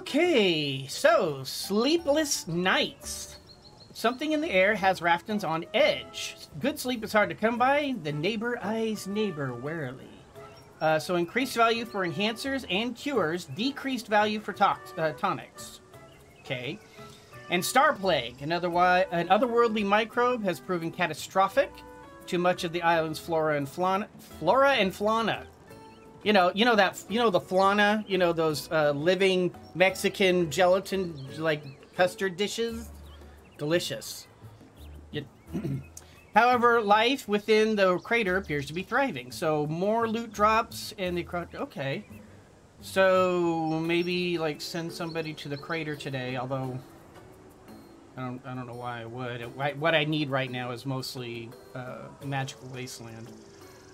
Okay, so sleepless nights. Something in the air has Raftans on edge. Good sleep is hard to come by. The neighbor eyes neighbor warily. So increased value for enhancers and cures, decreased value for tonics. Okay. And Star Plague, an otherworldly microbe, has proven catastrophic to much of the island's flora and fauna. You know the flana, those living Mexican gelatin, like custard dishes? Delicious. However, life within the crater appears to be thriving. So more loot drops and okay. So maybe like send somebody to the crater today, although I don't know why I would. What I need right now is mostly magical wasteland.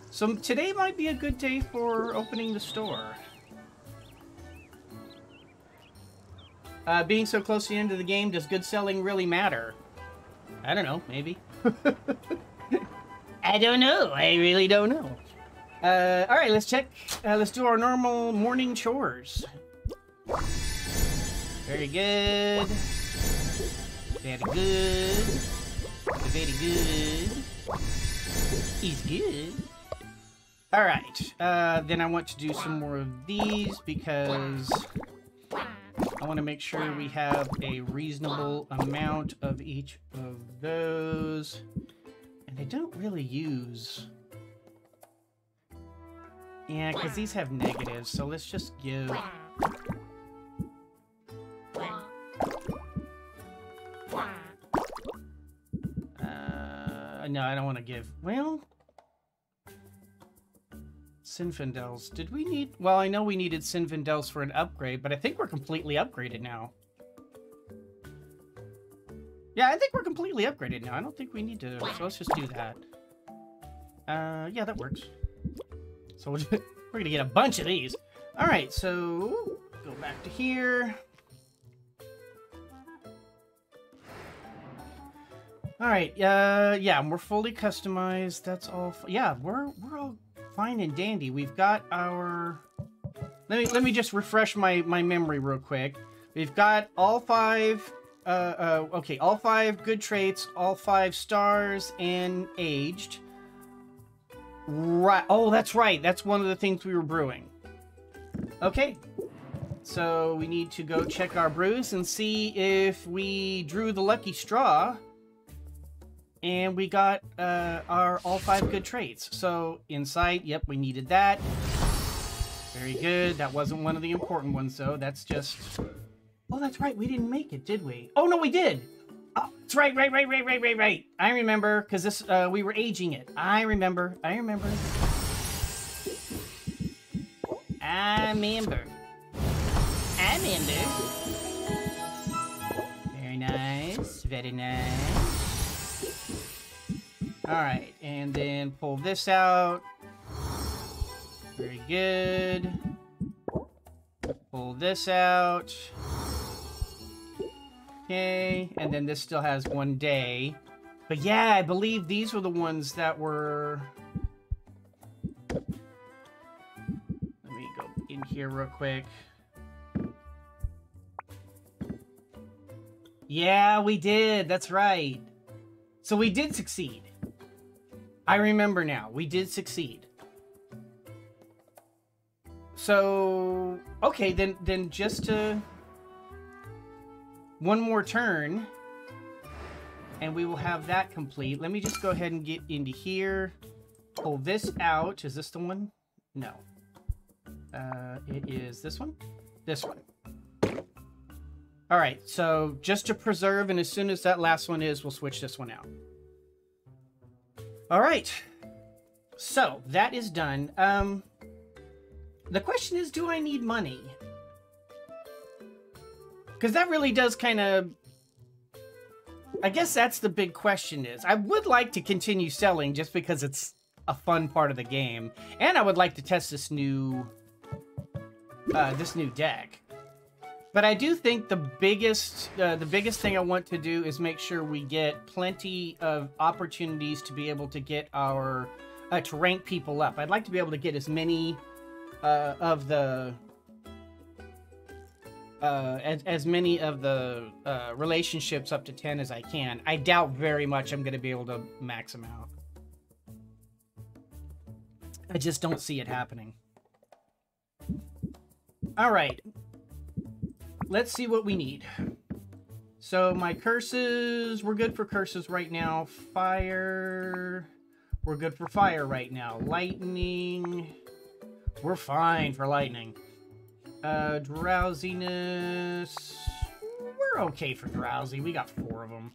So today might be a good day for opening the store. Being so close to the end of the game, does good selling really matter? I don't know, maybe. I don't know. I really don't know. All right, let's check. Let's do our normal morning chores. Very good. Very good. Very good. He's good. All right. Then I want to do some more of these because I want to make sure we have a reasonable amount of each of those. And I don't really use... Yeah, because these have negatives, so let's just give... No, I don't want to give... Well... Sinfindels. Did we need... Well, I know we needed Sinfindels for an upgrade, but I think we're completely upgraded now. Yeah, I think we're completely upgraded now. I don't think we need to... So let's just do that. Yeah, that works. So we're going to get a bunch of these. All right, so go back to here. All right, yeah, we're fully customized. That's all. Yeah, we're all fine and dandy. We've got our... Let me just refresh my memory real quick. We've got all 5... okay, all 5 good traits, all 5 stars, and aged. Right. Oh, that's right. That's one of the things we were brewing. Okay. So we need to go check our brews and see if we drew the lucky straw. And we got our all 5 good traits. So insight, yep, we needed that. Very good. That wasn't one of the important ones, though. That's just... Oh, that's right. We didn't make it, did we? Oh, no, we did. Oh, that's right. I remember, because this we were aging it. I remember. Very nice. Very nice. All right, and then pull this out. Very good. Pull this out. Okay, and then this still has 1 day. But yeah, I believe these were the ones that were... Let me go in here real quick. Yeah, we did. That's right. So we did succeed. I remember now. We did succeed. So, okay, then just to... One more turn, and we will have that complete. Let me just go ahead and get into here. Pull this out. Is this the one? No. It is this one? This one. All right, so just to preserve, and as soon as that last one is, we'll switch this one out. All right. So, that is done. The question is, do I need money? Because that really does kind of... I guess that's the big question is. I would like to continue selling just because it's a fun part of the game. And I would like to test this new deck. But I do think the biggest thing I want to do is make sure we get plenty of opportunities to be able to get our... to rank people up. I'd like to be able to get as many of the as many of the relationships up to 10 as I can. I doubt very much I'm going to be able to max them out. I just don't see it happening. All right. Let's see what we need. So my curses, we're good for curses right now. Fire, we're good for fire right now. Lightning, we're fine for lightning. Drowsiness, we're okay for drowsy. We got 4 of them.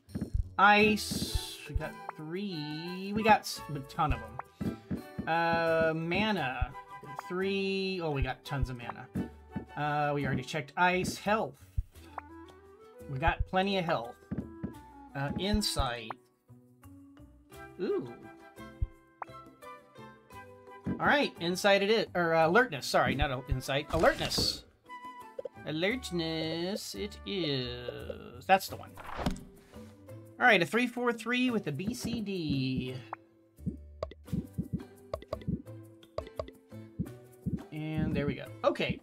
Ice, we got 3. We got a ton of them. Mana, 3. Oh, we got tons of mana. We already checked ice. Health, we got plenty of health. Insight, ooh. All right, insight it is, or alertness. Sorry, not insight. Alertness. Alertness it is. That's the one. All right, a 3/4/3 with a BCD. And there we go. Okay.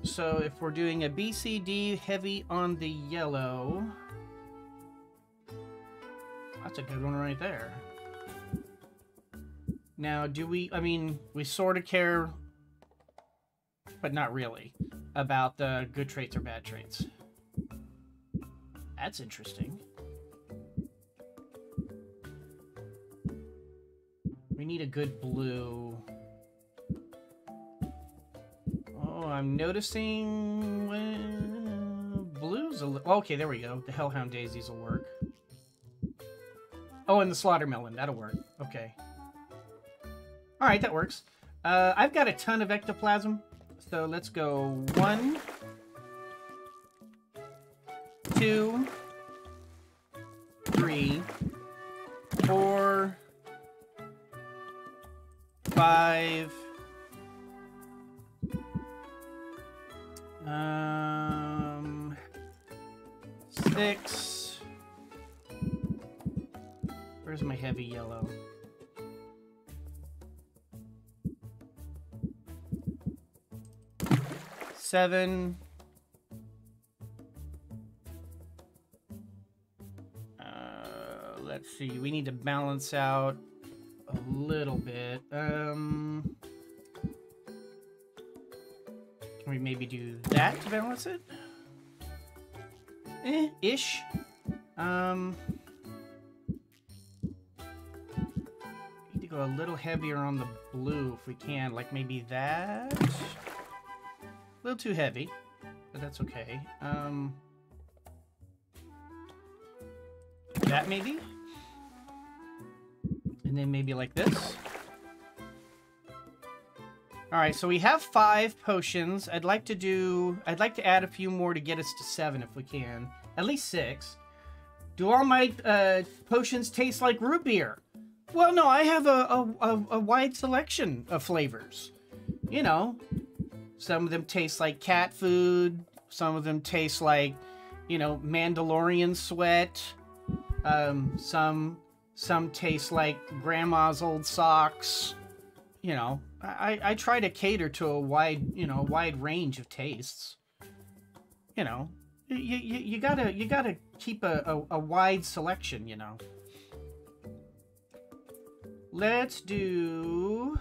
So if we're doing a BCD heavy on the yellow, that's a good one right there. Now, do we, I mean, we sort of care, but not really, about the good traits or bad traits. That's interesting. We need a good blue. Oh, I'm noticing blues a little. Okay, there we go. The Hellhound Daisies will work. Oh, and the Slaughter Melon. That'll work. Okay. All right, that works. I've got a ton of ectoplasm. So let's go 1, 2, 3, 4, 5, 6. Where's my heavy yellow? 7. Let's see. We need to balance out a little bit. Can we maybe do that to balance it? Ish. Need to go a little heavier on the blue if we can. Like maybe that. A little too heavy, but that's okay. That maybe? And then maybe like this. Alright, so we have 5 potions. I'd like to add a few more to get us to 7 if we can. At least 6. Do all my potions taste like root beer? Well, no, I have a wide selection of flavors. You know, some of them taste like cat food. Some of them taste like, you know, Mandalorian sweat. Some taste like grandma's old socks. You know, I try to cater to a wide range of tastes. You know, you gotta keep a wide selection, you know. Let's do...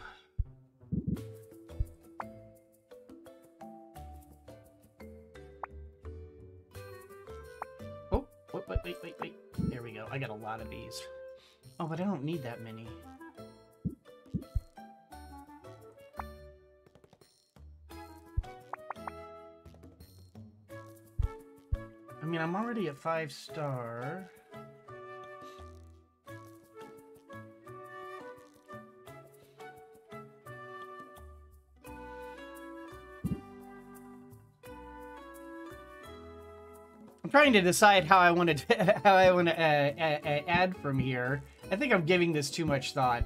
Oh, wait. There we go. I got a lot of these. Oh, but I don't need that many. I mean, I'm already at 5-star. I'm trying to decide how I want to add from here. I think I'm giving this too much thought.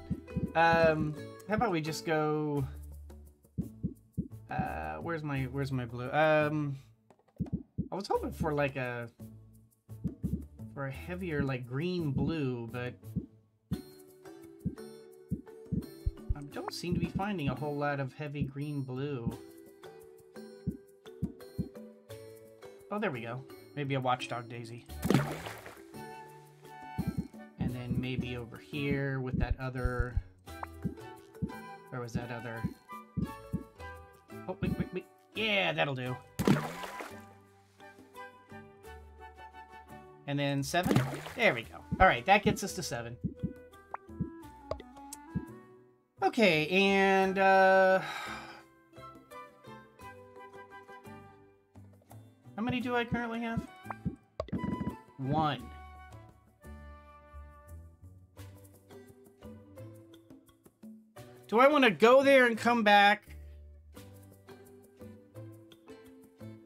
How about we just go? Where's my blue? I was hoping for like a heavier like green blue, but I don't seem to be finding a whole lot of heavy green blue. Oh, there we go. Maybe a watchdog daisy. And then maybe over here with that other... Where was that other... Oh, wait. Yeah, that'll do. And then 7? There we go. Alright, that gets us to 7. Okay, and, how many do I currently have? 1. Do I want to go there and come back?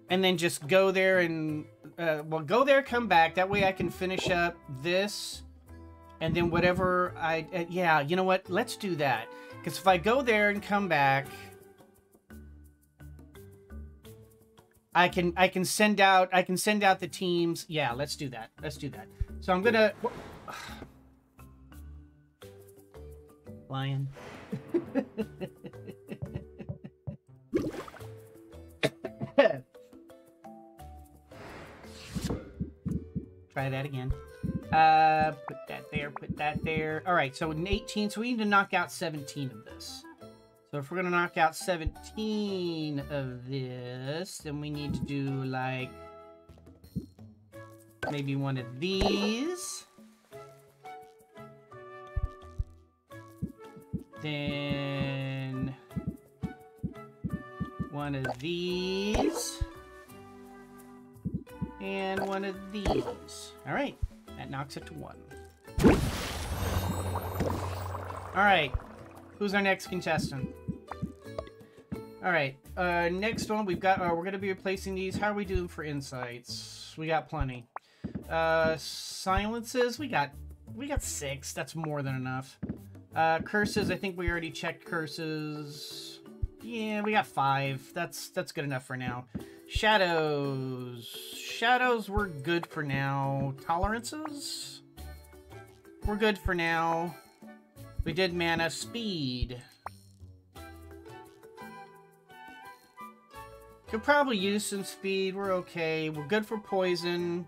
And then just go there and... well, go there, come back. That way I can finish up this. And then whatever I... yeah, you know what? Let's do that. Because if I go there and come back... I can send out the teams. Yeah, let's do that. Let's do that. So I'm gonna... Lion. Try that again. Put that there, put that there. All right, so in 18, so we need to knock out 17 of this. So if we're gonna knock out 17 of this, then we need to do like maybe one of these. Then one of these. And one of these. All right, that knocks it to 1. All right, who's our next contestant? All right, next one we've got. We're gonna be replacing these. How are we doing for insights? We got plenty. Silences. We got 6. That's more than enough. Curses. I think we already checked curses. Yeah, we got 5. That's good enough for now. Shadows. Shadows, we're good for now. Tolerances? We're good for now. We did mana. Speed. Could probably use some speed. We're okay. We're good for poison.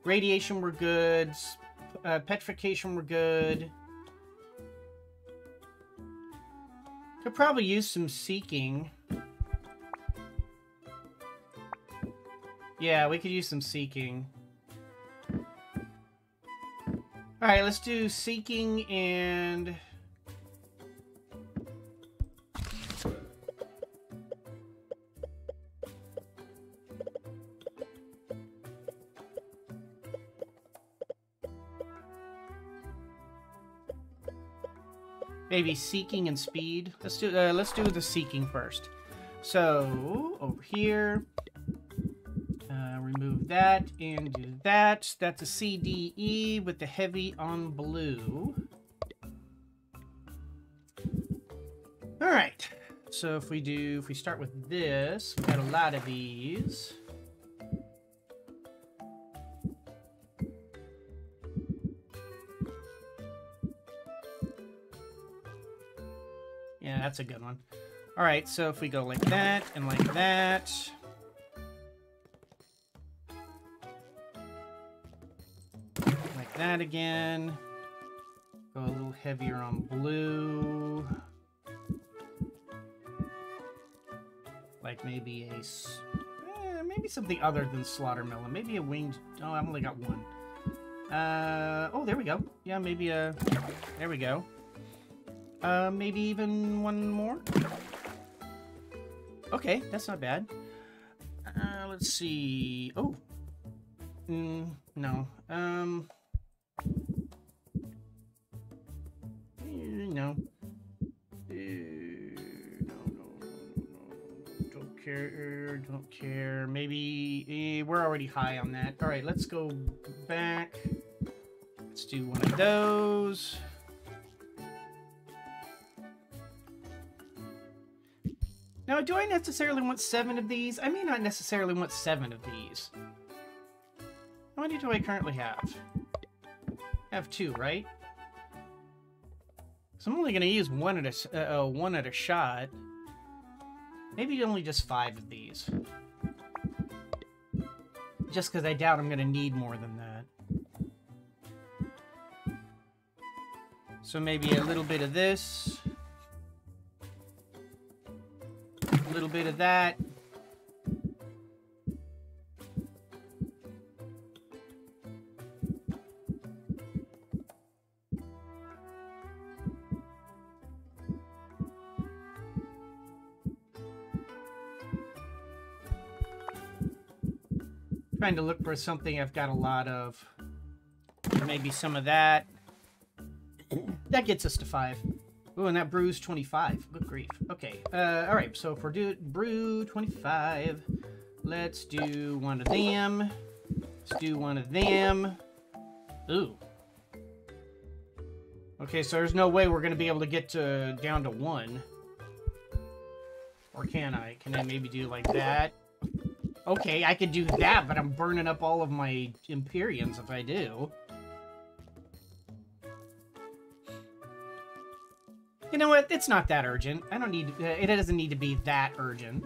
Radiation, we're good. Petrification, we're good. Could probably use some seeking. Yeah, we could use some seeking. Alright, let's do seeking and... maybe seeking and speed. Let's do the seeking first. So, over here... remove that and do that. That's a CDE with the heavy on blue. All right. So if we start with this, we got a lot of these. Yeah, that's a good one. All right. So if we go like that and like that. That again. Go a little heavier on blue. Like maybe maybe something other than slaughtermelon. Maybe a winged. Oh, I've only got 1. Oh, there we go. Yeah, maybe there we go. Maybe even 1 more. Okay, that's not bad. Let's see. Oh. No. No. No. Don't care. Maybe we're already high on that. All right, let's go back. Let's do one of those. Now, do I necessarily want 7 of these? I may not necessarily want 7 of these. How many do I currently have? I have 2, right? So I'm only going to use one at a shot. Maybe only just 5 of these. Just because I doubt I'm going to need more than that. So maybe a little bit of this. A little bit of that. Trying to look for something I've got a lot of. Maybe some of that. That gets us to 5. Ooh, and that brews 25. Good grief. Okay. All right. So if we're doing brew 25, let's do one of them. Let's do one of them. Ooh. Okay, so there's no way we're going to be able to get down to 1. Or can I? Can I maybe do like that? Okay, I could do that, but I'm burning up all of my Empyreans if I do. You know what? It's not that urgent. I don't need... it doesn't need to be that urgent.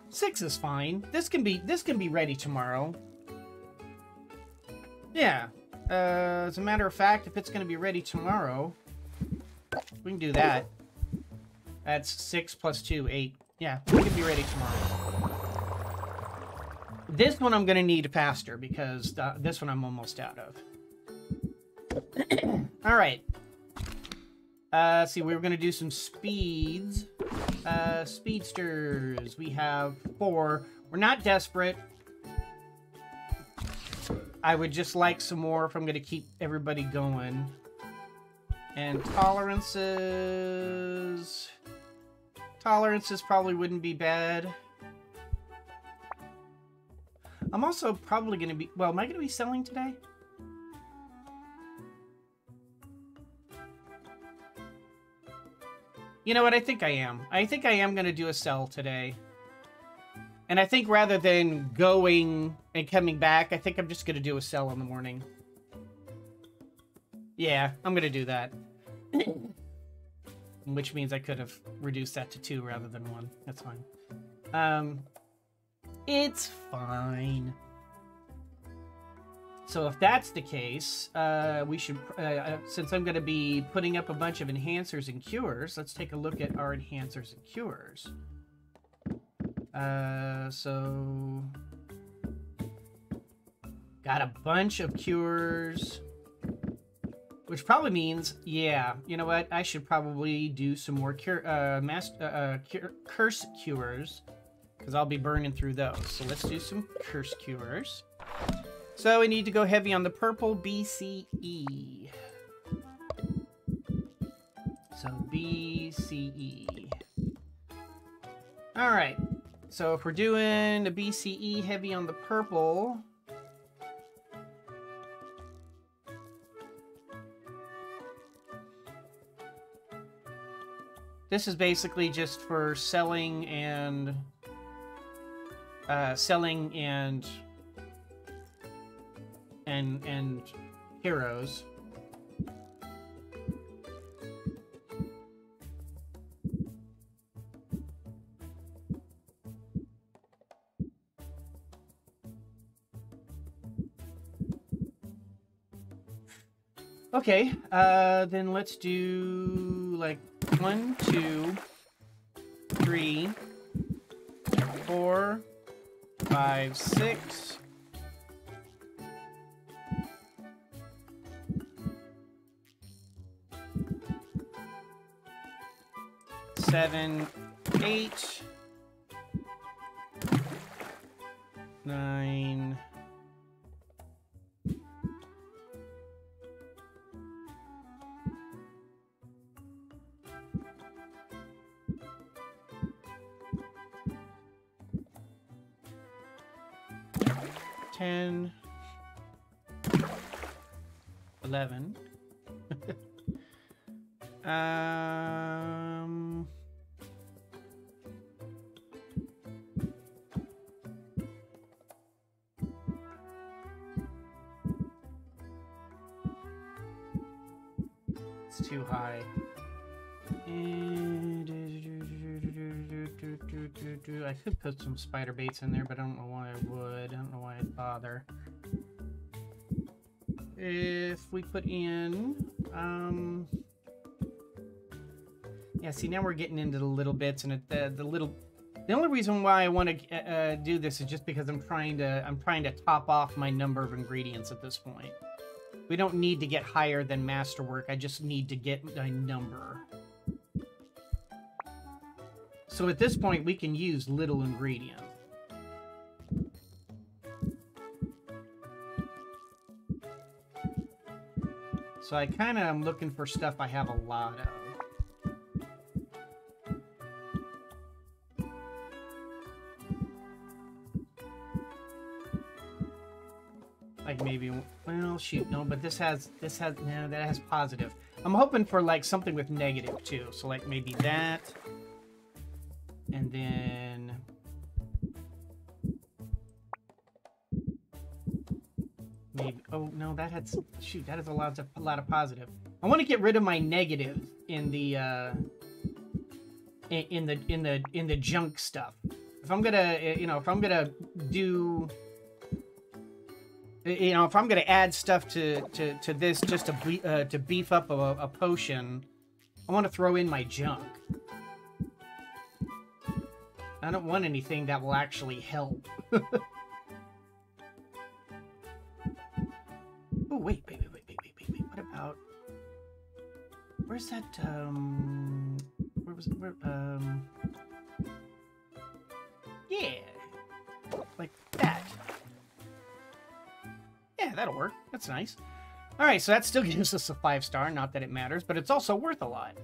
Six is fine. This can be ready tomorrow. Yeah. As a matter of fact, if it's going to be ready tomorrow, we can do that. That's 6 plus 2, 8. Yeah, we can be ready tomorrow. This one I'm going to need faster because this one I'm almost out of. All right. Let's see, we were going to do some speeds. Speedsters. We have 4. We're not desperate. I would just like some more if I'm going to keep everybody going. And tolerances... Tolerances probably wouldn't be bad. I'm also probably going to be... Well, am I going to be selling today? You know what? I think I am. I think I am going to do a sell today. And I think rather than going and coming back, I think I'm just going to do a sell in the morning. Yeah, I'm going to do that. Which means I could have reduced that to 2 rather than 1. That's fine. It's fine. So if that's the case, we should, since I'm going to be putting up a bunch of enhancers and cures, let's take a look at our enhancers and cures. So got a bunch of cures, which probably means, yeah, you know what? I should probably do some more curse cures, because I'll be burning through those. So let's do some curse cures. So we need to go heavy on the purple BCE. So BCE. All right. So if we're doing a BCE heavy on the purple, this is basically just for selling and heroes. Okay, then let's do like 1, 2, 3, 4, 5, 6. 7, 8, 9, 10, 11. Let's too high. I could put some spider baits in there, but I don't know why I would. I don't know why I'd bother. If we put in, yeah, see, now we're getting into the little bits, and the only reason why I want to do this is just because I'm trying to top off my number of ingredients at this point. We don't need to get higher than masterwork. I just need to get a number. So at this point, we can use little ingredients. So I kind of am looking for stuff I have a lot of. Like maybe, well, shoot, no, but this has, no, that has positive. I'm hoping for like something with negative too. So like maybe that. And then maybe, oh no, that had, shoot, that has a lot of positive. I want to get rid of my negative in the in the junk stuff. If I'm gonna, you know, if I'm gonna do, you know, if I'm gonna add stuff to this just to beef up a potion, I want to throw in my junk. I don't want anything that will actually help. Oh, wait. What about... Where's that, where was it? Yeah. Like that. Yeah, that'll work. That's nice. Alright, so that still gives us a 5-star. Not that it matters, but it's also worth a lot.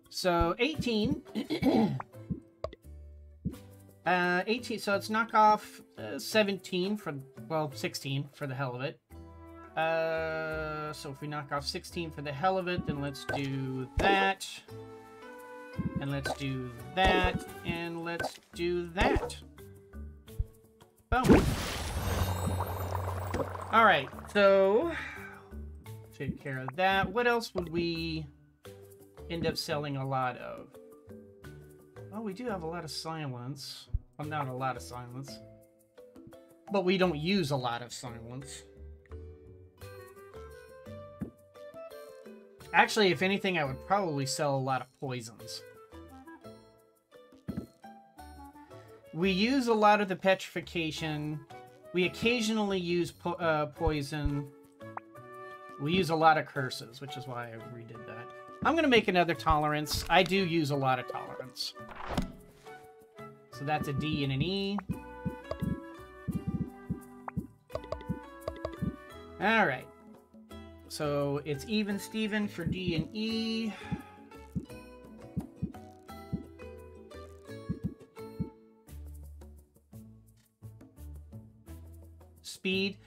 So, 18... 18, so let's knock off 17 for, well, 16 for the hell of it. So if we knock off 16 for the hell of it, then let's do that. And let's do that. And let's do that. Boom. Alright, so take care of that. What else would we end up selling a lot of? Oh, we do have a lot of silence. Well, not a lot of silence. But we don't use a lot of silence. Actually, if anything, I would probably sell a lot of poisons. We use a lot of the petrification. We occasionally use poison. We use a lot of curses, which is why I redid that. I'm going to make another tolerance. I do use a lot of tolerance. So that's a D and an E. All right. So it's even Steven for D and E. Speed.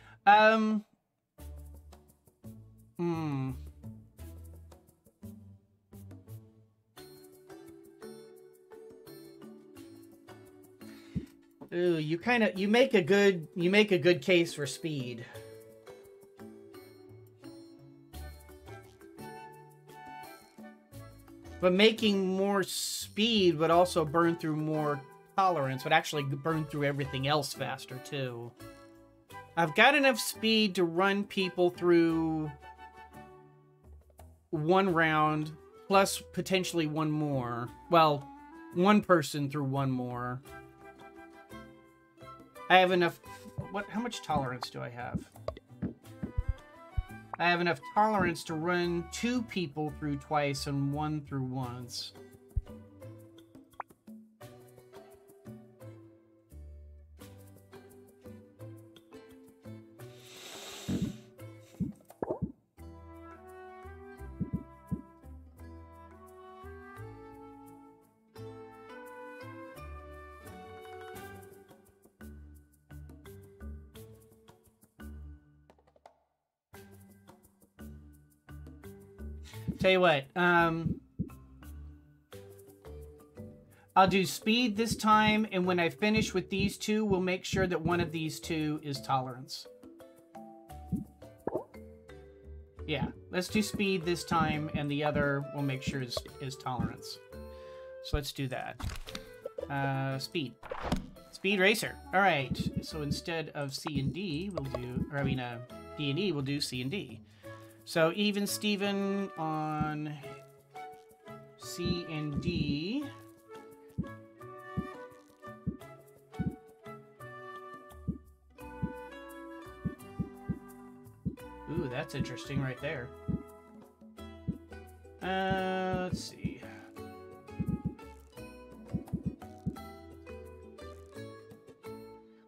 Ooh, you make a good case for speed. But making more speed would also burn through more tolerance, would actually burn through everything else faster too. I've got enough speed to run people through one round, plus potentially one more. Well, one person through one more. I have enough... How much tolerance do I have? I have enough tolerance to run 2 people through twice and 1 through once. Tell you what, I'll do speed this time, and when I finish with these 2, we'll make sure that one of these 2 is tolerance. Yeah, let's do speed this time, and the other we'll make sure is tolerance. So let's do that. Speed. Speed racer. All right. So instead of C and D, we'll do, or I mean, D and E, we'll do C and D. So even Steven on C and D. Ooh, that's interesting right there. Let's see.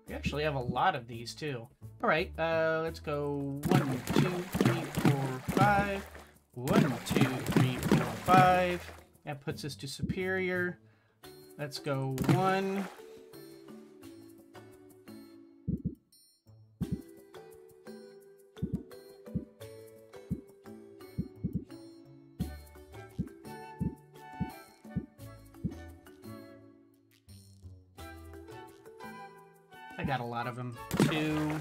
We actually have a lot of these too. All right, let's go 1, 2, 3, 4, 5. 1, 2, 3, 4, 5. That puts us to superior. Let's go 1. I got a lot of them. 2.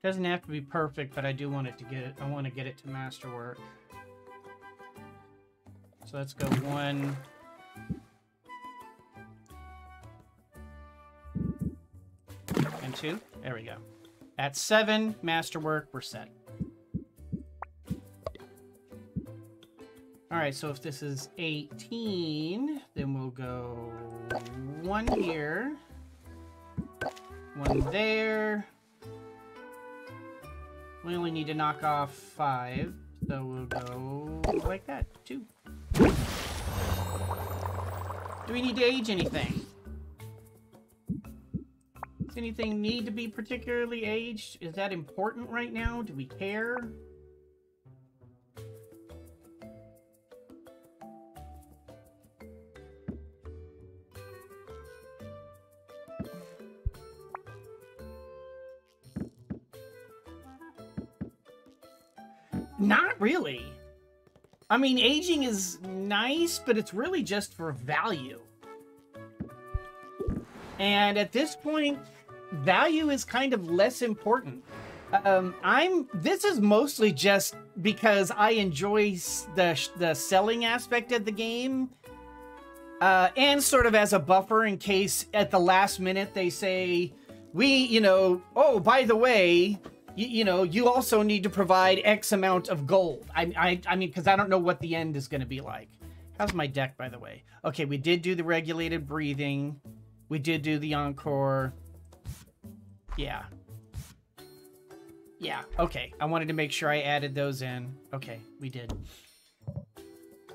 Doesn't have to be perfect, but I do want it to get it. I want to get it to masterwork. So let's go 1. And 2. There we go. At 7, masterwork, we're set. All right, so if this is 18, then we'll go 1 here, 1 there. We only need to knock off 5, so we'll go like that, 2. Do we need to age anything? Does anything need to be particularly aged? Is that important right now? Do we care? Not really. I mean, aging is nice, but it's really just for value. And at this point, value is kind of less important. This is mostly just because I enjoy the selling aspect of the game. And sort of as a buffer in case at the last minute they say, oh, by the way, you also need to provide X amount of gold. I mean, because I don't know what the end is going to be like. How's my deck, by the way? Okay, we did do the regulated breathing. We did do the encore. Yeah. Yeah, okay. I wanted to make sure I added those in. Okay, we did.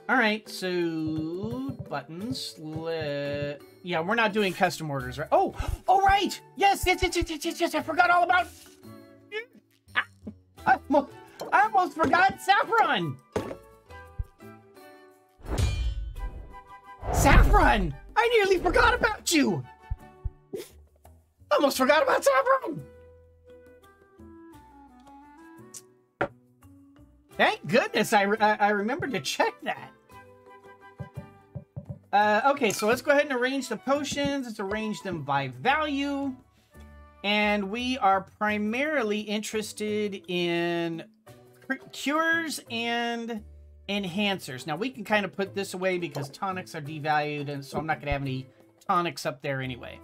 All right, so buttons. Yeah, we're not doing custom orders, right? Oh, right. Yes. I forgot all about. I almost forgot Saffron. Saffron! I nearly forgot about you. Almost forgot about Saffron. Thank goodness I remembered to check that. Okay, so let's go ahead and arrange the potions. Let's arrange them by value. And we are primarily interested in cures and enhancers. Now, we can kind of put this away because tonics are devalued, and so I'm not going to have any tonics up there anyway.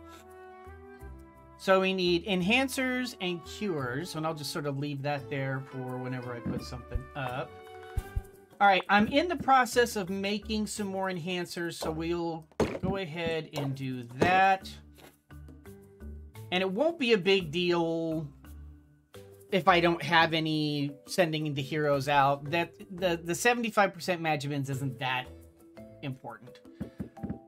So we need enhancers and cures, and I'll just sort of leave that there for whenever I put something up. All right, I'm in the process of making some more enhancers, so we'll go ahead and do that. And it won't be a big deal if I don't have any sending the heroes out. That the 75% magivins isn't that important.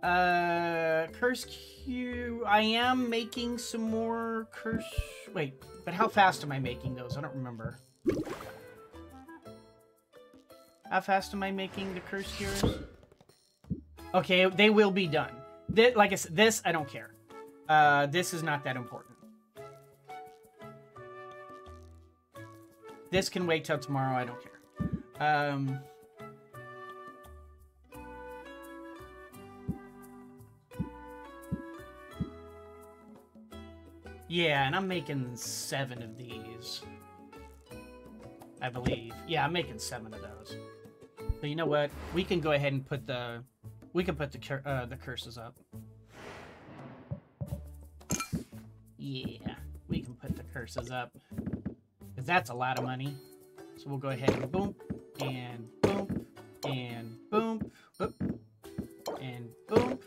Curse Q. I am making some more curse. Wait, but how fast am I making those? I don't remember. How fast am I making the curse cures? Okay, they will be done. Like I said, this I don't care. This is not that important. This can wait till tomorrow. I don't care. Yeah, and I'm making 7 of these. I believe. Yeah, I'm making 7 of those. So you know what? We can go ahead and put the the curses up. Yeah, we can put the curses up. Because that's a lot of money. So we'll go ahead and boom, and boom, and boom, boop, and boom.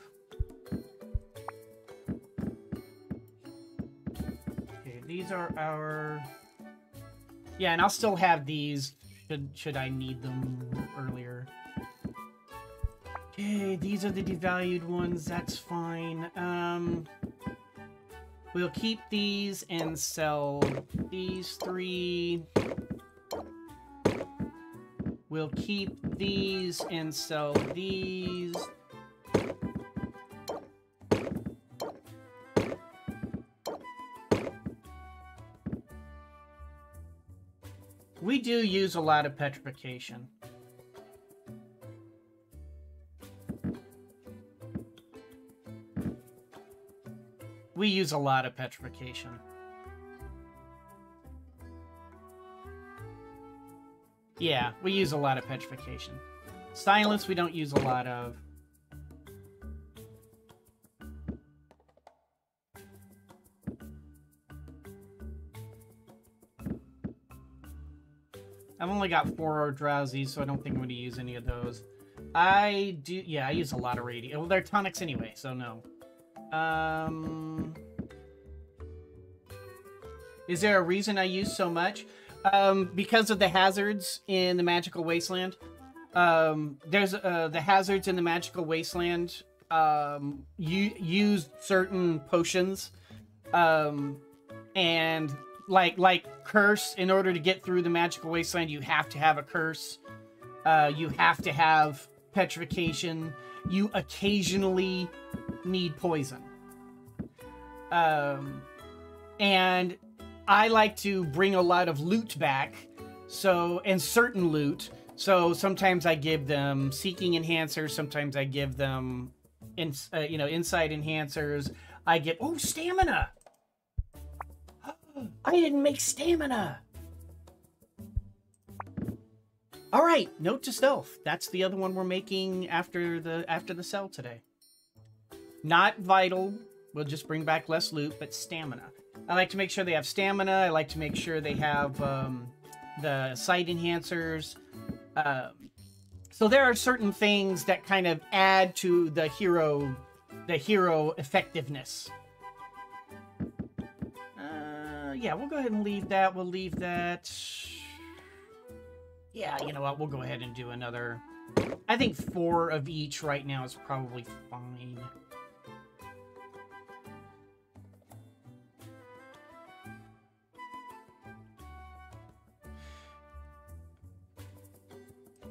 Okay, these are our... Yeah, and I'll still have these should I need them earlier. Okay, these are the devalued ones. That's fine. We'll keep these and sell these 3. We'll keep these and sell these. We do use a lot of petrification. We use a lot of petrification. Yeah, we use a lot of petrification. Silence we don't use a lot of. I've only got 4 drowsies, so I don't think I'm going to use any of those. I do, yeah, I use a lot of radio. Well, they're tonics anyway, so no. Is there a reason I use so much? Because of the hazards in the Magical Wasteland. There's the hazards in the Magical Wasteland. You use certain potions, and like curse. In order to get through the Magical Wasteland, you have to have a curse. You have to have petrification. You occasionally need poison. And I like to bring a lot of loot back, and certain loot. So sometimes I give them seeking enhancers. Sometimes I give them, insight enhancers. I give stamina. I didn't make stamina. All right, note to self. That's the other one we're making after the sell today. Not vital. We'll just bring back less loot, but stamina. I like to make sure they have stamina. I like to make sure they have the sight enhancers. So there are certain things that kind of add to the hero effectiveness. Yeah, we'll go ahead and leave that. We'll leave that. Yeah, you know what? We'll go ahead and do another. I think 4 of each right now is probably fine.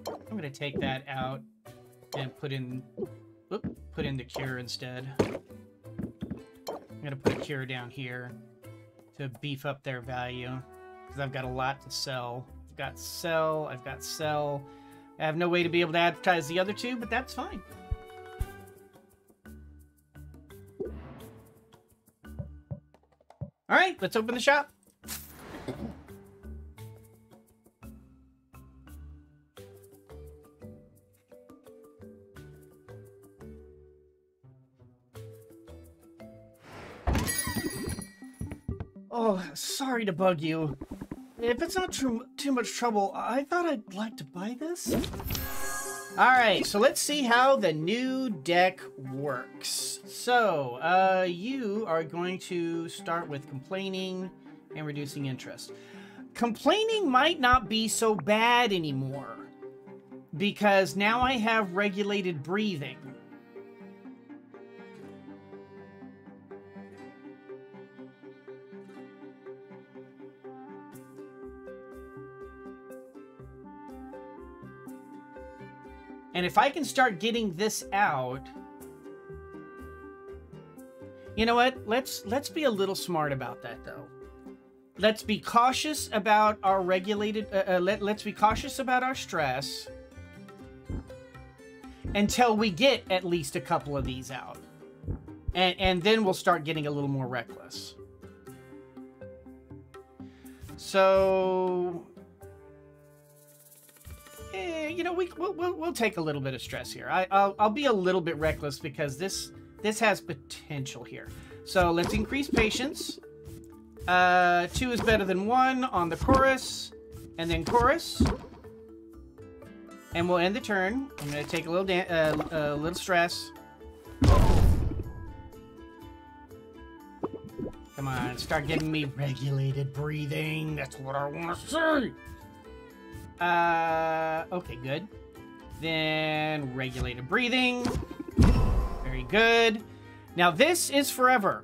I'm going to take that out and put in the cure instead. I'm going to put a cure down here to beef up their value, because I've got a lot to sell. I've got sell. I have no way to be able to advertise the other 2, but that's fine. All right, let's open the shop. Oh, sorry to bug you. If it's not too much trouble, I thought I'd like to buy this. Alright, so let's see how the new deck works. So, you are going to start with complaining and reducing interest. Complaining might not be so bad anymore, because now I have regulated breathing. And if I can start getting this out, you know what? Let's be a little smart about that, though. Let's be cautious about our regulated. Let's be cautious about our stress until we get at least a couple of these out, and then we'll start getting a little more reckless. So, you know, we'll take a little bit of stress here. I'll be a little bit reckless because this has potential here. So let's increase patience. 2 is better than 1 on the chorus, and then chorus, and we'll end the turn. I'm gonna take a little stress. Come on, start giving me regulated breathing. That's what I want to see. Okay, good. Then regulated breathing. Very good. Now this is forever.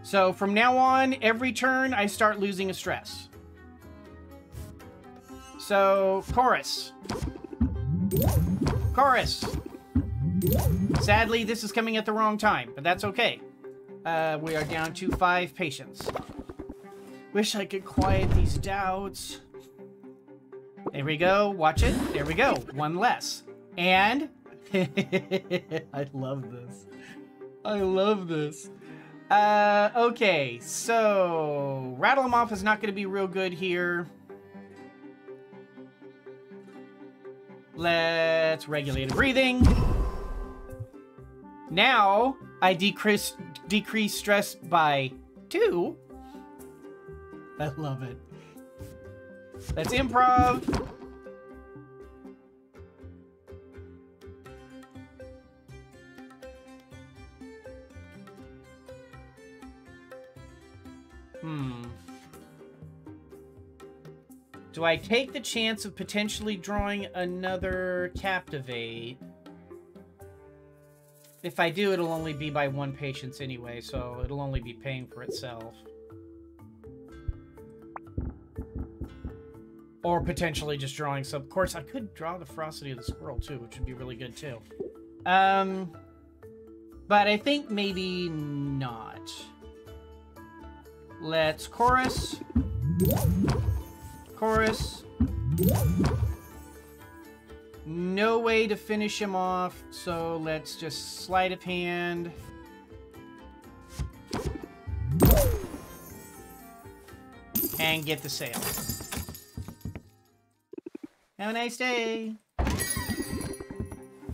So from now on, every turn I start losing a stress. So chorus. Chorus. Sadly, this is coming at the wrong time, but that's okay. We are down to 5 patience. Wish I could quiet these doubts. There we go. Watch it. There we go. 1 less. And I love this. I love this. Okay, so rattle them off is not going to be real good here. Let's regulate breathing. Now I decrease stress by 2. I love it. Let's improv. Do I take the chance of potentially drawing another captivate? If I do, it'll only be by 1 patience anyway, so it'll only be paying for itself. Or potentially just drawing some. Of course, I could draw the ferocity of the squirrel too, which would be really good too. But I think maybe not. Let's chorus. Chorus. No way to finish him off, so let's just sleight of hand. And get the sale. Have a nice day.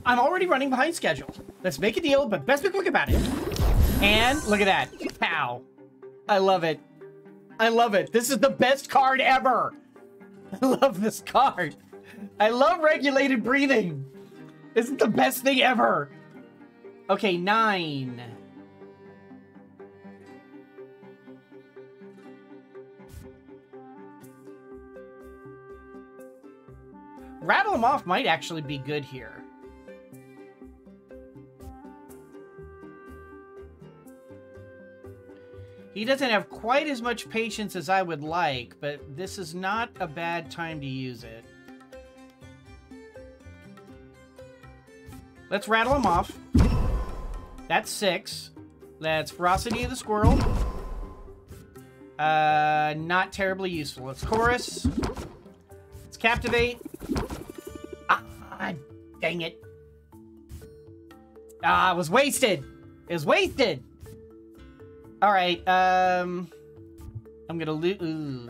I'm already running behind schedule. Let's make a deal, but best be quick about it. And look at that. Pow. I love it. I love it. This is the best card ever. I love this card. I love regulated breathing. This is the best thing ever. Okay, 9. Rattle him off might actually be good here. He doesn't have quite as much patience as I would like, but this is not a bad time to use it. Let's rattle him off. That's 6. That's ferocity of the squirrel. Not terribly useful. Let's chorus. Let's captivate. Ah, dang it. Ah, it was wasted. It was wasted. All right. I'm gonna lose.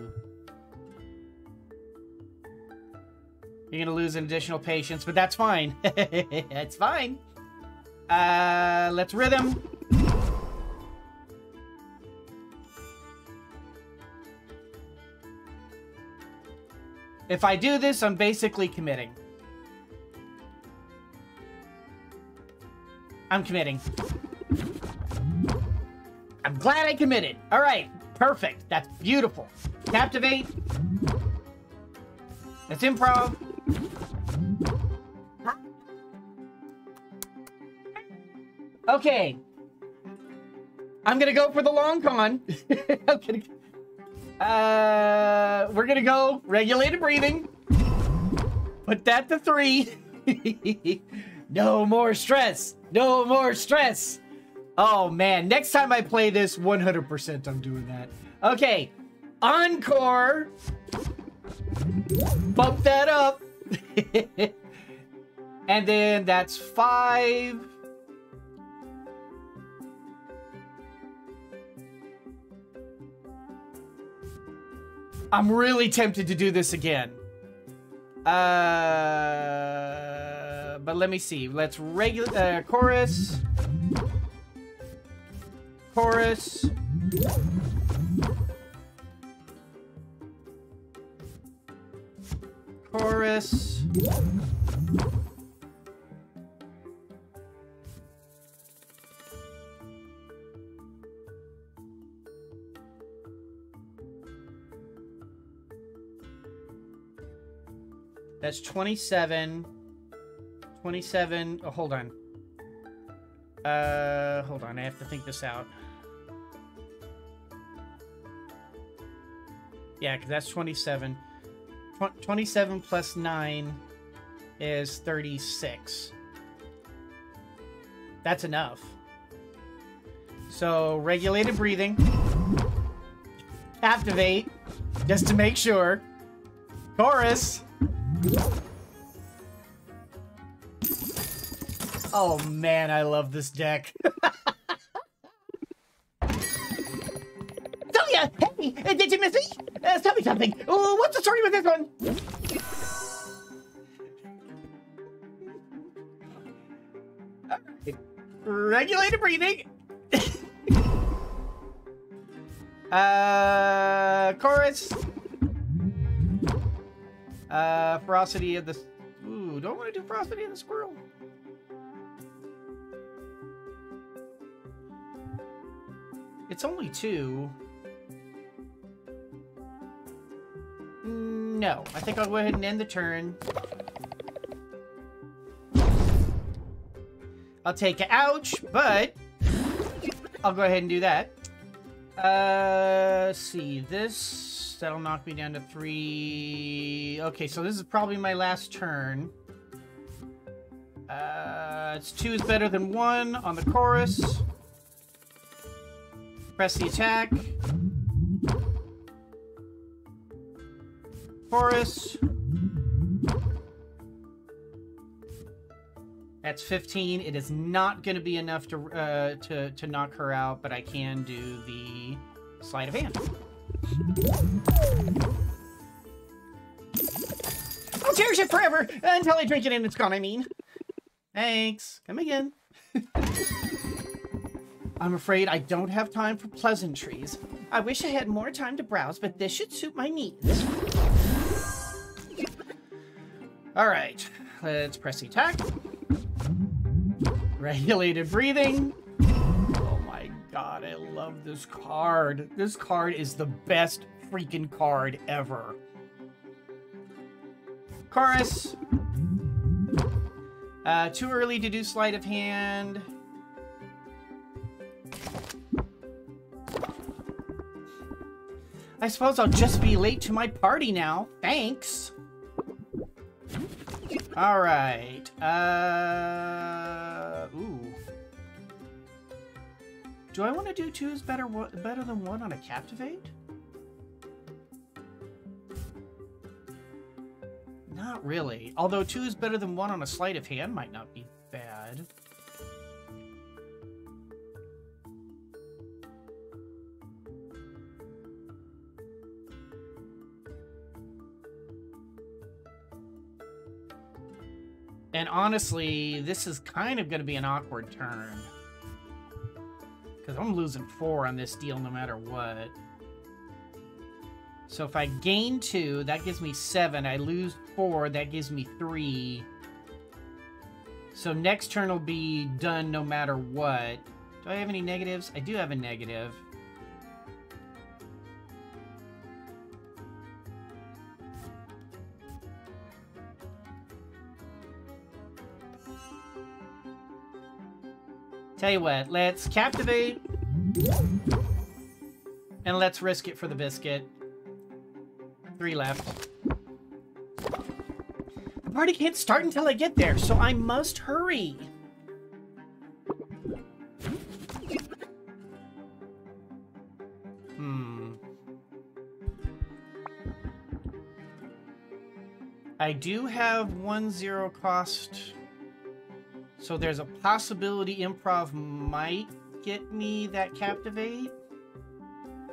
You're gonna lose an additional patience, but that's fine. That's fine. Let's rhythm. If I do this, I'm basically committing. I'm committing. I'm glad I committed. All right, perfect. That's beautiful. Captivate. Let's improv. Okay. I'm gonna go for the long con. We're gonna go regulated breathing. Put that to 3. No more stress. No more stress. Oh man, next time I play this, 100% I'm doing that. Okay, encore. Bump that up. And then that's 5. I'm really tempted to do this again. But let me see. Let's chorus. Chorus. Chorus. That's 27. 27. Oh, hold on. Hold on. I have to think this out. Yeah, because that's 27. 27 plus 9 is 36. That's enough. So, regulated breathing. Captivate. Just to make sure. Chorus. Oh man, I love this deck. Sylvia! Hey! Did you miss me? Tell me something. What's the story with this one? Regulated breathing. Chorus. Ferocity of the... Ooh, don't want to do ferocity of the squirrel. It's only 2. No, I think I'll go ahead and end the turn. I'll take an ouch, but I'll go ahead and do that. Let's see, this, that'll knock me down to 3. Okay, so this is probably my last turn. It's 2 is better than 1 on the chorus. Press the attack. Chorus. That's 15. It is not going to be enough to knock her out, but I can do the sleight of hand. I'll cherish it forever until I drink it and it's gone, I mean. Thanks. Come again. I'm afraid I don't have time for pleasantries. I wish I had more time to browse, but this should suit my needs. All right, let's press the attack. Regulated breathing. Oh my god, I love this card. This card is the best freaking card ever. Chorus. Too early to do sleight of hand. I suppose I'll just be late to my party now. Thanks. All right. Ooh. Do I want to do 2 is better than 1 on a captivate? Not really. Although 2 is better than 1 on a sleight of hand might not be bad. And honestly, this is kind of going to be an awkward turn. Because I'm losing 4 on this deal no matter what. So if I gain 2, that gives me 7. I lose 4, that gives me 3. So next turn will be done no matter what. Do I have any negatives? I do have a negative. Tell you what, let's captivate. And let's risk it for the biscuit. 3 left. The party can't start until I get there, so I must hurry. I do have 1 0 cost. So there's a possibility improv might get me that captivate.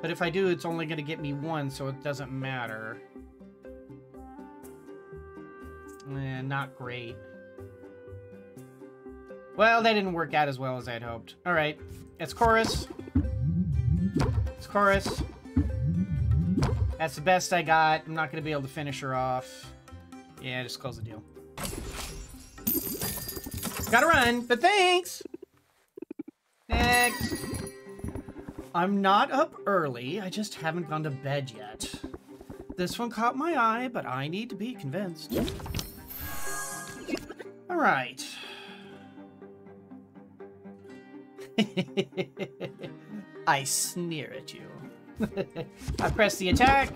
But if I do, it's only going to get me 1, so it doesn't matter. Not great. Well, that didn't work out as well as I'd hoped. Alright, it's chorus. It's chorus. That's the best I got. I'm not going to be able to finish her off. Yeah, just close the deal. Gotta run, but thanks! Next. I'm not up early. I just haven't gone to bed yet. This one caught my eye, but I need to be convinced. Alright. I sneer at you. I press the attack.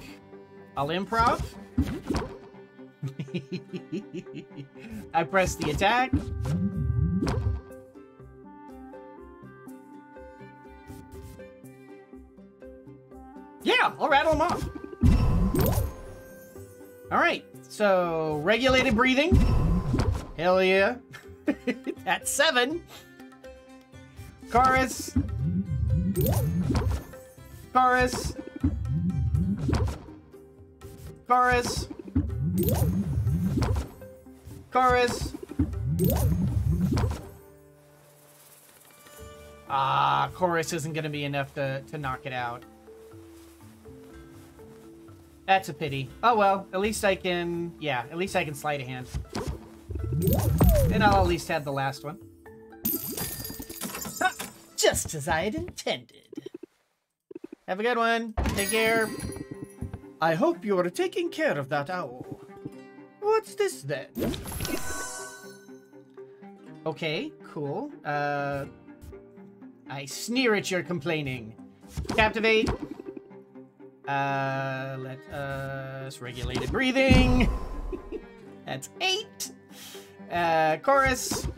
I'll improv. I press the attack. Yeah, I'll rattle them off. Alright, so regulated breathing. Hell yeah. That's 7. Chorus. Chorus. Chorus. Chorus. Ah, chorus isn't going to be enough to knock it out. That's a pity. Oh well, at least I can... Yeah, at least I can sleight a hand. And I'll at least have the last one. Just as I had intended. Have a good one. Take care. I hope you are taking care of that owl. What's this then? Okay, cool. I sneer at your complaining. Captivate. Let us regulated breathing. That's 8. Chorus.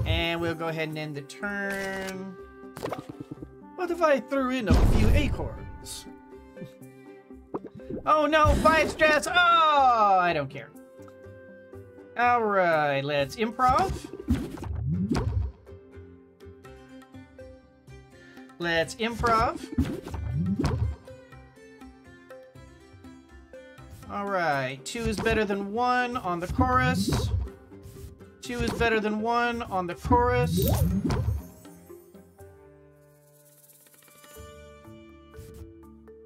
And we'll go ahead and end the turn. What if I threw in a few acorns? Oh no, 5 stress! Oh, I don't care. Alright, let's improv. Let's improv. Alright, 2 is better than 1 on the chorus. 2 is better than 1 on the chorus.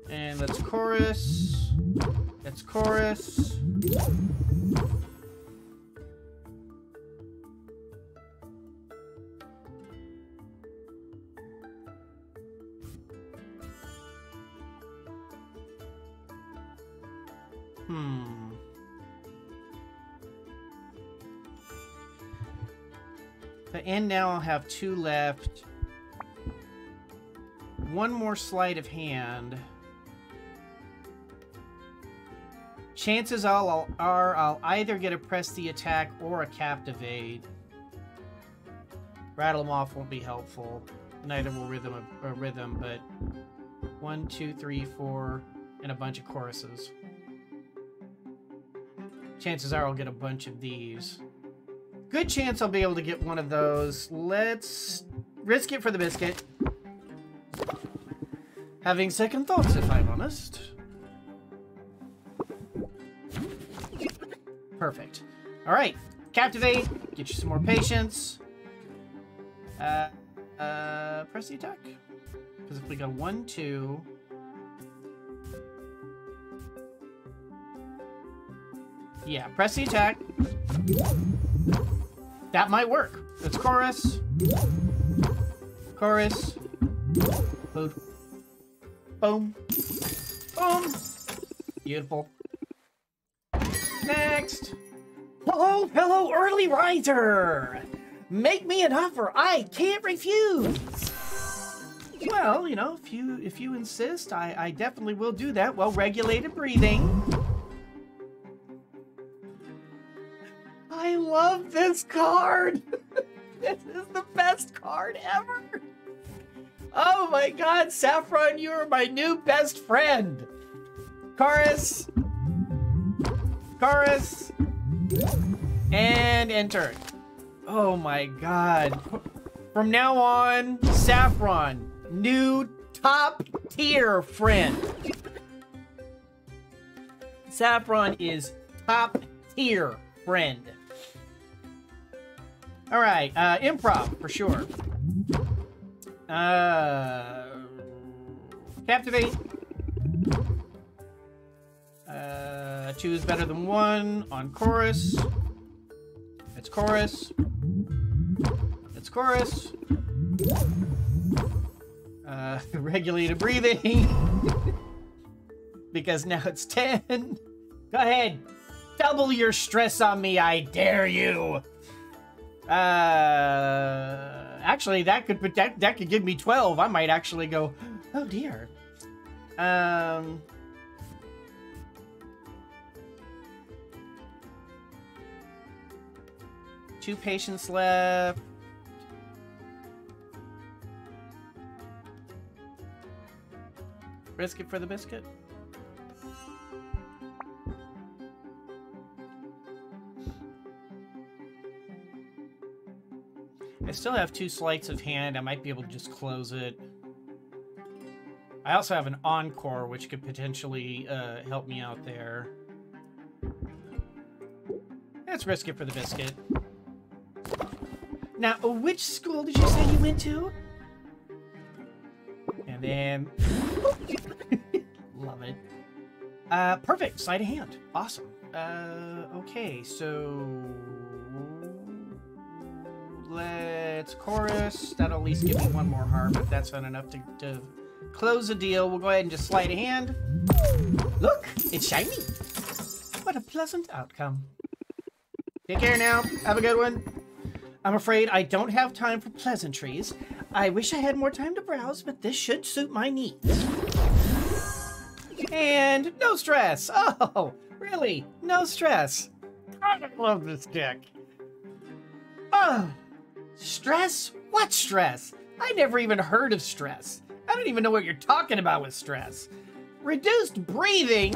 And let's chorus. Let's chorus. And now I'll have 2 left. 1 more sleight of hand. Chances are I'll either get a press the attack or a captivate. Rattle them off won't be helpful. Neither will rhythm, but 1, 2, 3, 4, and a bunch of choruses. Chances are I'll get a bunch of these. Good chance I'll be able to get one of those. Let's risk it for the biscuit. Having second thoughts, if I'm honest. Perfect. All right, captivate. Get you some more patience. Press the attack. Because if we go 1, 2. Yeah, press the attack. That might work. Let's chorus. Chorus. Boom. Boom. Boom. Beautiful. Next. Hello, hello, early riser. Make me an offer I can't refuse. Well, you know, if you insist, I definitely will do that. Well, regulated breathing. I love this card. This is the best card ever. Oh my God, Saffron, you are my new best friend. Chorus. Chorus. And enter. Oh my God. From now on, Saffron, new top tier friend. Saffron is top tier friend. All right, improv for sure. Captivate. 2 is better than 1 on chorus. It's chorus. It's chorus. Regulated breathing. Because now it's 10. Go ahead. Double your stress on me, I dare you. Actually, that could give me 12. I might actually go, oh dear. 2 patients left. Risk it for the biscuit. I still have 2 sleights of hand. I might be able to just close it. I also have an encore, which could potentially help me out there. Let's risk it for the biscuit. Now, which school did you say you went to? And then... Love it. Perfect. Sleight of hand. Awesome. Okay, so... Let's chorus. That'll at least give me 1 more heart, but that's not enough to close the deal. We'll go ahead and just sleight of hand. Look, it's shiny. What a pleasant outcome. Take care now. Have a good one. I'm afraid I don't have time for pleasantries. I wish I had more time to browse, but this should suit my needs. And no stress. Oh, really? No stress. I love this deck. Oh, stress? What stress? I never even heard of stress. I don't even know what you're talking about with stress. Reduced breathing?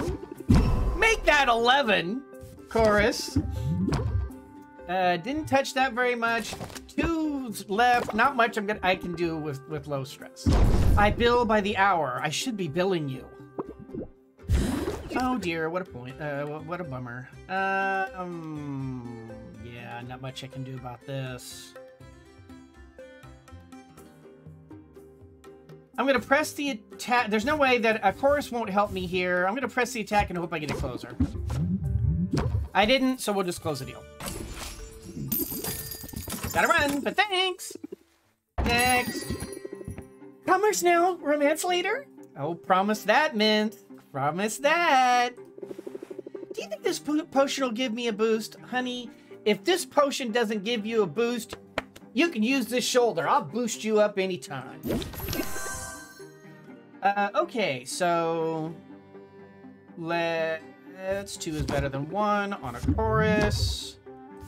Make that 11. Chorus. Didn't touch that very much. 2 left. Not much I can do with low stress. I bill by the hour. I should be billing you. Oh dear, what a point. What a bummer. Yeah, not much I can do about this. I'm gonna press the attack. There's no way that a chorus won't help me here. I'm gonna press the attack and hope I get a closer. I didn't, so we'll just close the deal. Gotta run, but thanks. Next. Commerce now, romance later? Oh, promise that, Mint. Promise that. Do you think this potion will give me a boost? Honey, if this potion doesn't give you a boost, you can use this shoulder. I'll boost you up anytime. Okay, so... Let's... 2 is better than 1 on a chorus.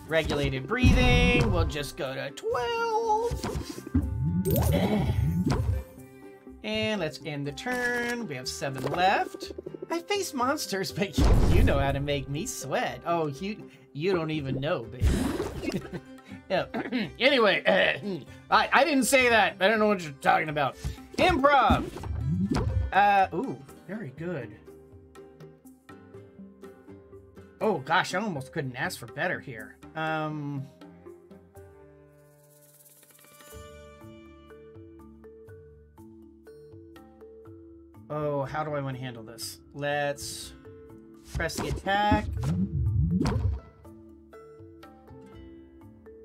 Regulated breathing. We'll just go to 12. And let's end the turn. We have 7 left. I face monsters, but you know how to make me sweat. Oh, you don't even know, baby. Yeah. Anyway, I didn't say that. I don't know what you're talking about. Improv. Ooh, very good. Oh gosh, I almost couldn't ask for better here. Oh, how do I want to handle this? Let's press the attack.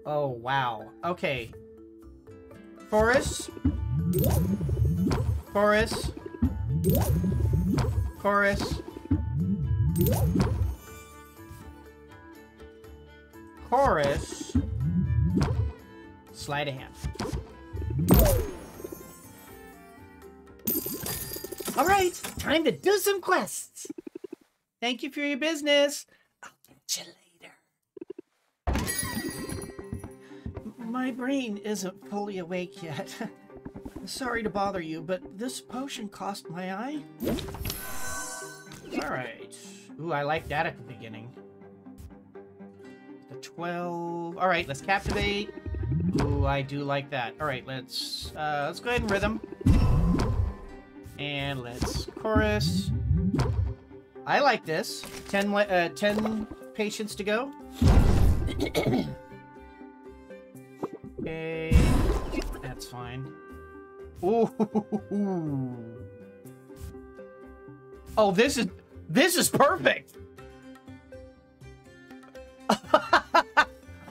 Oh, wow. Okay. Chorus. Chorus. Chorus. Chorus. Sleight of hand. All right, time to do some quests. Thank you for your business. I'll catch you later. My brain isn't fully awake yet. Sorry to bother you, but this potion cost my eye. All right. Ooh, I like that at the beginning. The 12. All right, let's captivate. Ooh, I do like that. All right, let's go ahead and rhythm. And let's chorus. I like this. 10 patients to go. Okay, that's fine. Ooh. Oh, this is perfect.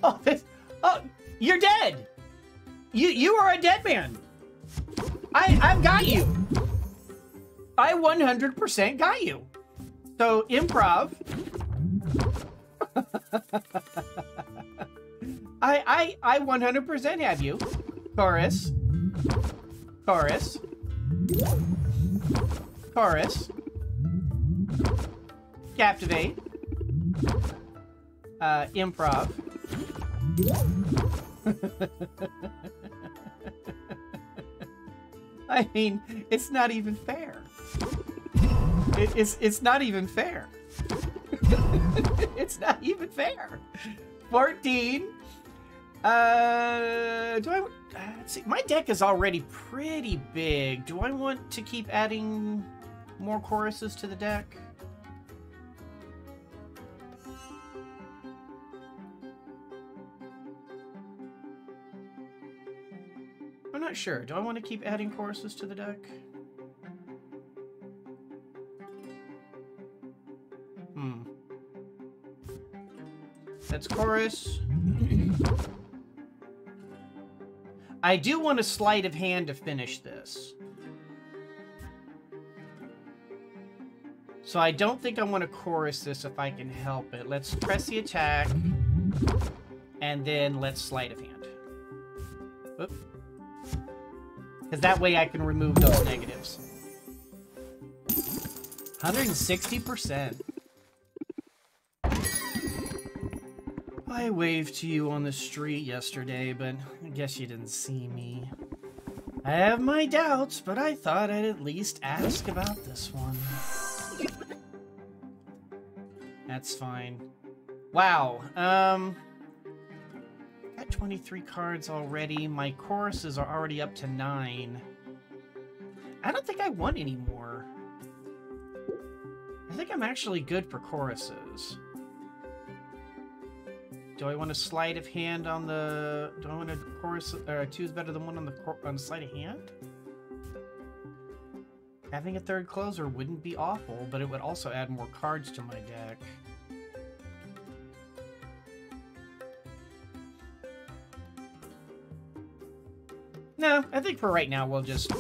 Oh, you're dead. You are a dead man. I've got you. I 100% got you. So improv. I 100% have you. Chorus. Chorus. Chorus. Captivate. Improv. I mean, it's not even fair. It's not even fair. It's not even fair. 14. Let's see. My deck is already pretty big. Do I want to keep adding more choruses to the deck? I'm not sure. Do I want to keep adding choruses to the deck? That's chorus. I do want a sleight of hand to finish this. So I don't think I want to chorus this if I can help it. Let's press the attack. And then let's sleight of hand. Because that way I can remove those negatives. 160%. I waved to you on the street yesterday, but I guess you didn't see me. I have my doubts, but I thought I'd at least ask about this one. That's fine. Wow, got 23 cards already. My choruses are already up to 9. I don't think I want any more. I think I'm actually good for choruses. Do I want a sleight of hand on the... Do I want a chorus... 2 is better than 1 on the sleight of hand? Having a third closer wouldn't be awful, but it would also add more cards to my deck. No, I think for right now we'll just...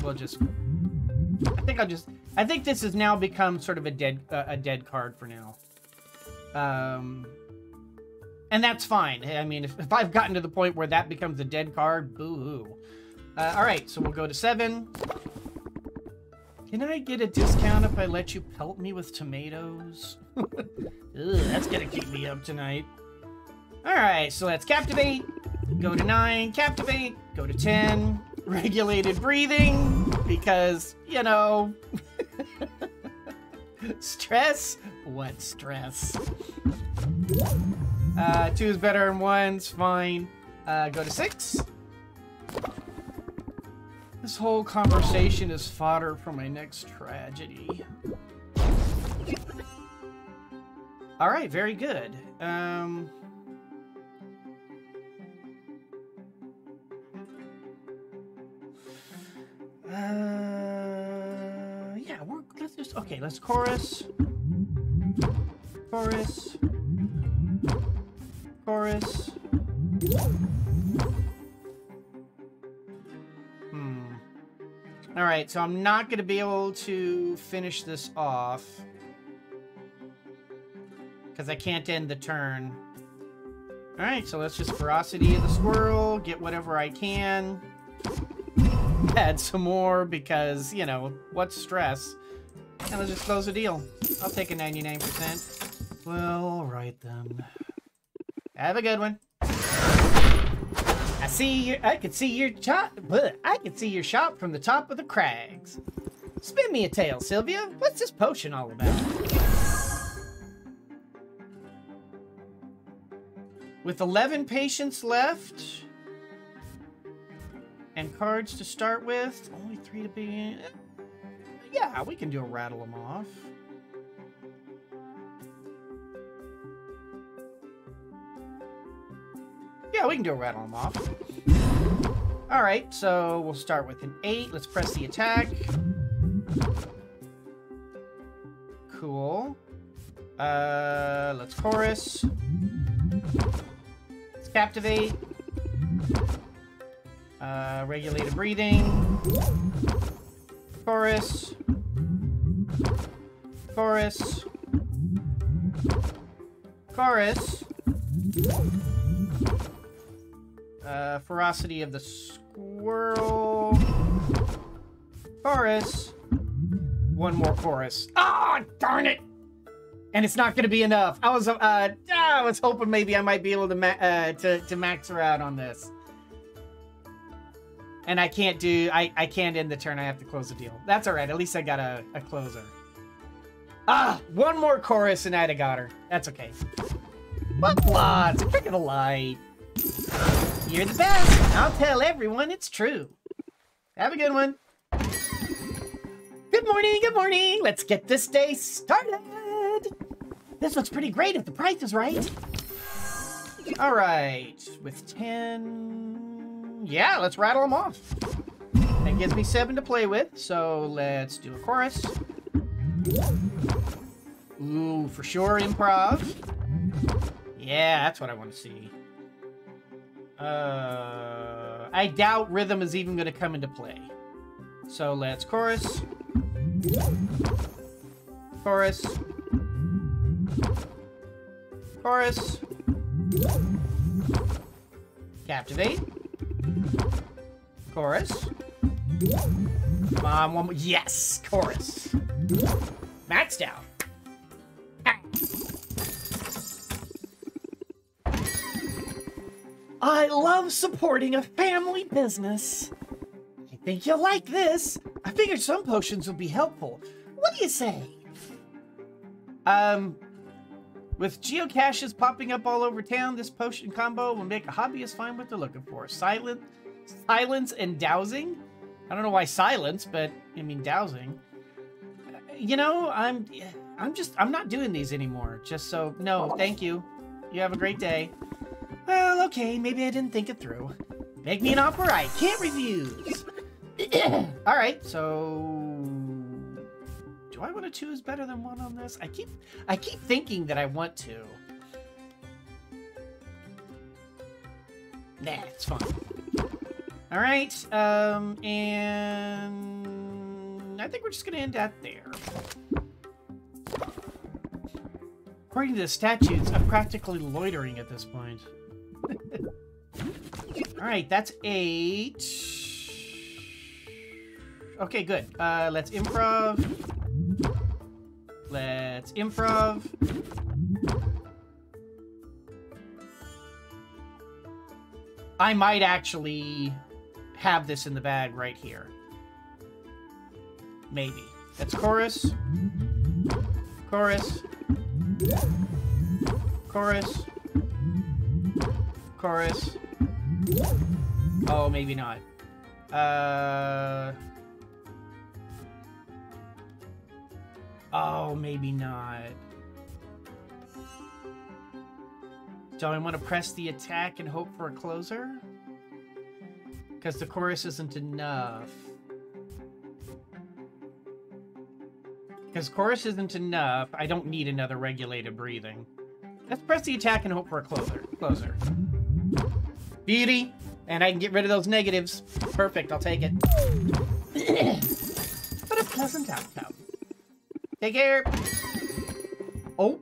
I think this has now become sort of a dead card for now. And that's fine. I mean, if I've gotten to the point where that becomes a dead card, boo-hoo. All right, so we'll go to 7. Can I get a discount if I let you pelt me with tomatoes? Ugh, that's gonna keep me up tonight. All right, so let's captivate. Go to 9, captivate. Go to 10, regulated breathing. Because, you know... Stress? What stress? 2 is better than 1's fine. Go to 6. This whole conversation is fodder for my next tragedy. Alright, very good. Yeah, let's just... Okay, let's chorus. Chorus. Chorus. Alright, so I'm not going to be able to finish this off. Because I can't end the turn. Alright, so let's just ferocity of the squirrel, get whatever I can. Add some more because, you know, what's stress? And let's just close the deal. I'll take a 99%. Well, alright then. Have a good one. I could see your shop from the top of the crags. Spin me a tale, Sylvia. What's this potion all about? With 11 patients left and cards to start with, only 3 to be. Yeah, we can do a rattle them off. Yeah, we can do a rattle them off. All right, so we'll start with an 8. Let's press the attack. Cool. Let's chorus. Let's captivate. Regulated breathing. Chorus. Chorus. Chorus. Ferocity of the squirrel. Chorus. One more chorus. Ah, oh, darn it! And it's not going to be enough. I was hoping maybe I might be able to max her out on this. And I can't do. I can't end the turn. I have to close the deal. That's all right. At least I got a closer. Ah, one more chorus and I'd have got her. That's okay. What lots? Trick of the light. You're the best. I'll tell everyone it's true. Have a good one. Good morning, good morning. Let's get this day started. This looks pretty great if the price is right. All right, with 10. Yeah, let's rattle them off. That gives me 7 to play with, so let's do a chorus. Ooh, for sure, improv. Yeah, that's what I want to see. I doubt rhythm is even going to come into play. So let's chorus. Chorus. Chorus. Captivate. Chorus. Come on, one more. Yes! Chorus. Maxed out. I love supporting a family business. I think you'll like this. I figured some potions would be helpful. What do you say? With geocaches popping up all over town, this potion combo will make a hobbyist find what they're looking for. Silence and dowsing? I don't know why silence, but I mean dowsing. You know, I'm not doing these anymore. Just so, no, thank you. You have a great day. Well, okay, maybe I didn't think it through. Make me an offer I can't refuse. All right, so do I want to choose better than 1 on this? I keep thinking that I want to. Nah, it's fine. All right, and I think we're just gonna end that there. According to the statutes, I'm practically loitering at this point. All right, that's 8. Okay, good. Let's improv. Let's improv. I might actually have this in the bag right here. Maybe. That's chorus. Chorus. Chorus. Chorus. Oh, maybe not. Oh, maybe not. Do I want to press the attack and hope for a closer? Because the chorus isn't enough. Because chorus isn't enough, I don't need another regulated breathing. Let's press the attack and hope for a closer. Beauty! And I can get rid of those negatives. Perfect, I'll take it. What a pleasant outcome. Take care! Oh!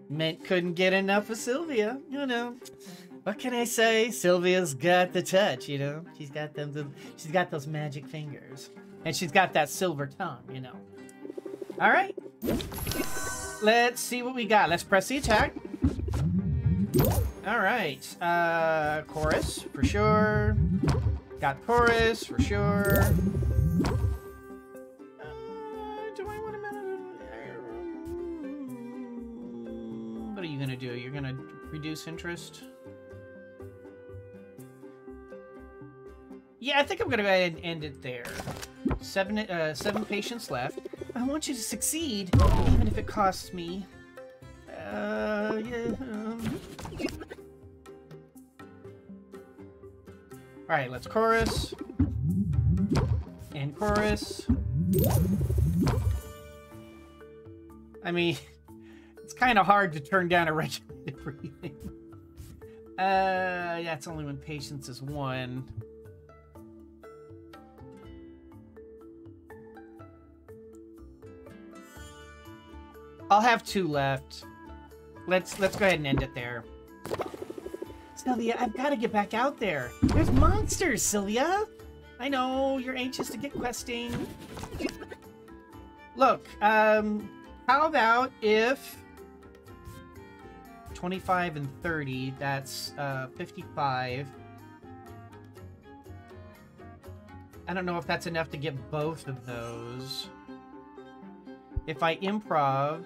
Meant couldn't get enough of Sylvia, you know. What can I say? Sylvia's got the touch, you know. She's got those magic fingers. And she's got that silver tongue, you know. Alright. Let's see what we got. Let's press the attack. Alright. Chorus, for sure. Got chorus, for sure. Do I want to... What are you going to do? You're going to reduce interest? Yeah, I think I'm going to go ahead and end it there. 7 patients left. I want you to succeed, even if it costs me. Yeah. Alright, let's chorus. And chorus. I mean, it's kind of hard to turn down a regulated breathing. Yeah, it's only when patience is 1. I'll have 2 left. Let's go ahead and end it there. Sylvia, I've got to get back out there. There's monsters, Sylvia. I know you're anxious to get questing. Look, how about if 25 and 30, that's 55. I don't know if that's enough to get both of those. If I improv,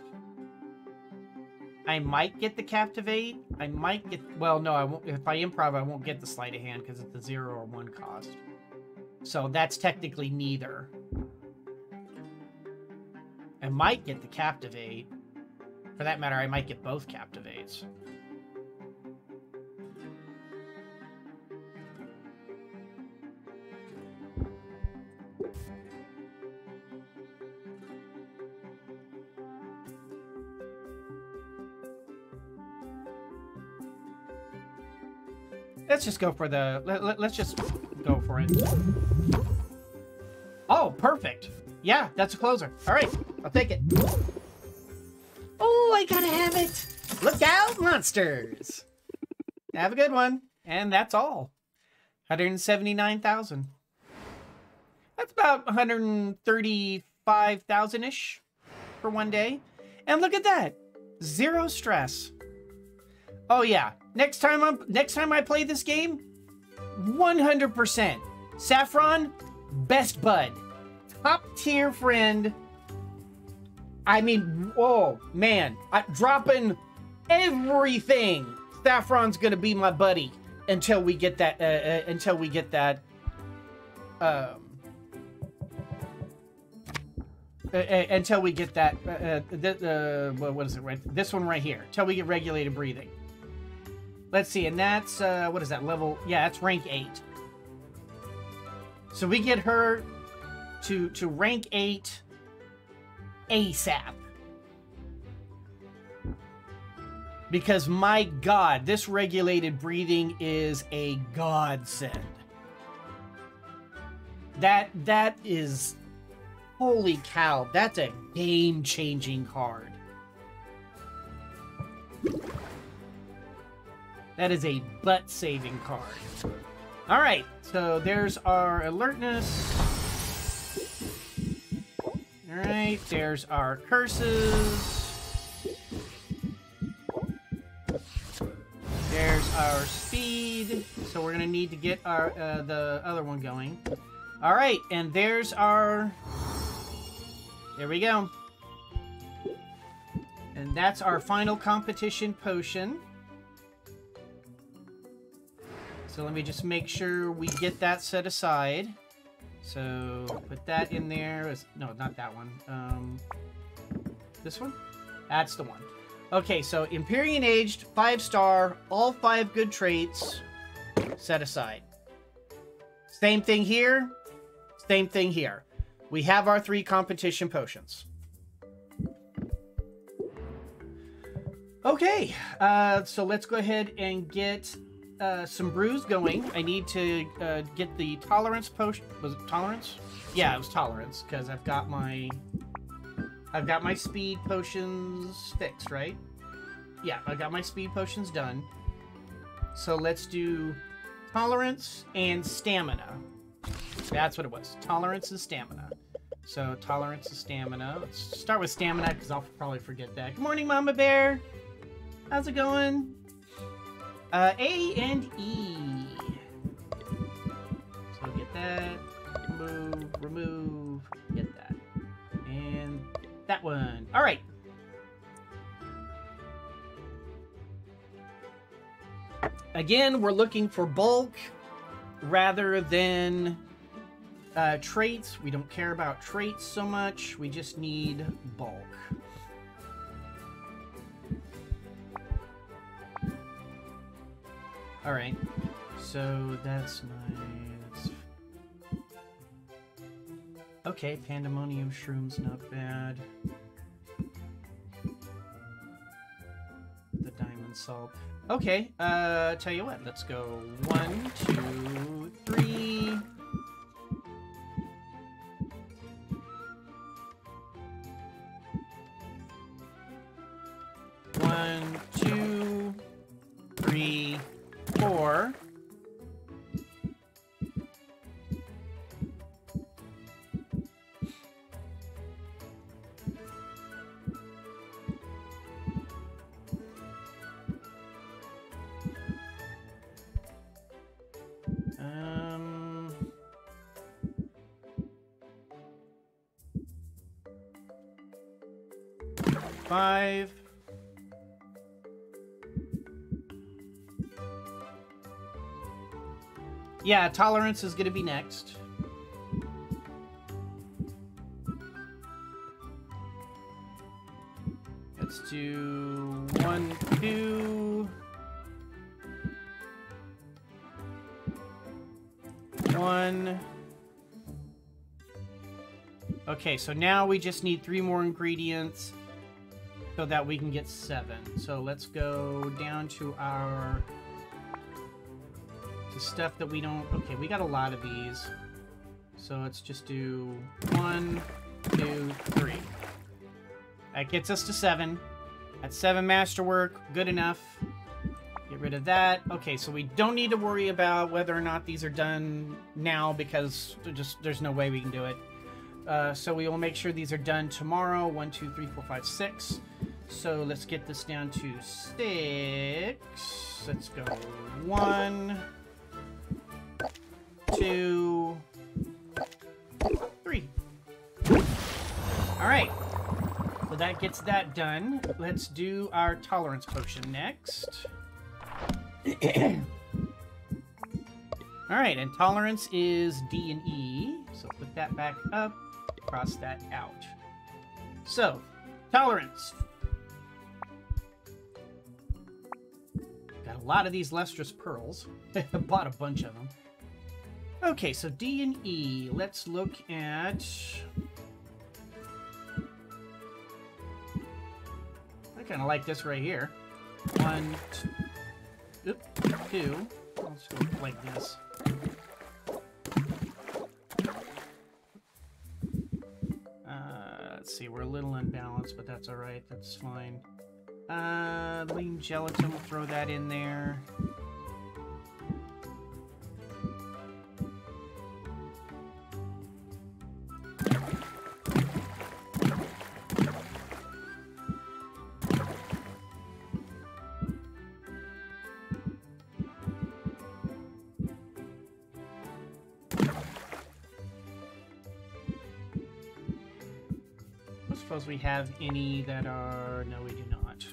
I might get the captivate. I might get, well, no, I won't. If I improv, I won't get the sleight of hand because it's a 0 or 1 cost. So that's technically neither. I might get the captivate. For that matter, I might get both captivates. Let's just go for the... Let's just go for it. Oh, perfect. Yeah, that's a closer. All right, I'll take it. Oh, I gotta have it. Look out, monsters. Have a good one. And that's all. 179,000. That's about 135,000-ish for one day. And look at that. 0 stress. Oh yeah. Next time I play this game, 100%. Saffron, best bud. Top tier friend. I mean, oh man, dropping everything. Saffron's gonna be my buddy until we get that. Until we get that. Until we get that. What is it? Right, this one right here. Until we get regulated breathing. Let's see, and that's, what is that, level? Yeah, that's rank 8. So we get her to rank 8 ASAP. Because, my God, this regulated breathing is a godsend. That is, holy cow, that's a game-changing card. That is a butt-saving card. All right, so there's our alertness. All right, there's our curses. There's our speed. So we're gonna need to get our the other one going. All right, and there's our. There we go. And that's our final competition potion. So let me just make sure we get that set aside. So put that in there. No, not that one. This one? That's the one. Okay, so Empyrean Aged, 5-star, all 5 good traits, set aside. Same thing here. Same thing here. We have our 3 competition potions. Okay, so let's go ahead and get some brews going. I need to get the tolerance potion. Was it tolerance? Yeah, it was tolerance because I've got my speed potions fixed, right? Yeah, I got my speed potions done. So let's do tolerance and stamina. That's what it was. Tolerance and stamina. So tolerance and stamina. Let's start with stamina because I'll probably forget that. Good morning, Mama Bear. How's it going? A and E. So get that. Remove. Get that. And that one. All right. Again, we're looking for bulk rather than Traits, we don't care about traits so much. We just need bulk. All right, so that's okay, pandemonium shrooms, not bad. The diamond salt. Okay, tell you what, let's go 1, 2, 3. One, 2, 3, 4. Five. Yeah, tolerance is going to be next. Let's do 1, 2. 1. Okay, so now we just need 3 more ingredients so that we can get 7. So let's go down to our stuff that we don't... Okay, we got a lot of these. So let's just do 1, 2, 3. That gets us to 7. That's 7 masterwork. Good enough. Get rid of that. Okay, so we don't need to worry about whether or not these are done now because there's no way we can do it. So we will make sure these are done tomorrow. 1, 2, 3, 4, 5, 6. So let's get this down to 6. Let's go 1, 2, 3. All right. So that gets that done. Let's do our tolerance potion next. All right, and tolerance is D and E. So put that back up, cross that out. So, tolerance. Got a lot of these lustrous pearls. I bought a bunch of them. Okay, so D and E. Let's look at... I kind of like this right here. 1, 2. Let's go like this. Let's see, we're a little unbalanced, but that's all right. That's fine. Lean gelatin, we'll throw that in there. Suppose we have any that are... No, we do not.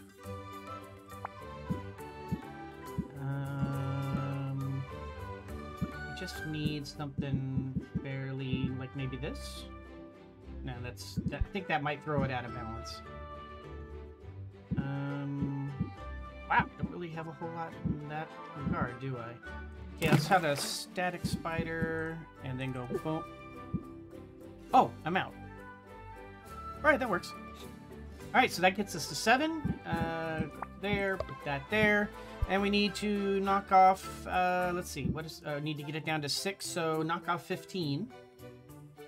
We just need something fairly... like maybe this? No, that's... I think that might throw it out of balance. Wow, don't really have a whole lot in that regard, do I? Okay, let's have a static spider, and then go boom. Oh, I'm out. Alright, that works. Alright, so that gets us to 7. There, put that there. And we need to knock off, let's see, what is, need to get it down to 6, so knock off 15.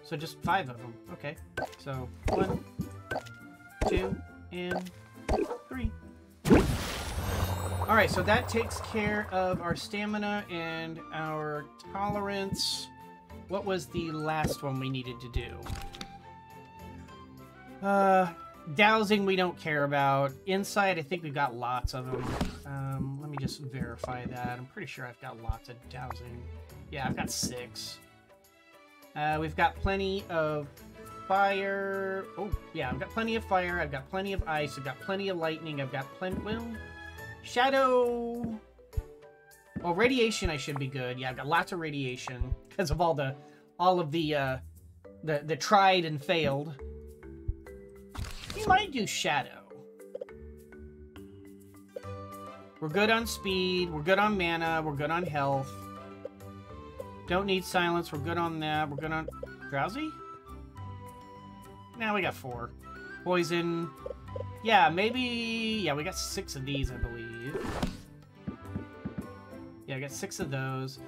So just 5 of them. Okay, so 1, 2, and 3. Alright, so that takes care of our stamina and our tolerance. What was the last one we needed to do? Dowsing we don't care about. Insight, I think we've got lots of them. Let me just verify that. I'm pretty sure I've got lots of dowsing. Yeah, I've got 6. We've got plenty of fire. Oh, yeah, I've got plenty of fire. I've got plenty of ice. I've got plenty of lightning. I've got plenty... Well, shadow... Well, radiation I should be good. Yeah, I've got lots of radiation because of all all of the tried and failed. We might do shadow. We're good on speed, we're good on mana, we're good on health. Don't need silence, we're good on that, we're good on... Drowsy? Now we got 4. Poison. Yeah, maybe... Yeah, we got 6 of these, I believe. Yeah, I got 6 of those.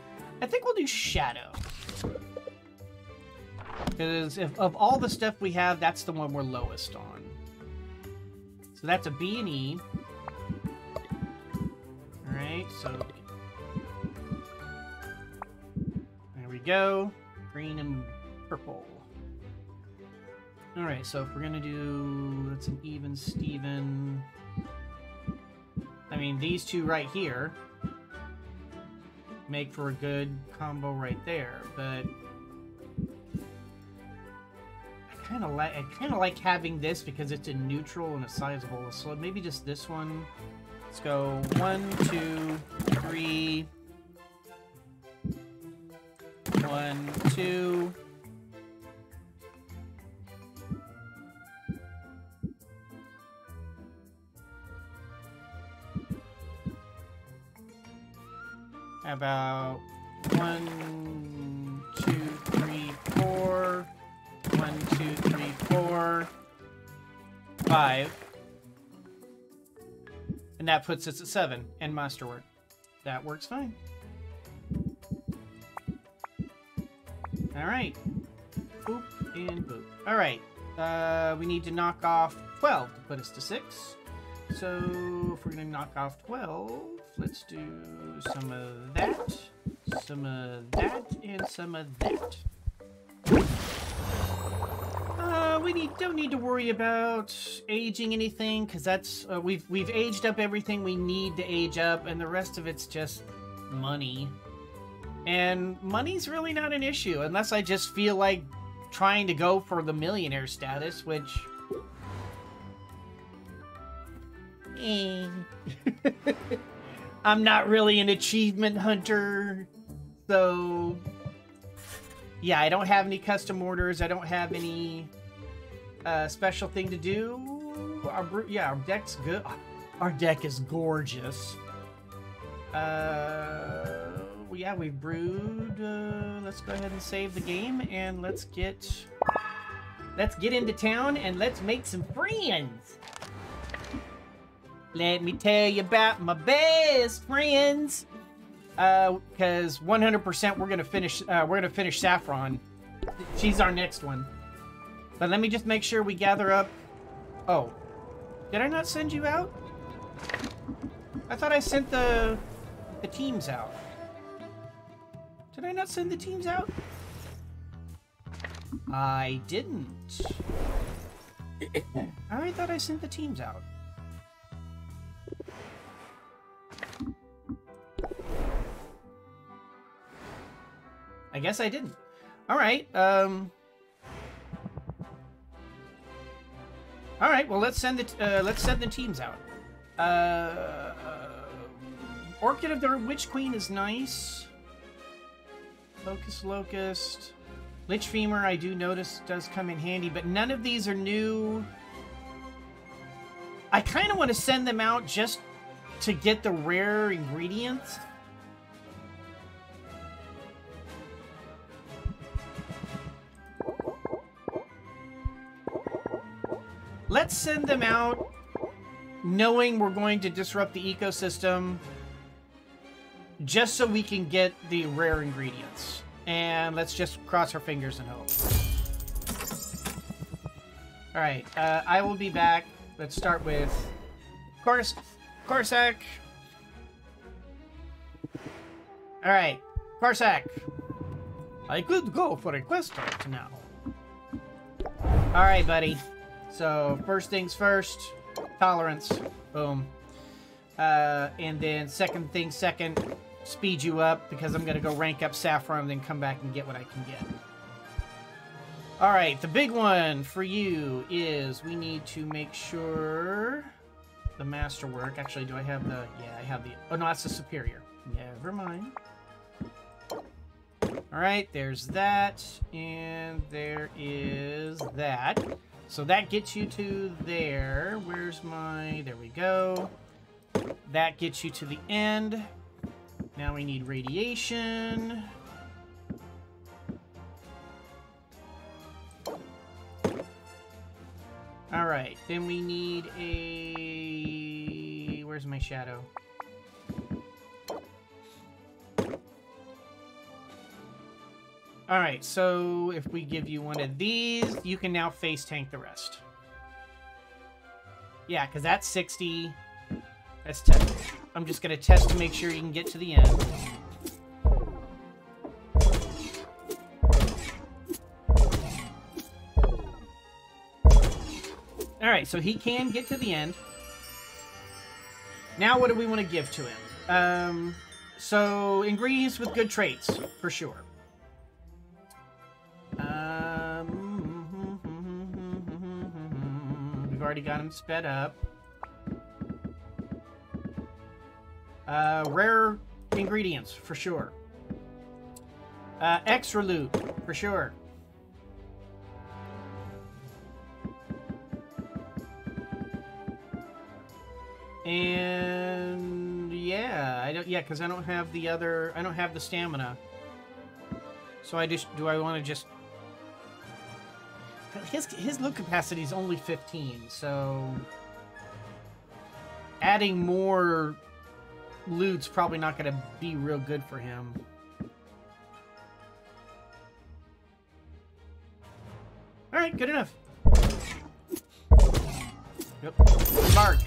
I think we'll do shadow. Because of all the stuff we have, that's the one we're lowest on. So that's a B and E. Alright, so... There we go. Green and purple. Alright, so if we're gonna do... That's an even Steven. I mean, these two right here make for a good combo right there, but... I kind of like having this because it's a neutral and a sizable. So maybe just this one. Let's go 1, 2, 3. 1, 2. How about 1, 2, 3, 4. 1, 2, 3, 4, 5. And that puts us at 7 and masterwork. That works fine. Alright. Boop and boop. Alright. We need to knock off 12 to put us to 6. So if we're going to knock off 12, let's do some of that, some of that, and some of that. We don't need to worry about aging anything, because that's we've aged up everything we need to age up, and the rest of it's just money. And money's really not an issue, unless I just feel like trying to go for the millionaire status, which... I'm not really an achievement hunter, so... Yeah, I don't have any custom orders, I don't have any... special thing to do. Our deck's good. Our deck is gorgeous. Yeah, we've brewed. Let's go ahead and save the game, and let's get into town and let's make some friends. Let me tell you about my best friends. Because 100% we're gonna finish Saffron. She's our next one. But let me just make sure we gather up... Oh. Did I not send you out? I thought I sent the teams out. Did I not send the teams out? I didn't. I thought I sent the teams out. I guess I didn't. Alright, Alright, well let's send the teams out. Orchid of the Witch Queen is nice. Locust. Lich Femur I do notice does come in handy, but none of these are new. I kind of want to send them out just to get the rare ingredients. Let's send them out knowing we're going to disrupt the ecosystem just so we can get the rare ingredients. And let's just cross our fingers and hope. Alright, I will be back. Let's start with Corsac. Alright, Corsac. I could go for a quest right now. Alright, buddy. So, first things first, tolerance. Boom. And then second things second, speed you up because I'm going to go rank up Saffron and then come back and get what I can get. Alright, the big one for you is we need to make sure the masterwork. Actually, do I have the... Yeah, I have the... Oh, no, that's the superior. Never mind. All right, there's that, and there is that. So that gets you to there. Where's my... There we go. That gets you to the end. Now we need radiation. All right, then we need a... Where's my shadow? All right, so if we give you one of these, you can now face tank the rest. Yeah, because that's 60. That's 10. I'm just going to test to make sure you can get to the end. All right, so he can get to the end. Now what do we want to give to him? So ingredients with good traits, for sure. We've already got him sped up. Rare ingredients, for sure. Extra loot, for sure. And yeah, because I don't have the other, I don't have the stamina. So do I want to just... His loot capacity is only 15, so... Adding more loot's probably not going to be real good for him. Alright, good enough. Yep. Mark.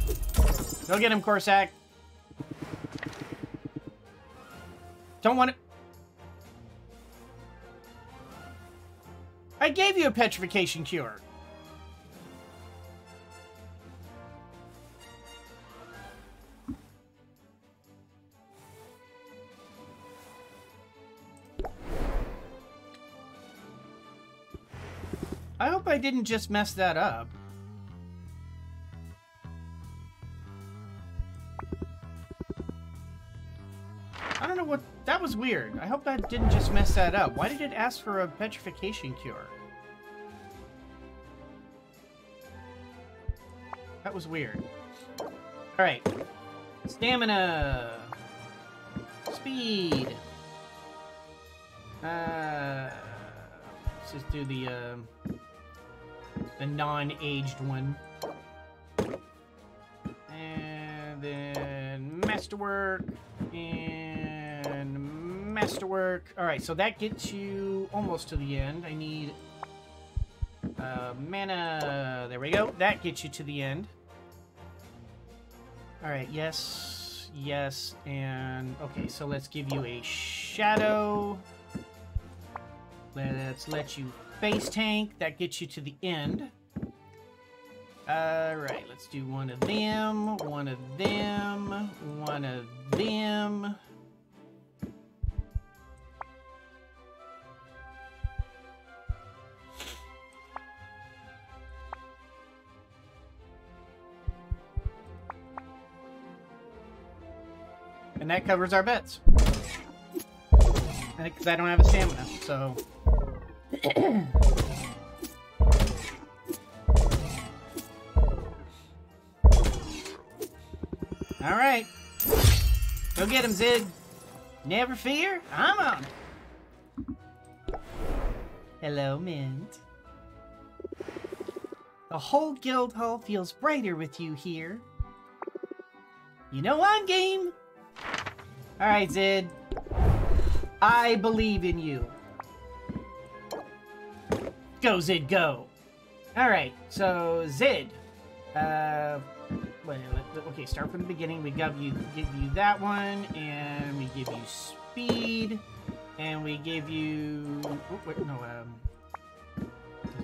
Go get him, Corsac. Don't want it. I gave you a petrification cure. I hope I didn't just mess that up. I don't know what... That was weird. I hope I didn't just mess that up. Why did it ask for a petrification cure? That was weird. Alright. Stamina. Speed. Let's just do the non-aged one. And then masterwork. And masterwork. Alright, so that gets you almost to the end. I need mana. There we go. That gets you to the end. Alright, yes, yes, and... Okay, so let's give you a shadow. Let's let you face tank. That gets you to the end. Alright, let's do one of them, one of them, one of them. And that covers our bets. Because I don't have a stamina, so... Alright. Go get him, Zid. Never fear, I'm on. Hello, Mint. The whole guild hall feels brighter with you here. You know I'm game. Alright, Zid. I believe in you. Go, Zid, go. Alright, so Zid. Okay, start from the beginning. We give you that one, and we give you speed, and we give you... Oh, wait, no,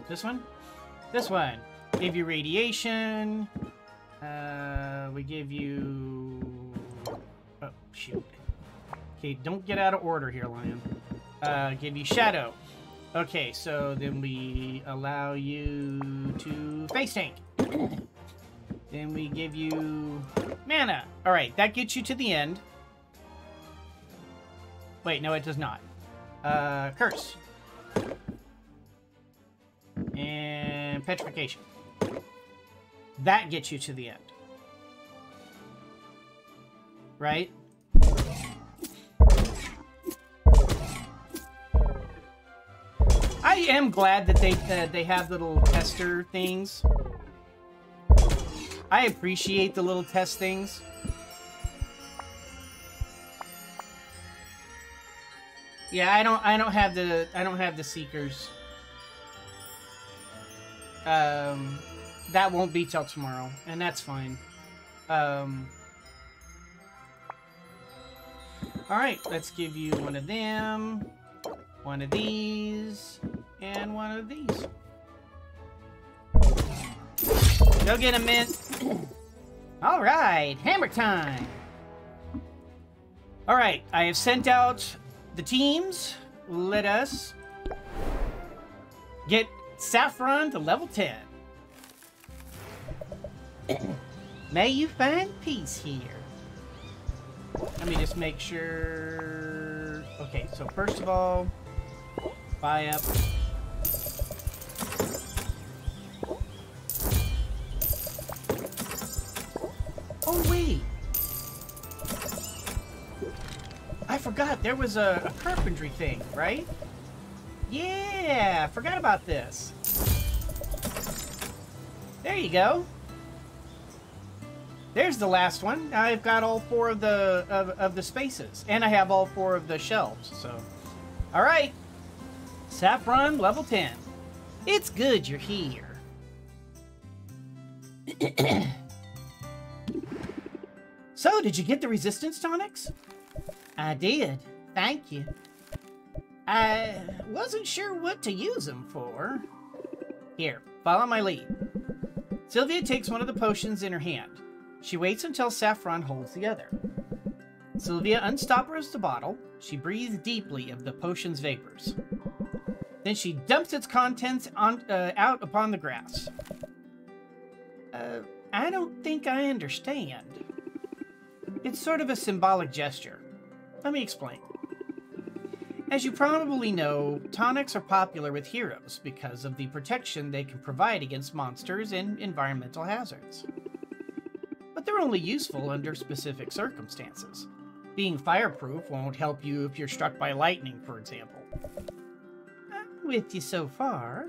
this one? This one. Give you radiation. We give you... Oh, shoot. Okay, don't get out of order here, Lion. Give you shadow. Okay, so then we allow you to face tank. Then we give you mana. Alright, that gets you to the end. Wait, no, it does not. Curse. And petrification. That gets you to the end. Right? I am glad that they have little tester things. I appreciate the little test things. Yeah, I don't have the seekers. That won't be till tomorrow, and that's fine. Alright, let's give you one of them, one of these, and one of these. Go get a mint. Alright, hammer time! Alright, I have sent out the teams. Let us get Saffron to level 10. May you find peace here. Let me just make sure. Okay, so first of all, buy up. Oh, wait. I forgot there was a carpentry thing, right? Yeah, forgot about this. There you go. There's the last one. I've got all 4 of the spaces, and I have all 4 of the shelves. So, all right, Saffron level 10. It's good you're here. So, did you get the resistance tonics? I did. Thank you. I wasn't sure what to use them for. Here, follow my lead. Sylvia takes one of the potions in her hand. She waits until Saffron holds the other. Sylvia unstoppers the bottle. She breathes deeply of the potion's vapors. Then she dumps its contents out upon the grass. I don't think I understand. It's sort of a symbolic gesture. Let me explain. As you probably know, tonics are popular with heroes because of the protection they can provide against monsters and environmental hazards. But they're only useful under specific circumstances. Being fireproof won't help you if you're struck by lightning, for example. I'm with you so far.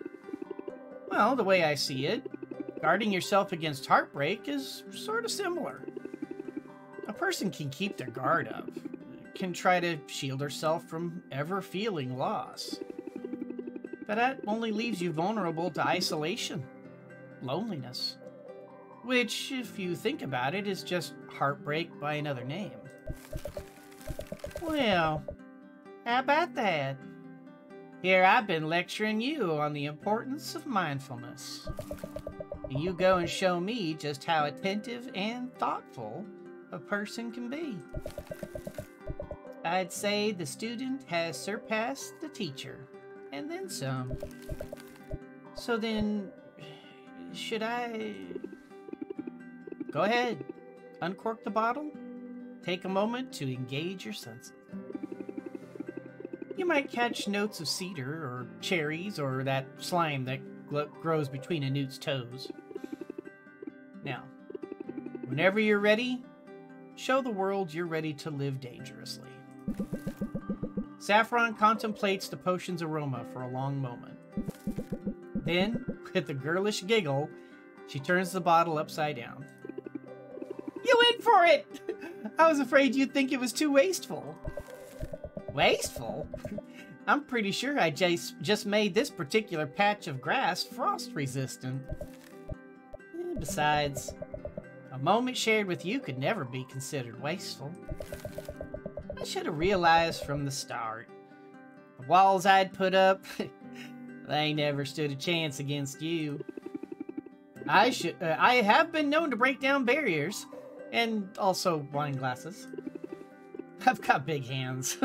Well, the way I see it, guarding yourself against heartbreak is sort of similar. A person can keep their guard up, can try to shield herself from ever feeling loss. But that only leaves you vulnerable to isolation, loneliness. Which, if you think about it, is just heartbreak by another name. Well, how about that? Here I've been lecturing you on the importance of mindfulness. You go and show me just how attentive and thoughtful a person can be. I'd say the student has surpassed the teacher, and then some. So then, should I... Go ahead, uncork the bottle, take a moment to engage your senses. You might catch notes of cedar or cherries or that slime that grows between a newt's toes. Now, whenever you're ready, show the world you're ready to live dangerously. Saffron contemplates the potion's aroma for a long moment. Then, with a girlish giggle, she turns the bottle upside down. You went for it! I was afraid you'd think it was too wasteful. Wasteful? I'm pretty sure I just made this particular patch of grass frost-resistant. Besides, a moment shared with you could never be considered wasteful. I should have realized from the start. The walls I'd put up, they never stood a chance against you. I have been known to break down barriers, and also wine glasses. I've got big hands.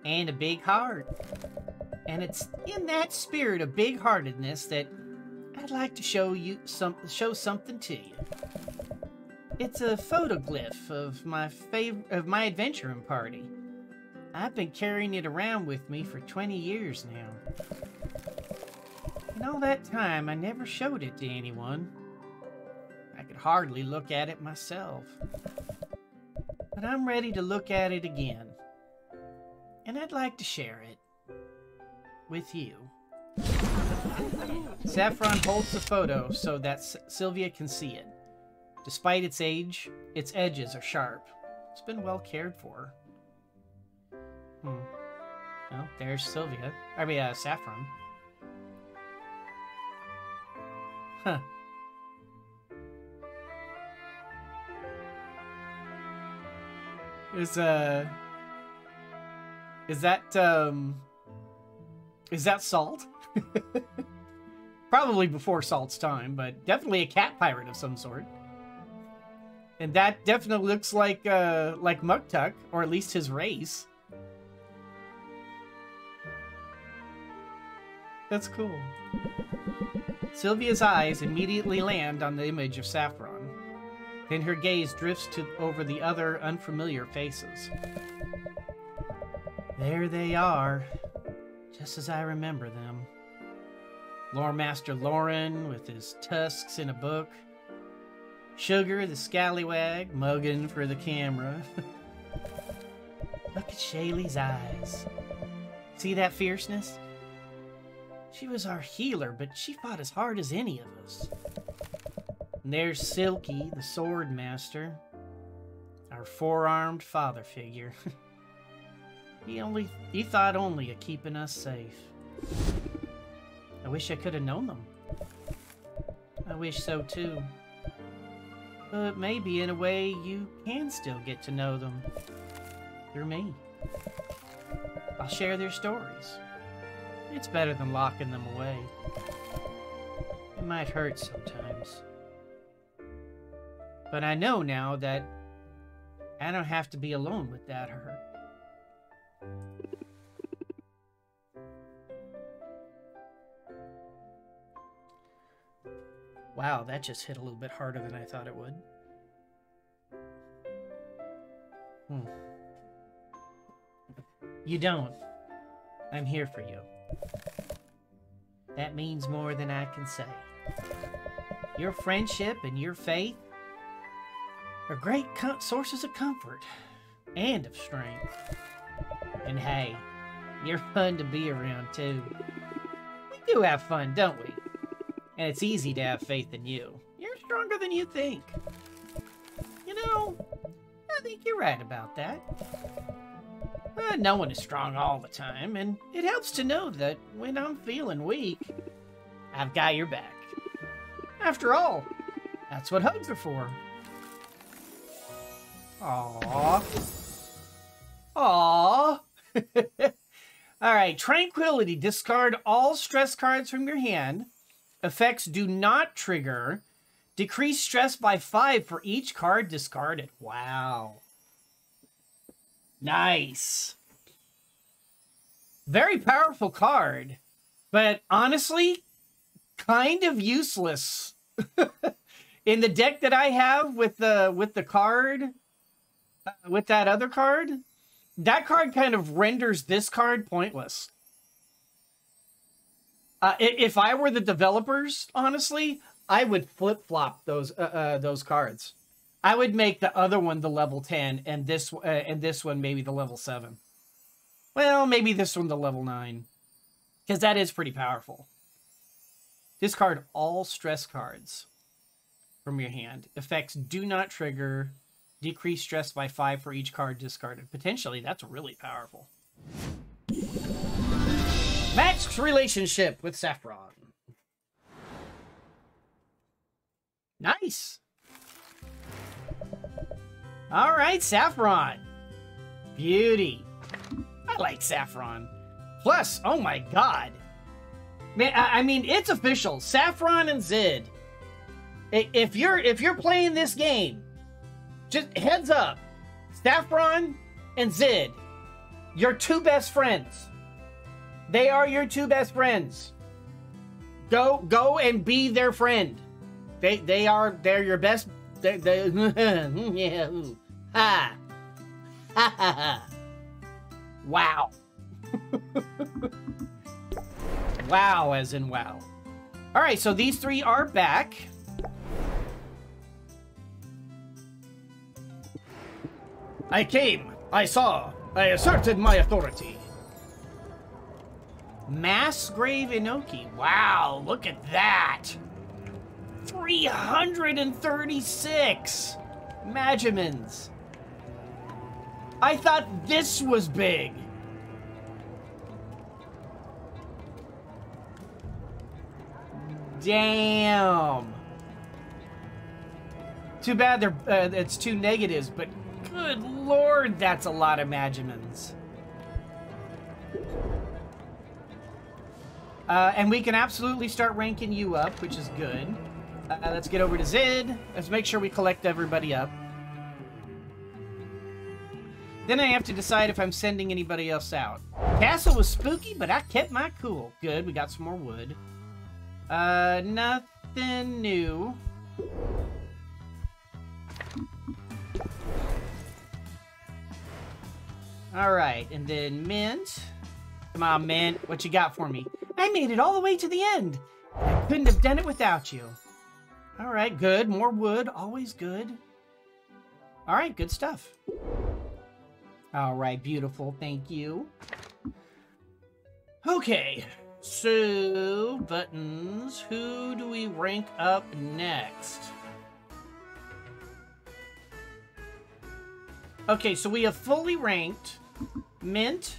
And a big heart. And it's in that spirit of big-heartedness that I'd like to show something to you. It's a photoglyph of my adventuring party. I've been carrying it around with me for 20 years now. In all that time, I never showed it to anyone. I could hardly look at it myself. But I'm ready to look at it again. And I'd like to share it with you. Saffron holds the photo so that Sylvia can see it. Despite its age, its edges are sharp. It's been well cared for. Well, there's Sylvia. Saffron. Huh. Is that Salt? Probably before Salt's time, but definitely a cat pirate of some sort. And that definitely looks like Muktuk, or at least his race. That's cool. Sylvia's eyes immediately land on the image of Saffron. Then her gaze drifts over the other unfamiliar faces. There they are, just as I remember them. Lore Master Lauren with his tusks in a book. Sugar the scallywag, mugging for the camera. Look at Shaylee's eyes. See that fierceness? She was our healer, but she fought as hard as any of us. And there's Silky, the sword master. Our four-armed father figure. He thought only of keeping us safe. I wish I could have known them. I wish so too. But maybe in a way you can still get to know them. Through me. I'll share their stories. It's better than locking them away. It might hurt sometimes. But I know now that I don't have to be alone with that hurt. Wow, that just hit a little bit harder than I thought it would. You don't. I'm here for you. That means more than I can say. Your friendship and your faith are great sources of comfort and of strength. And hey, you're fun to be around too. We do have fun, don't we? And it's easy to have faith in you. You're stronger than you think. You know, I think you're right about that. No one is strong all the time, and it helps to know that when I'm feeling weak, I've got your back. After all, that's what hugs are for. Aww. Aww. Alright, Tranquility. Discard all stress cards from your hand. Effects do not trigger. Decrease stress by 5 for each card discarded. Wow. Nice. Very powerful card. But honestly, kind of useless. In the deck that I have with the card, with that other card, that card kind of renders this card pointless. If I were the developers, honestly, I would flip-flop those cards. I would make the other one the level 10, and this one maybe the level 7. Well, maybe this one the level 9, because that is pretty powerful. Discard all stress cards from your hand. Effects do not trigger. Decrease stress by 5 for each card discarded. Potentially, that's really powerful. Max's relationship with Saffron. Nice. All right, Saffron. Beauty. I like Saffron. Plus, oh my god. Man, I mean, it's official. Saffron and Zid. If you're playing this game, just heads up. Saffron and Zid, your two best friends. They are your two best friends. Go and be their friend. They're your best. Yeah. Ha ha ha ha. Wow. Wow, as in wow. All right, so these three are back. I came, I saw, I asserted my authority. Mass Grave Inoki. Wow, look at that. 336 Magimins. I thought this was big. Damn. Too bad they're it's two negatives, but good lord, that's a lot of Magimins. And we can absolutely start ranking you up, which is good. Let's get over to Zid. Let's make sure we collect everybody up. Then I have to decide if I'm sending anybody else out. Castle was spooky, but I kept my cool. Good, we got some more wood. Nothing new. Alright, and then Mint. Come on, Mint. What you got for me? I made it all the way to the end. I couldn't have done it without you. Alright, good. More wood. Always good. Alright, good stuff. Alright, beautiful. Thank you. Okay. So, buttons. Who do we rank up next? Okay, so we have fully ranked Mint,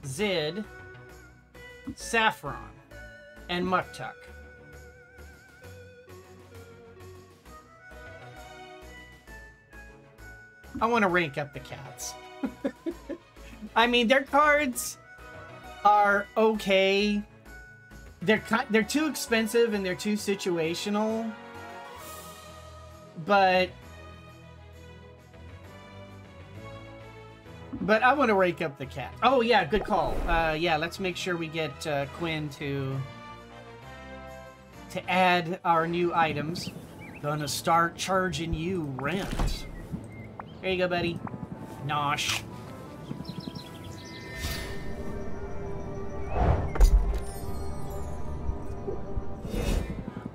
Zid, Saffron, and Muktuk. I want to rank up the cats. I mean, their cards are okay. They're too expensive and they're too situational. But I want to rank up the cat. Oh yeah, good call. Yeah, let's make sure we get Quinn to add our new items. Gonna start charging you rent. There you go, buddy. Nosh.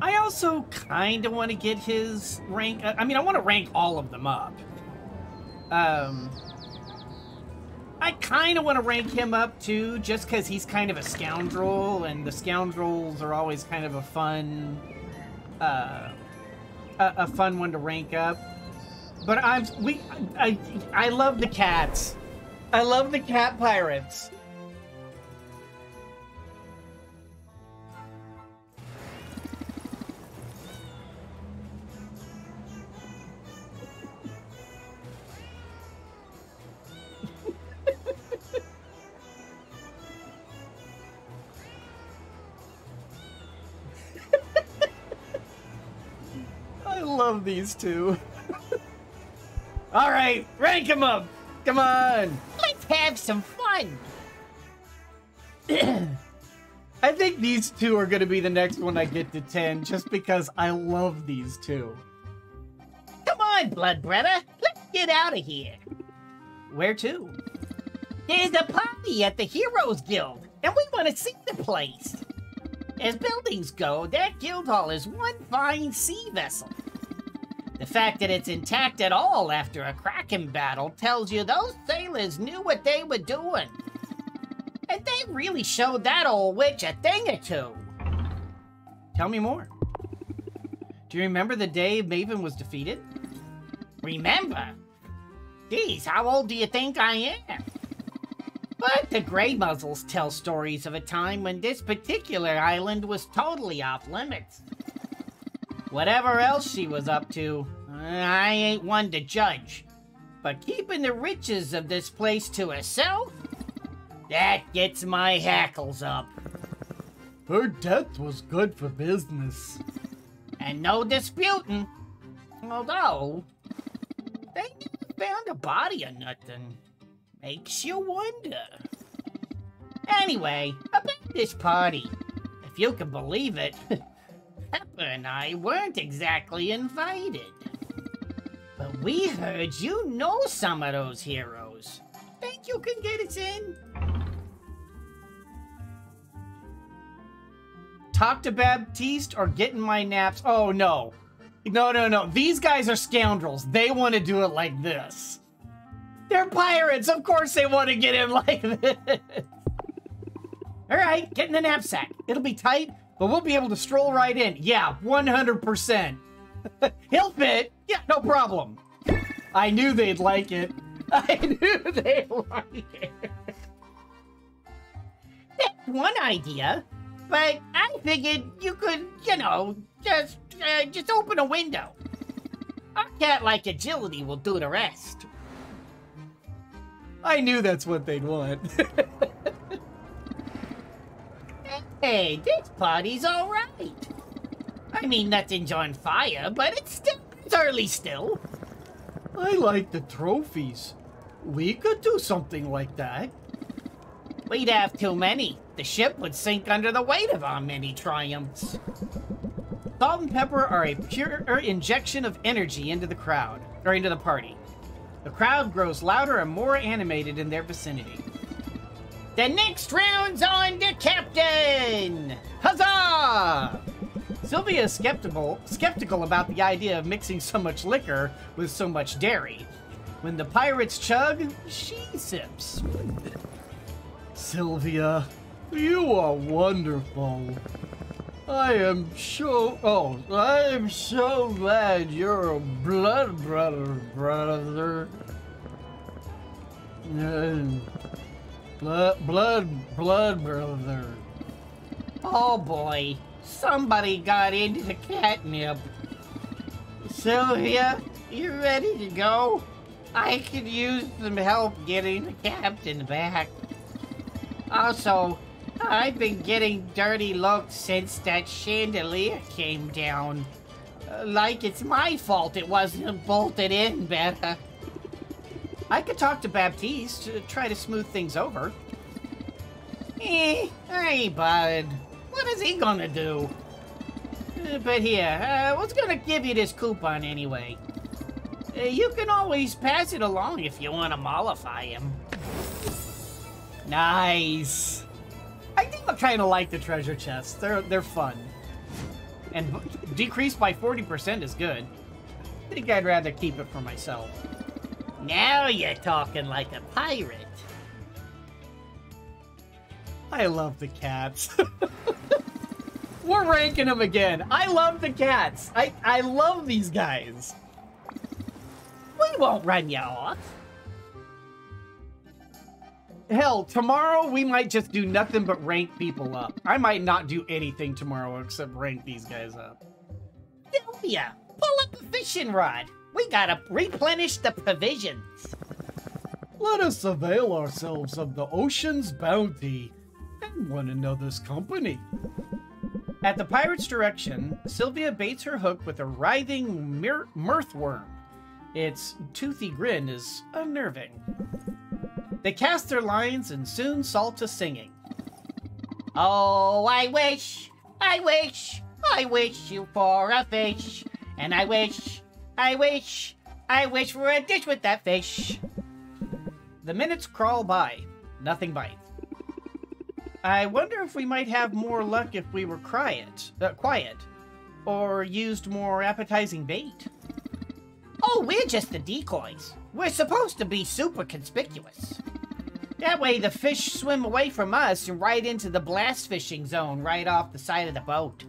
I also kind of want to get his rank. I mean, I want to rank all of them up. I kind of want to rank him up too, just because he's kind of a scoundrel, and the scoundrels are always kind of a fun one to rank up. But I love the cats. I love the cat pirates. I love these two. All right, rank them up. Come on. Let's have some fun. I think these two are going to be the next one I get to 10, just because I love these two. Come on, blood brother. Let's get out of here. Where to? There's a party at the Heroes Guild, and we want to see the place. As buildings go, that guild hall is one fine sea vessel. The fact that it's intact at all after a Kraken battle tells you those sailors knew what they were doing. And they really showed that old witch a thing or two. Tell me more. Do you remember the day Maven was defeated? Remember? Geez, how old do you think I am? But the Grey Muzzles tell stories of a time when this particular island was totally off limits. Whatever else she was up to, I ain't one to judge. But keeping the riches of this place to herself, that gets my hackles up. Her death was good for business. And no disputing. Although, they never found a body or nothing. Makes you wonder. Anyway, about this party. If you can believe it, Pepper and I weren't exactly invited. But we heard you know some of those heroes. think you can get us in? Talk to Baptiste or get in my naps. Oh, no. No. These guys are scoundrels. They want to do it like this. They're pirates. Of course they want to get in like this. All right, get in the knapsack. It'll be tight, but we'll be able to stroll right in. Yeah, 100%. He'll fit. Yeah, no problem. I knew they'd like it. I knew they'd like it. That's one idea. But I figured you could, you know, just open a window. Our cat-like agility will do the rest. I knew that's what they'd want. Hey, this party's all right. I mean, nothing's on fire, but it's early still. I like the trophies. We could do something like that. We'd have too many. The ship would sink under the weight of our many triumphs. Salt and pepper are a pure injection of energy into the crowd, or into the party. The crowd grows louder and more animated in their vicinity. The next round's on the captain! Huzzah! Sylvia is skeptical about the idea of mixing so much liquor with so much dairy. When the pirates chug, she sips. Sylvia, you are wonderful. I am so glad you're a blood brother. Blood brother. Oh boy, somebody got into the catnip. Sylvia, you ready to go? I could use some help getting the captain back. Also, I've been getting dirty looks since that chandelier came down. Like it's my fault it wasn't bolted in better. I could talk to Baptiste to try to smooth things over. Hey, bud. What is he gonna do? But here, what's gonna give you this coupon anyway? You can always pass it along if you want to mollify him. Nice. I think I kind of like the treasure chests. They're fun. And decreased by 40% is good. I think I'd rather keep it for myself. Now you're talking like a pirate. I love the cats. We're ranking them again. I love the cats. I love these guys. We won't run you off. Hell, tomorrow we might just do nothing but rank people up. I might not do anything tomorrow except rank these guys up. Sylvia, pull up a fishing rod. We gotta replenish the provisions. Let us avail ourselves of the ocean's bounty and one another's company. At the pirate's direction, Sylvia baits her hook with a writhing mirthworm. Its toothy grin is unnerving. They cast their lines and soon fall to singing. Oh, I wish you for a fish. And I wish for a dish with that fish. The minutes crawl by. Nothing bites. I wonder if we might have more luck if we were quiet. Or used more appetizing bait. Oh, we're just the decoys. We're supposed to be super conspicuous. That way the fish swim away from us and right into the blast fishing zone right off the side of the boat.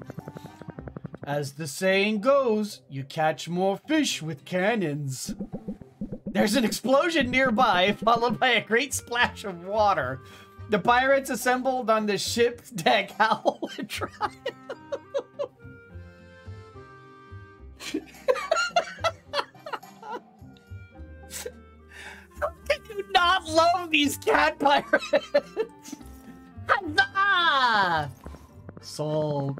As the saying goes, you catch more fish with cannons. There's an explosion nearby, followed by a great splash of water. The pirates assembled on the ship's deck howl and triumph. How can you not love these cat pirates? Huzzah! So,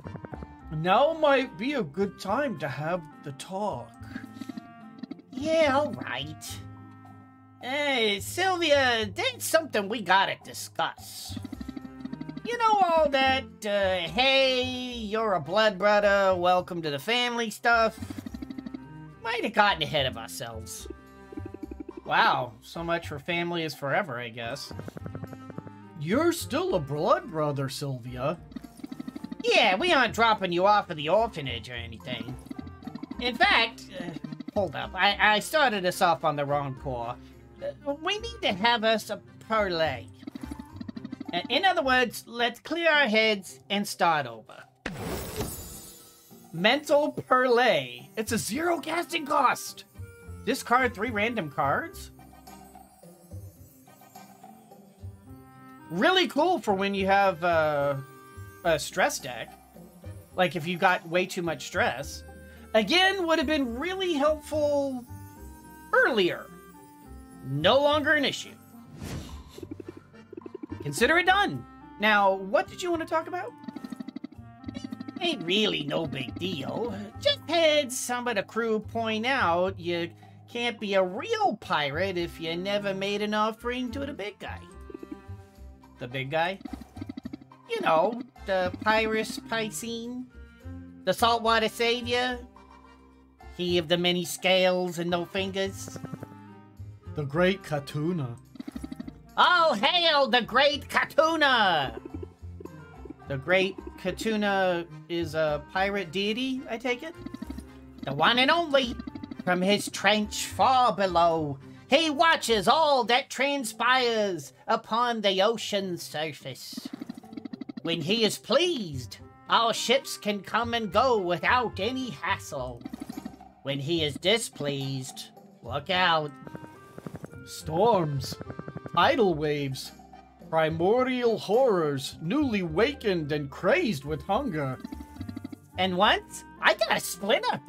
now might be a good time to have the talk. Yeah, all right. Hey, Sylvia, there's something we gotta discuss. You know all that, hey, you're a blood brother, welcome to the family stuff? Might have gotten ahead of ourselves. Wow, so much for family is forever, I guess. You're still a blood brother, Sylvia. Yeah, we aren't dropping you off at the orphanage or anything. In fact, hold up, I started us off on the wrong paw. We need to have us a parlay. In other words, let's clear our heads and start over. Mental parlay. It's a 0 casting cost. Discard 3 random cards. Really cool for when you have a stress deck. Like if you got way too much stress. Again, would have been really helpful earlier. No longer an issue. Consider it done. Now, what did you want to talk about? Ain't really no big deal. Just had some of the crew point out you can't be a real pirate if you never made an offering to the big guy. The big guy? You know, the Pyrus Piscine, the saltwater savior, he of the many scales and no fingers. The great Katuna. All hail the great Katuna! The great Katuna is a pirate deity, I take it? The one and only. From his trench far below, he watches all that transpires upon the ocean's surface. When he is pleased, our ships can come and go without any hassle. When he is displeased, look out. Storms, tidal waves, primordial horrors, newly wakened and crazed with hunger. And once, I got a splinter.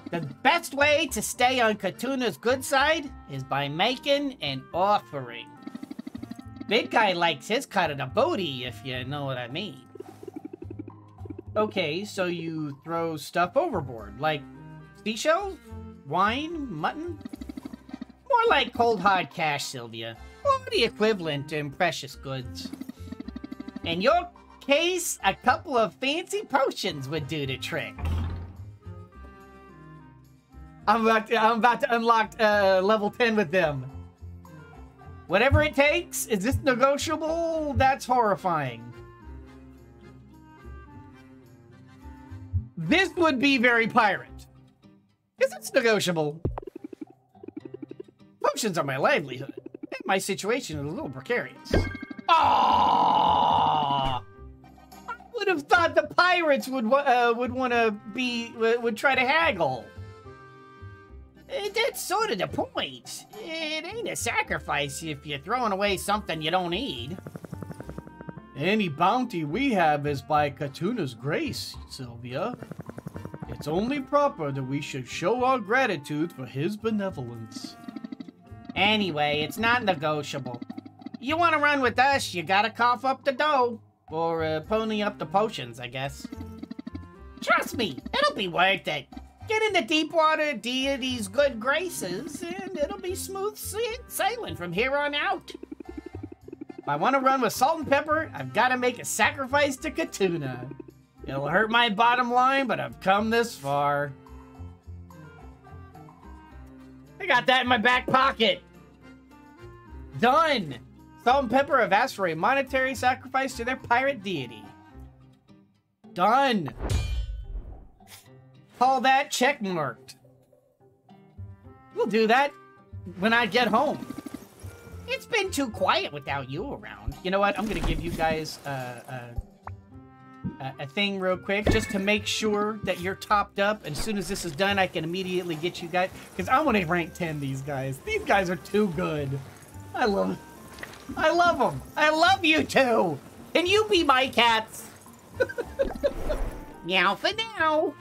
The best way to stay on Katuna's good side is by making an offering. Big guy likes his cut of the booty, if you know what I mean. Okay, so you throw stuff overboard, like seashells, wine, mutton? More like cold hard cash, Sylvia, or the equivalent in precious goods. In your case, a couple of fancy potions would do the trick. I'm about to unlock level 10 with them. Whatever it takes. Is this negotiable? That's horrifying. This would be very pirate. Because it's negotiable. Potions are my livelihood. And my situation is a little precarious. Aww! I would have thought the pirates would try to haggle. That's sort of the point. It ain't a sacrifice if you're throwing away something you don't need. Any bounty we have is by Katuna's grace, Sylvia. It's only proper that we should show our gratitude for his benevolence. Anyway, it's not negotiable. You want to run with us, you gotta cough up the dough. Or pony up the potions, I guess. Trust me, it'll be worth it. Get in the Deepwater deity's good graces, and it'll be smooth sailing from here on out. If I want to run with salt and pepper, I've got to make a sacrifice to Katuna. It'll hurt my bottom line, but I've come this far. I got that in my back pocket. Done. Salt and pepper have asked for a monetary sacrifice to their pirate deity. Done. Call that checkmarked. We'll do that when I get home. It's been too quiet without you around. You know what? I'm gonna give you guys a thing real quick just to make sure that you're topped up. And as soon as this is done, I can immediately get you guys, because I want to rank 10 these guys. These guys are too good. I love them. I love them. I love you too. Can you be my cats? Meow for now.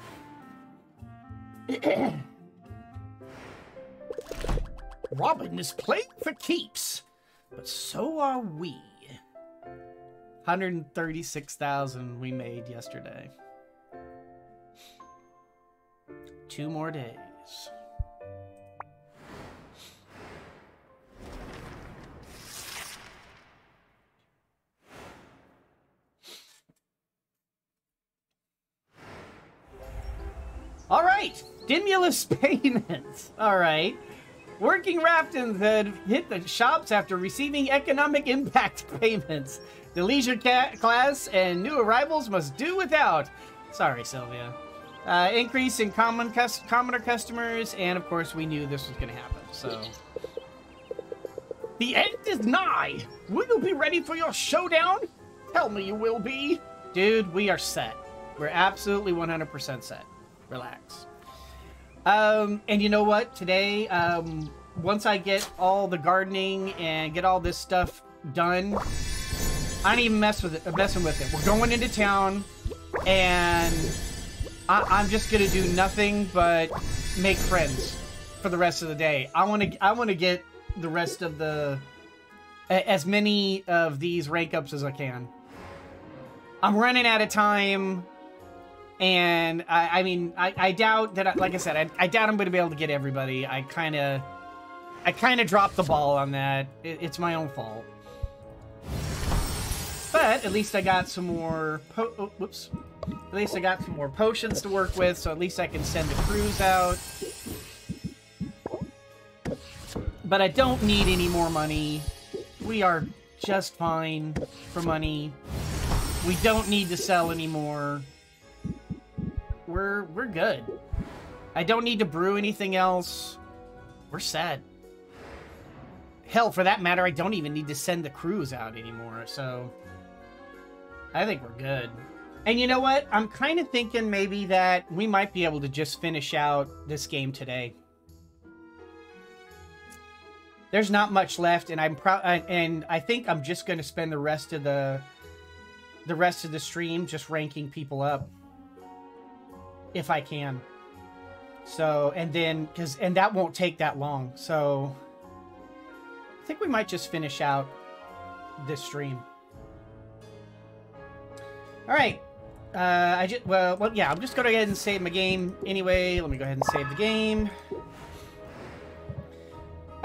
Robin is playing for keeps, but so are we. 136,000 we made yesterday. 2 more days. All right, stimulus payments. All right. Working Raftans had hit the shops after receiving economic impact payments. The leisure class and new arrivals must do without. Sorry, Sylvia. Increase in commoner customers, and of course we knew this was going to happen, so... The end is nigh! Will you be ready for your showdown? Tell me you will be. Dude, we are set. We're absolutely 100% set. Relax. And you know what? Today, once I get all the gardening and get all this stuff done, I don't even messing with it. We're going into town, and I'm just gonna do nothing but make friends for the rest of the day. I want to get the rest of the as many of these rank ups as I can. I'm running out of time. And I mean, I doubt that, like I said, I doubt I'm going to be able to get everybody. I kind of dropped the ball on that. It's my own fault. But at least I got some more, whoops. At least I got some more potions to work with, so at least I can send the crews out. But I don't need any more money. We are just fine for money. We don't need to sell anymore. We're good. I don't need to brew anything else. We're set. Hell, for that matter, I don't even need to send the crews out anymore, so... I think we're good. And you know what? I'm kind of thinking maybe that we might be able to just finish out this game today. There's not much left, and I think I'm just going to spend the rest of the stream just ranking people up. If I can. So, and then, and that won't take that long. So, I think we might just finish out this stream. All right. Well, yeah, I'm just going to go ahead and save my game anyway. Let me go ahead and save the game.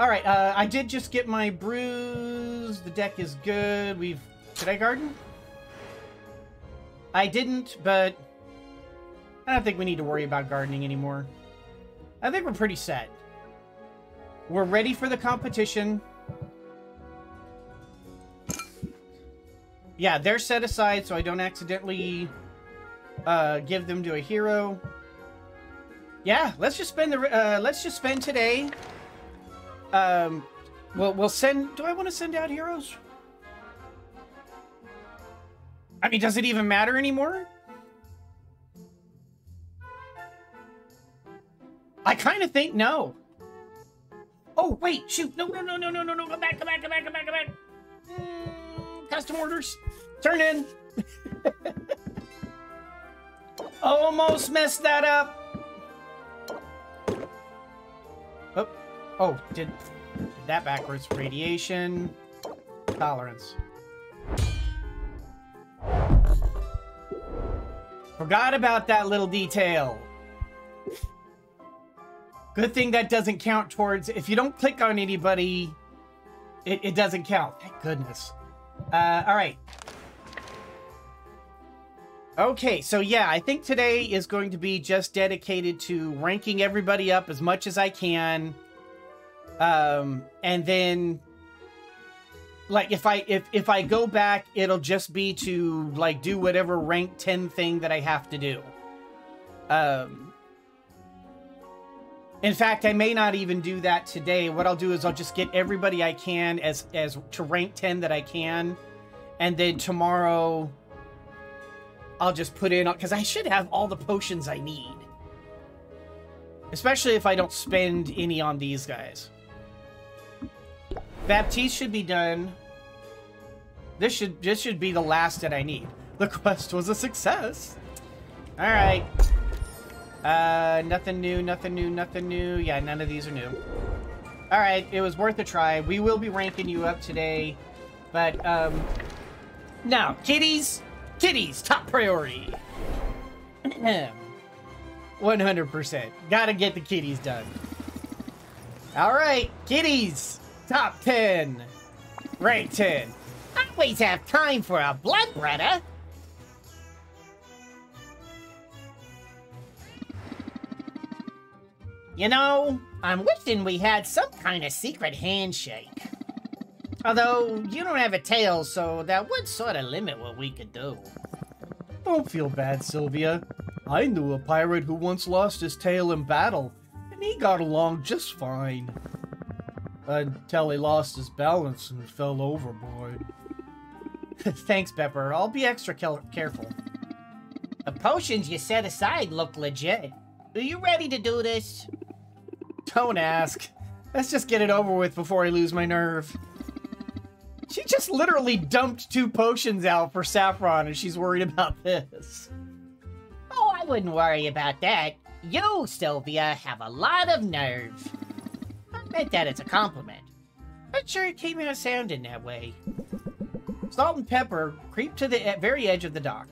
All right. I did just get my brews. The deck is good. Did I garden? I didn't, but I don't think we need to worry about gardening anymore. I think we're pretty set. We're ready for the competition. Yeah, they're set aside so I don't accidentally give them to a hero. Yeah, let's just spend today. We'll send. Do I want to send out heroes? I mean, does it even matter anymore? I kind of think no. Oh, wait, shoot. No. Come back. Custom orders. Turn in. Almost messed that up. Oh, did that backwards. Radiation. Tolerance. Forgot about that little detail. Good thing that doesn't count towards... If you don't click on anybody, it doesn't count. Thank goodness. Alright. Okay, so yeah, I think today is going to be just dedicated to ranking everybody up as much as I can. And then... Like, if I go back, it'll just be to, like, do whatever rank 10 thing that I have to do. In fact, I may not even do that today. What I'll do is I'll just get everybody I can as to rank 10 that I can. And then tomorrow, I'll just put in... Because I should have all the potions I need. Especially if I don't spend any on these guys. Baptiste should be done. This should be the last that I need. The quest was a success. All right. Nothing new. Yeah, none of these are new. All right, it was worth a try. We will be ranking you up today, but now kitties, top priority. 100%. Gotta get the kitties done. All right, kitties. Top 10. Rank 10. Always have time for a bloodbrother. You know, I'm wishing we had some kind of secret handshake. Although, you don't have a tail, so that would sort of limit what we could do. Don't feel bad, Sylvia. I knew a pirate who once lost his tail in battle, and he got along just fine. Until he lost his balance and fell overboard. Thanks, Pepper. I'll be extra careful. The potions you set aside look legit. Are you ready to do this? Don't ask. Let's just get it over with before I lose my nerve. She just literally dumped 2 potions out for Saffron and she's worried about this. Oh, I wouldn't worry about that. You, Sylvia, have a lot of nerve. I meant that as a compliment. Not sure it came out sounding that way. Salt and Pepper creep to the very edge of the dock.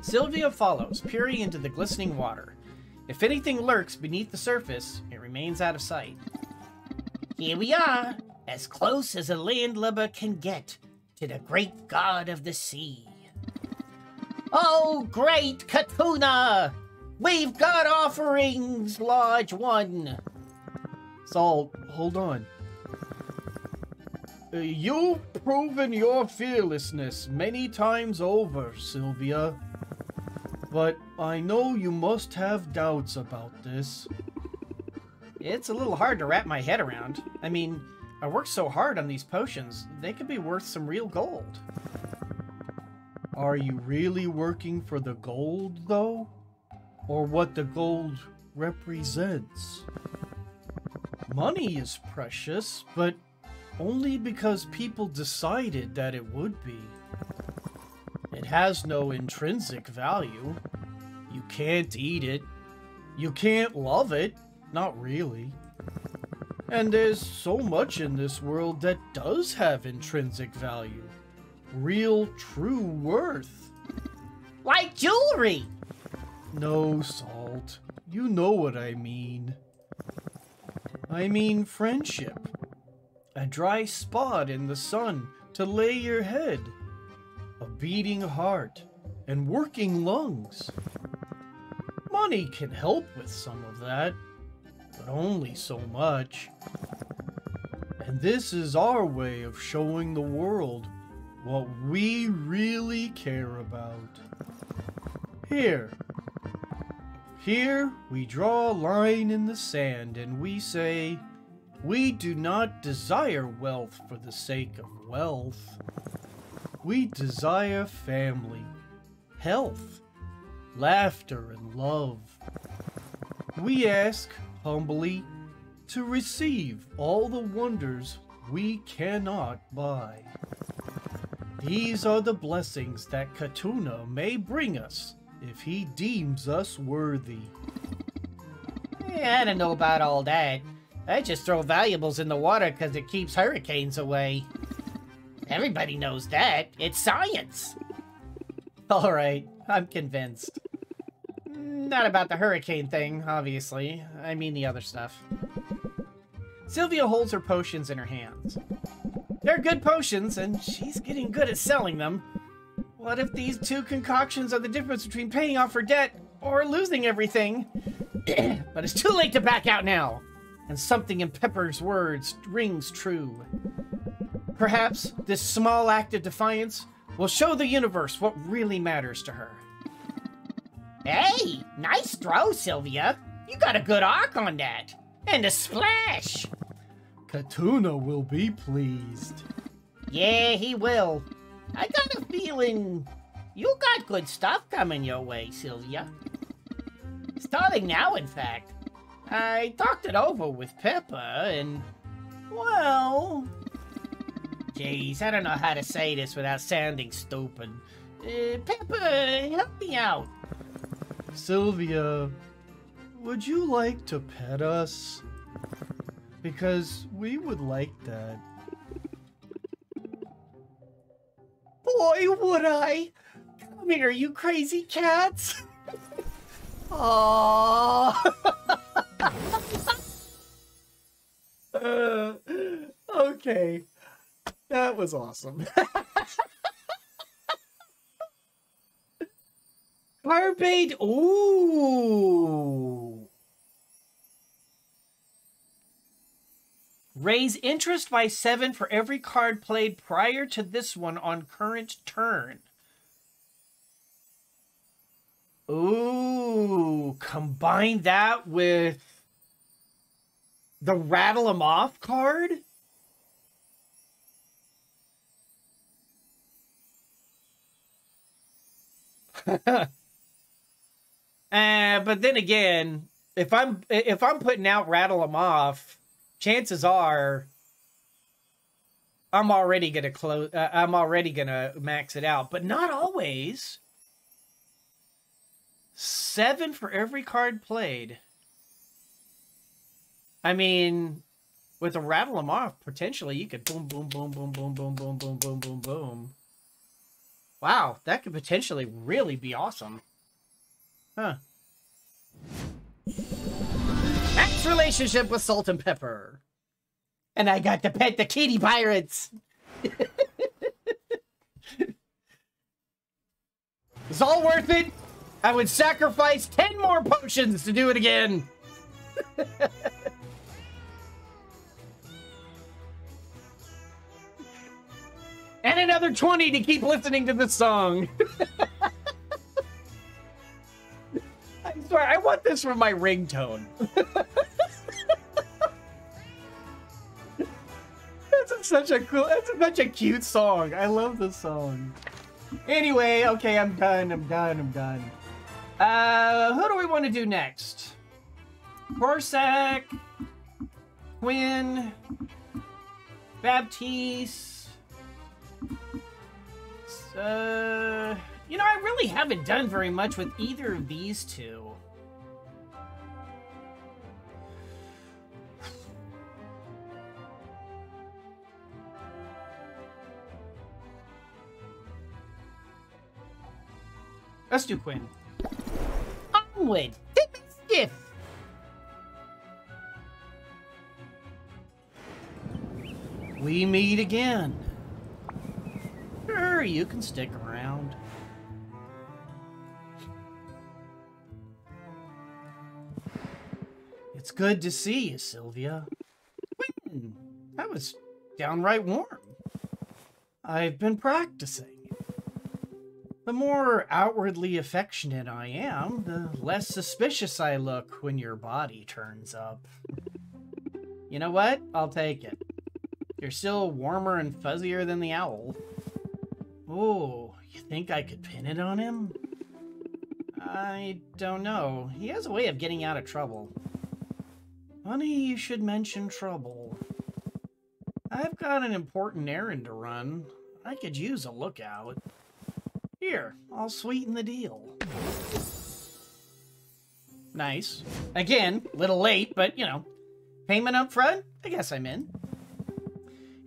Sylvia follows, peering into the glistening water. If anything lurks beneath the surface, it remains out of sight. Here we are, as close as a landlubber can get to the great god of the sea. Oh, great Katuna! We've got offerings, large one. Salt, hold on. You've proven your fearlessness many times over, Sylvia. But I know you must have doubts about this. It's a little hard to wrap my head around. I mean, I worked so hard on these potions, they could be worth some real gold. Are you really working for the gold, though? Or what the gold represents? Money is precious, but only because people decided that it would be. It has no intrinsic value. You can't eat it. You can't love it. Not really. And there's so much in this world that does have intrinsic value. Real, true worth. Like jewelry! No, Salt. You know what I mean. I mean friendship. A dry spot in the sun to lay your head. A beating heart and working lungs. Money can help with some of that, but only so much. And this is our way of showing the world what we really care about. Here we draw a line in the sand and we say, we do not desire wealth for the sake of wealth. We desire family, health, laughter, and love. We ask, humbly, to receive all the wonders we cannot buy. These are the blessings that Katuna may bring us if he deems us worthy. Yeah, I don't know about all that. I just throw valuables in the water because it keeps hurricanes away. Everybody knows that. It's science. All right, I'm convinced. Not about the hurricane thing, obviously. I mean the other stuff. Sylvia holds her potions in her hands. They're good potions, and she's getting good at selling them. What if these 2 concoctions are the difference between paying off her debt or losing everything? But it's too late to back out now, and something in Pepper's words rings true. Perhaps this small act of defiance will show the universe what really matters to her. Hey, nice throw, Sylvia. You got a good arc on that. And a splash. Katuna will be pleased. Yeah, he will. I got a feeling you got good stuff coming your way, Sylvia. Starting now, in fact. I talked it over with Pepper, and, well... Jeez, I don't know how to say this without sounding stupid. Pepper, help me out. Sylvia, would you like to pet us? Because we would like that. Boy, would I! Come here, you crazy cats! Aww! Okay. That was awesome. Barbade, ooh! Raise interest by 7 for every card played prior to this one on current turn. Ooh, combine that with the rattle 'em off card? But then again, if I'm putting out rattle 'em off, chances are I'm already gonna max it out, but not always. 7 for every card played. I mean, with a rattle 'em off, potentially you could boom, boom, boom, boom, boom, boom, boom, boom, boom, boom, boom. Wow, that could potentially really be awesome. Huh. Max relationship with salt and pepper. And I got to pet the kitty pirates. It's all worth it. I would sacrifice 10 more potions to do it again. And another 20 to keep listening to this song. I swear, I want this for my ringtone. That's such a cute song. I love this song. Anyway, okay, I'm done. Who do we want to do next? Corsac, Quinn, Baptiste. You know, I really haven't done very much with either of these two. Let's do Quinn. Onward to mischief. We meet again. Sure, you can stick around. It's good to see you, Sylvia. That was downright warm. I've been practicing. The more outwardly affectionate I am, the less suspicious I look when your body turns up. You know what? I'll take it. You're still warmer and fuzzier than the owl. Oh, you think I could pin it on him? I don't know. He has a way of getting out of trouble. Funny you should mention trouble. I've got an important errand to run. I could use a lookout. Here, I'll sweeten the deal. Nice. Again, little late, but, you know, payment up front? I guess I'm in.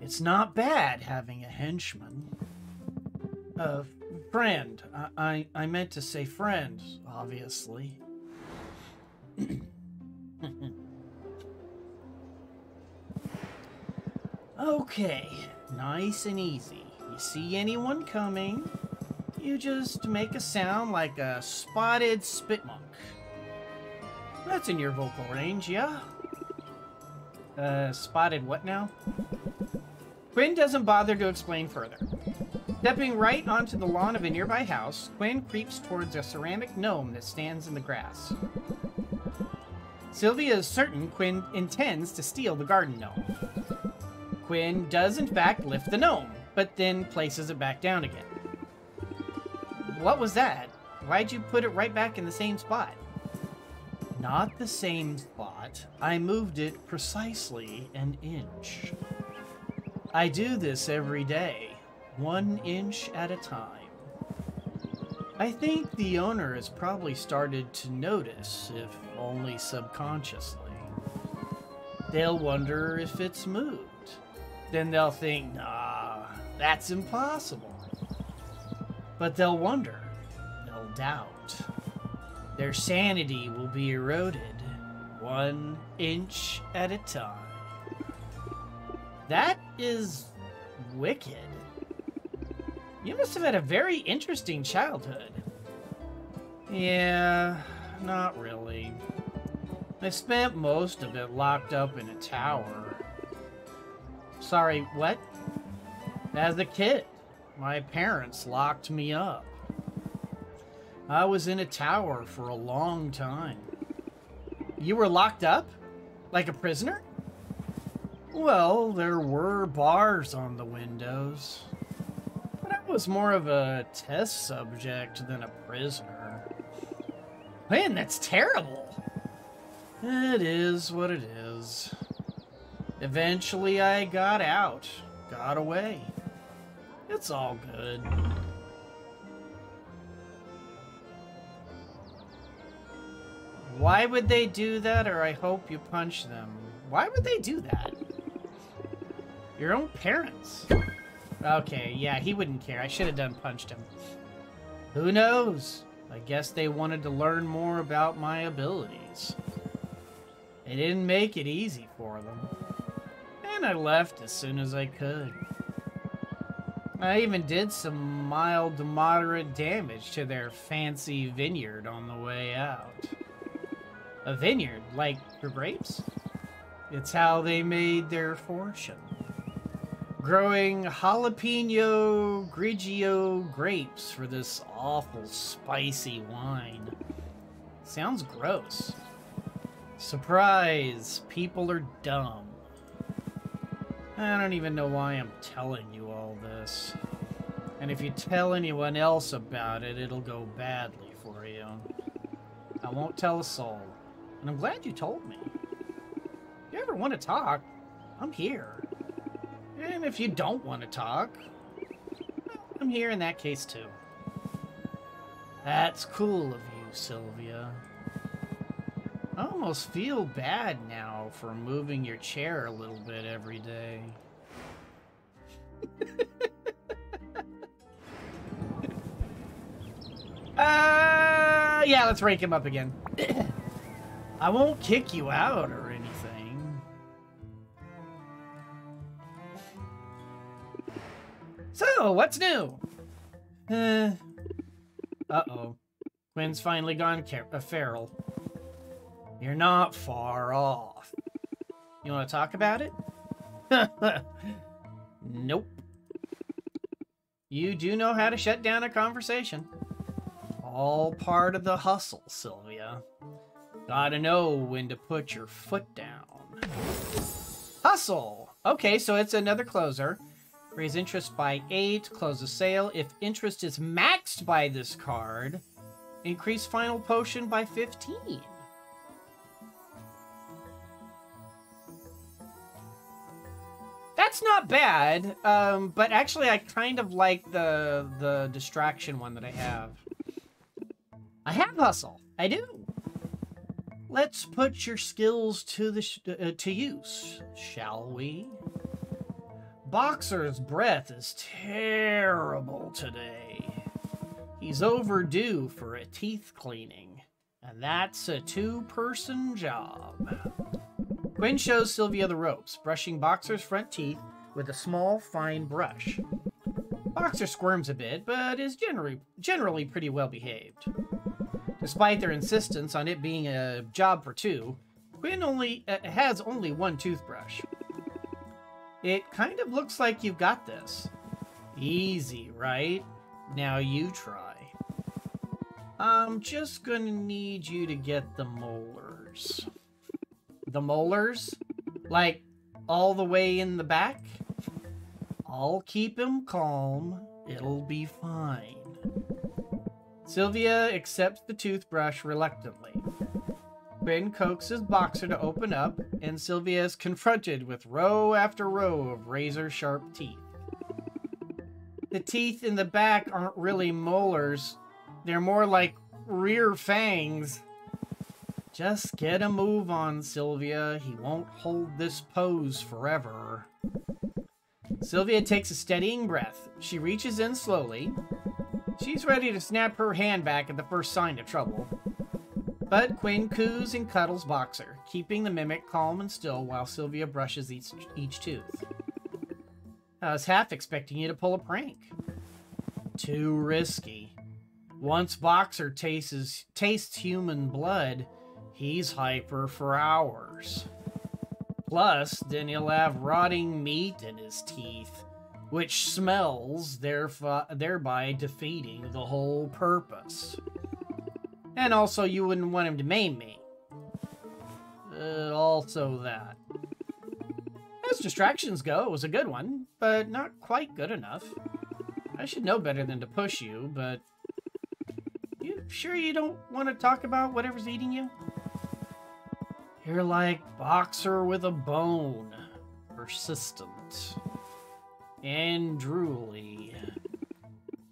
It's not bad having a henchman. Friend. I meant to say friend, obviously. Okay, nice and easy. You see anyone coming, you just make a sound like a spotted spitmonk. That's in your vocal range, yeah? Spotted what now? Quinn doesn't bother to explain further. Stepping right onto the lawn of a nearby house, Quinn creeps towards a ceramic gnome that stands in the grass. Sylvia is certain Quinn intends to steal the garden gnome. Quinn does in fact lift the gnome, but then places it back down again. What was that? Why'd you put it right back in the same spot? Not the same spot. I moved it precisely an inch. I do this every day, 1 inch at a time. I think the owner has probably started to notice, if only subconsciously. They'll wonder if it's moved. Then they'll think, nah, that's impossible. But they'll wonder, they'll doubt. Their sanity will be eroded, 1 inch at a time. That is wicked. You must have had a very interesting childhood. Yeah, not really. I spent most of it locked up in a tower. Sorry, what? As a kid, my parents locked me up. I was in a tower for a long time. You were locked up? Like a prisoner? Well, there were bars on the windows. But I was more of a test subject than a prisoner. Man, that's terrible. It is what it is. Eventually I got out. Got away. It's all good. Why would they do that, or I hope you punch them? Why would they do that? Your own parents. Okay, yeah, he wouldn't care. I should have done punched him. Who knows? I guess they wanted to learn more about my abilities. They didn't make it easy for them. And I left as soon as I could. I even did some mild to moderate damage to their fancy vineyard on the way out. A vineyard, like for grapes? It's how they made their fortune. Growing jalapeno grigio grapes for this awful spicy wine. Sounds gross. Surprise, people are dumb. I don't even know why I'm telling you all this. And if you tell anyone else about it, it'll go badly for you. I won't tell a soul. And I'm glad you told me. If you ever want to talk, I'm here. And if you don't want to talk, well, I'm here in that case too. That's cool of you, Sylvia. I almost feel bad now for moving your chair a little bit every day. Yeah, let's rank him up again. I won't kick you out or anything. So, what's new? Uh-oh. Quinn's finally gone feral. You're not far off. You want to talk about it? Nope. You do know how to shut down a conversation. All part of the hustle, Sylvia. Gotta know when to put your foot down. Hustle! Okay, so it's another closer. Raise interest by 8, close a sale. If interest is maxed by this card, increase final potion by 15. That's not bad, but actually I kind of like the distraction one that I have. I have hustle. I do. Let's put your skills to use, shall we? Boxer's breath is terrible today. He's overdue for a teeth cleaning, and that's a 2-person job. Quinn shows Sylvia the ropes, brushing Boxer's front teeth with a small, fine brush. Boxer squirms a bit, but is generally pretty well behaved. Despite their insistence on it being a job for 2, Quinn has only 1 toothbrush. It kind of looks like you've got this. Easy, right? Now you try. I'm just gonna need you to get the molars. The molars? Like, all the way in the back? I'll keep him calm. It'll be fine. Sylvia accepts the toothbrush reluctantly. Quinn coaxes Boxer to open up, and Sylvia is confronted with row after row of razor-sharp teeth. The teeth in the back aren't really molars. They're more like rear fangs. Just get a move on, Sylvia. He won't hold this pose forever. Sylvia takes a steadying breath. She reaches in slowly. She's ready to snap her hand back at the first sign of trouble. But Quinn coos and cuddles Boxer, keeping the mimic calm and still while Sylvia brushes each tooth. I was half expecting you to pull a prank. Too risky. Once Boxer tastes human blood, he's hyper for hours. Plus, then he'll have rotting meat in his teeth, which smells, thereby defeating the whole purpose. And also, you wouldn't want him to maim me. Also that. As distractions go, it was a good one, but not quite good enough. I should know better than to push you, but... You sure you don't want to talk about whatever's eating you? You're like boxer with a bone. Persistent. And drooly.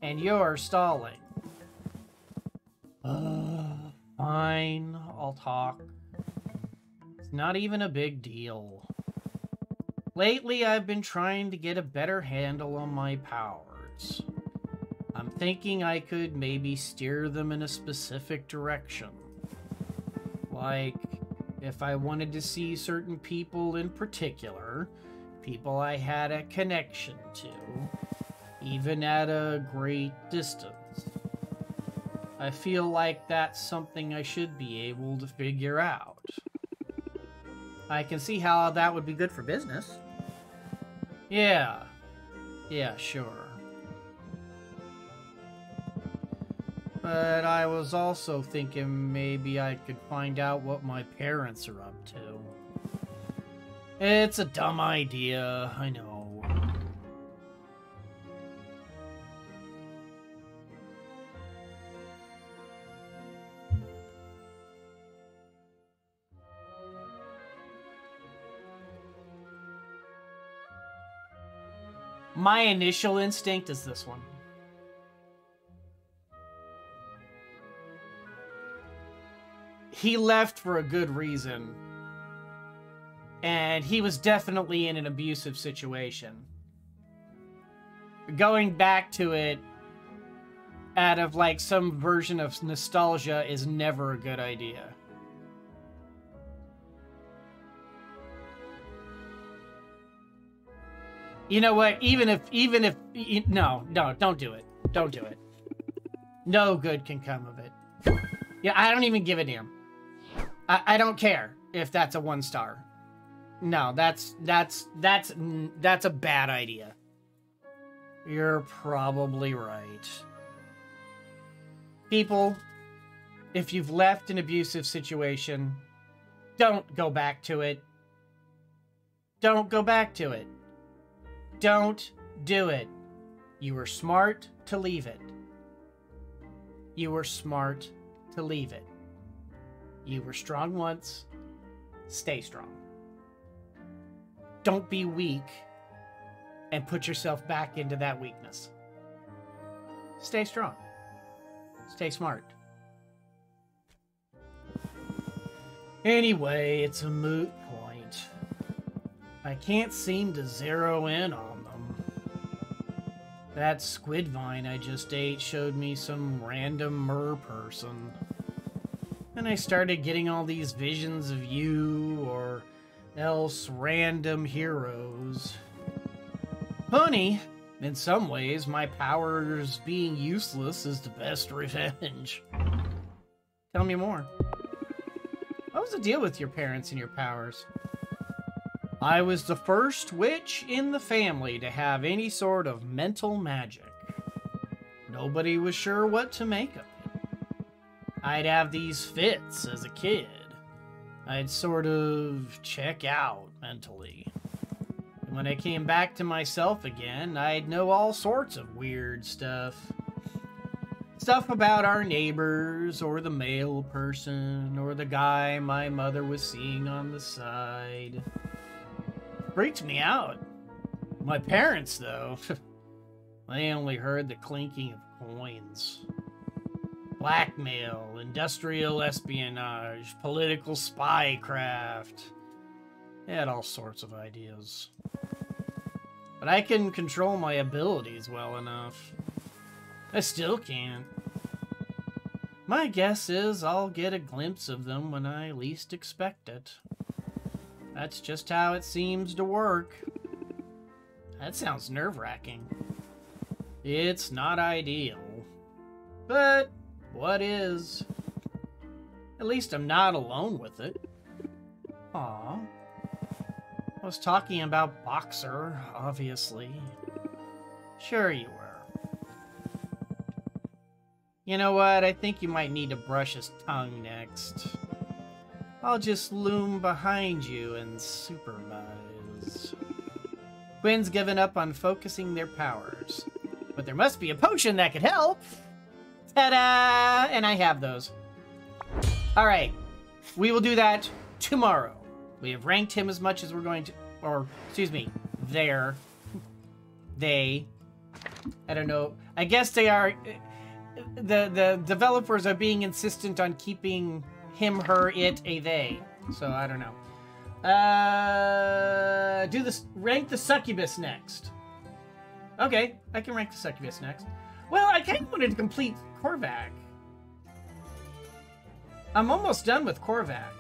And you're stalling. Fine, I'll talk. It's not even a big deal. Lately, I've been trying to get a better handle on my powers. I'm thinking I could maybe steer them in a specific direction. Like, if I wanted to see certain people in particular, people I had a connection to, even at a great distance. I feel like that's something I should be able to figure out. I can see how that would be good for business. Yeah, sure. But I was also thinking maybe I could find out what my parents are up to. It's a dumb idea, I know. My initial instinct is this one. He left for a good reason. And he was definitely in an abusive situation. Going back to it out of like some version of nostalgia is never a good idea. You know what? Even if, no, don't do it. Don't do it. No good can come of it. Yeah, I don't even give a damn. I don't care if that's a 1 star. No, that's a bad idea. You're probably right. People, if you've left an abusive situation, don't go back to it. Don't go back to it. Don't do it. You were smart to leave it. You were smart to leave it. You were strong once. Stay strong. Don't be weak and put yourself back into that weakness. Stay strong. Stay smart. Anyway, it's a moot point. I can't seem to zero in on them. That squid vine I just ate showed me some random mer person. And I started getting all these visions of you or else random heroes. Funny, in some ways, my powers being useless is the best revenge. Tell me more. What was the deal with your parents and your powers? I was the first witch in the family to have any sort of mental magic. Nobody was sure what to make of it. I'd have these fits as a kid. I'd sort of check out mentally. And when I came back to myself again, I'd know all sorts of weird stuff. Stuff about our neighbors, or the male person, or the guy my mother was seeing on the side. Freaked me out. My parents, though, they only heard the clinking of coins. Blackmail, industrial espionage, political spycraft. They had all sorts of ideas. But I can control my abilities well enough. I still can't. My guess is I'll get a glimpse of them when I least expect it. That's just how it seems to work. That sounds nerve-wracking. It's not ideal. But what is? At least I'm not alone with it. Aw. I was talking about Boxer, obviously. Sure you were. You know what? I think you might need to brush his tongue next. I'll just loom behind you and supervise. Quinn's given up on focusing their powers. But there must be a potion that could help! Ta-da! And I have those. Alright. We will do that tomorrow. We have ranked him as much as we're going to... Or, excuse me, they... I don't know. I guess they are... The developers are being insistent on keeping him, her, it, a they. So, I don't know. Do this... Rank the succubus next. Okay, I can rank the succubus next. Well, I kind of wanted to complete Korvac. I'm almost done with Korvac.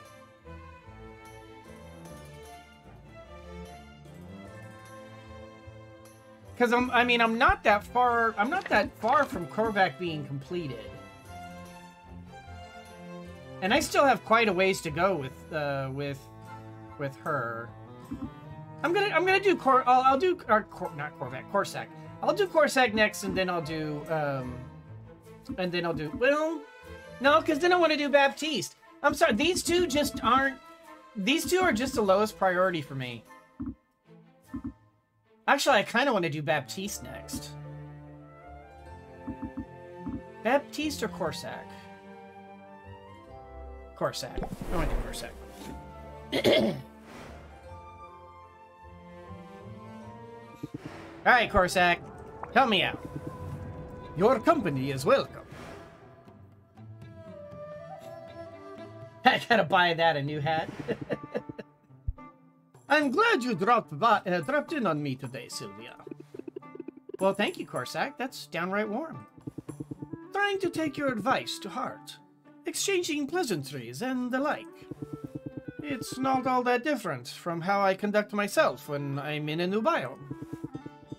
Because I'm not that far from Korvac being completed. And I still have quite a ways to go with her. I'm gonna do Korsac. I'll do Korsac next, and then I'll do well, no, because then I want to do Baptiste. I'm sorry, these two are just the lowest priority for me. Actually, I kind of want to do Baptiste next. Baptiste or Korsac? Korsac. I want to do Korsac. Alright, Korsac. Help me out. Your company is welcome. I gotta buy that a new hat. I'm glad you dropped in on me today, Sylvia. Well, thank you, Korsac. That's downright warm. Trying to take your advice to heart. Exchanging pleasantries and the like. It's not all that different from how I conduct myself when I'm in a new biome.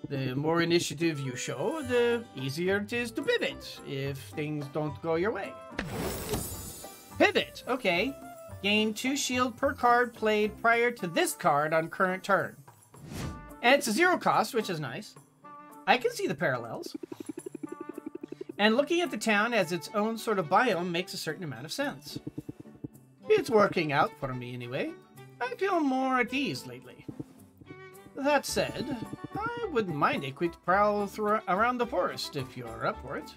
The more initiative you show, the easier it is to pivot if things don't go your way. Pivot, okay. Gain 2 shield per card played prior to this card on current turn. And it's a 0 cost, which is nice. I can see the parallels. And looking at the town as its own sort of biome makes a certain amount of sense. It's working out for me anyway. I feel more at ease lately. That said, I wouldn't mind a quick prowl around the forest if you're up for it.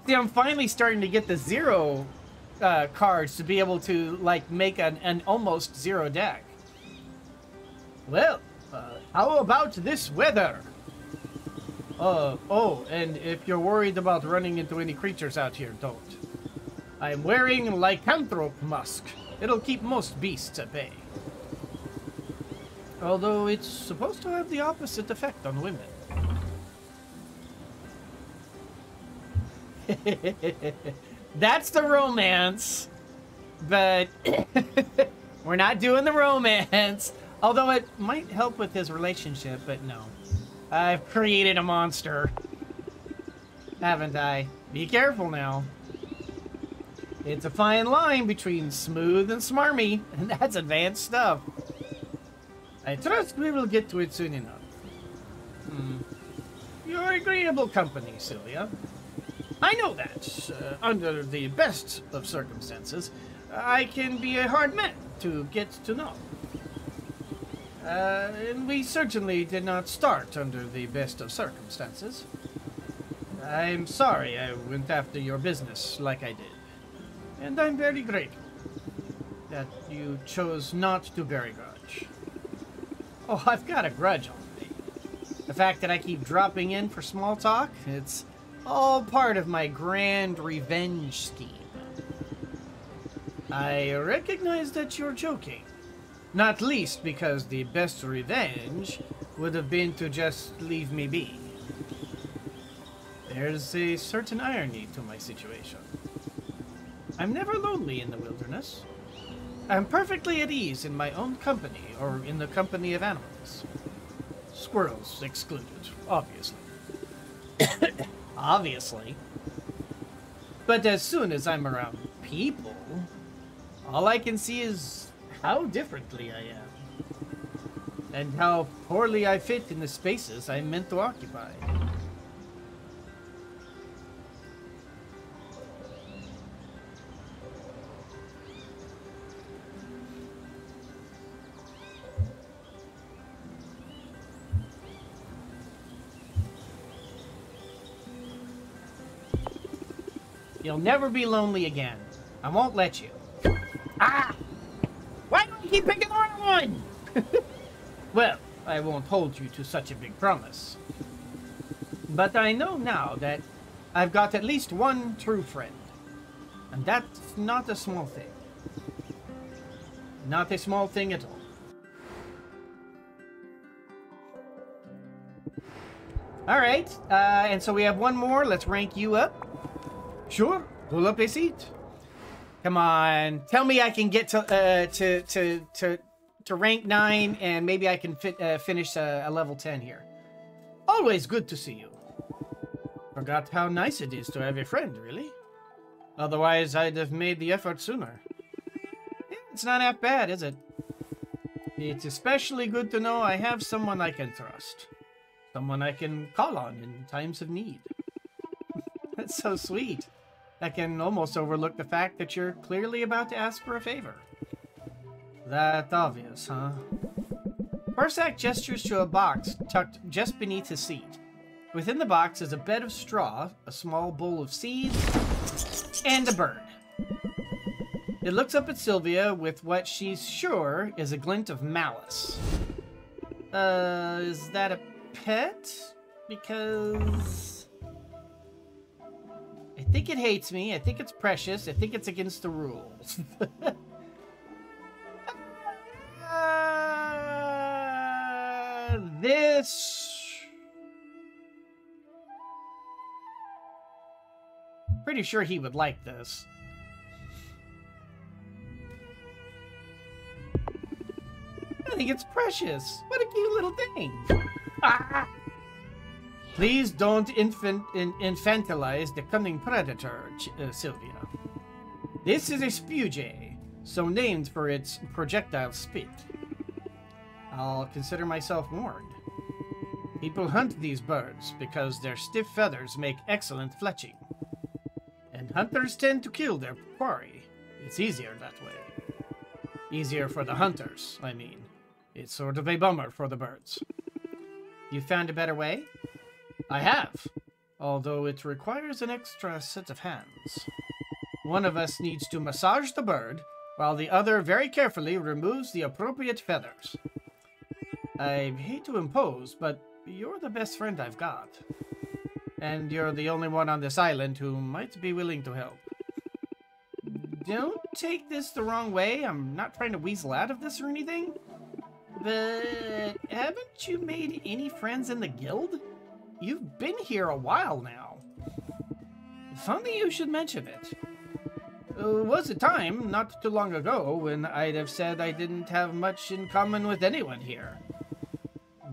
See, I'm finally starting to get the 0 cards to be able to, like, make an almost 0 deck. Well, how about this weather? Oh, and if you're worried about running into any creatures out here, don't. I'm wearing lycanthrope musk. It'll keep most beasts at bay. Although it's supposed to have the opposite effect on women. That's the romance. But we're not doing the romance. Although it might help with his relationship, but no. I've created a monster. Haven't I? Be careful now. It's a fine line between smooth and smarmy, and that's advanced stuff. I trust we will get to it soon enough. You're agreeable company, Sylvia. I know that, under the best of circumstances, I can be a hard man to get to know. And we certainly did not start under the best of circumstances. I'm sorry I went after your business like I did. And I'm very grateful that you chose not to bear a grudge. Oh, I've got a grudge on me. The fact that I keep dropping in for small talk, it's all part of my grand revenge scheme. I recognize that you're joking. Not least because the best revenge would have been to just leave me be. There's a certain irony to my situation. I'm never lonely in the wilderness. I'm perfectly at ease in my own company or in the company of animals. Squirrels excluded, obviously. Obviously. But as soon as I'm around people, all I can see is how differently I am. And how poorly I fit in the spaces I'm meant to occupy. You'll never be lonely again. I won't let you. Ah! Why do you keep picking the wrong one? Well, I won't hold you to such a big promise. But I know now that I've got at least one true friend. And that's not a small thing. Not a small thing at all. Alright, and so we have one more. Let's rank you up. Sure, pull up a seat. Come on, tell me I can get to rank 9, and maybe I can finish a level 10 here. Always good to see you. Forgot how nice it is to have a friend, really. Otherwise, I'd have made the effort sooner. It's not half bad, is it? It's especially good to know I have someone I can trust. Someone I can call on in times of need. That's so sweet. I can almost overlook the fact that you're clearly about to ask for a favor. That obvious, huh? Barsack gestures to a box tucked just beneath his seat. Within the box is a bed of straw, a small bowl of seeds, and a bird. It looks up at Sylvia with what she's sure is a glint of malice. Is that a pet? Because I think it hates me. I think it's precious. I think it's against the rules. This... Pretty sure he would like this. I think it's precious. What a cute little thing. Ah! Please don't infantilize the cunning predator, Sylvia. This is a spujay, so named for its projectile spit. I'll consider myself warned. People hunt these birds because their stiff feathers make excellent fletching. And hunters tend to kill their quarry. It's easier that way. Easier for the hunters, I mean. It's sort of a bummer for the birds. You found a better way? I have, although it requires an extra set of hands. One of us needs to massage the bird, while the other very carefully removes the appropriate feathers. I hate to impose, but you're the best friend I've got. And you're the only one on this island who might be willing to help. Don't take this the wrong way. I'm not trying to weasel out of this or anything. But haven't you made any friends in the guild? You've been here a while now. Funny you should mention it. Was a time, not too long ago, when I'd have said I didn't have much in common with anyone here.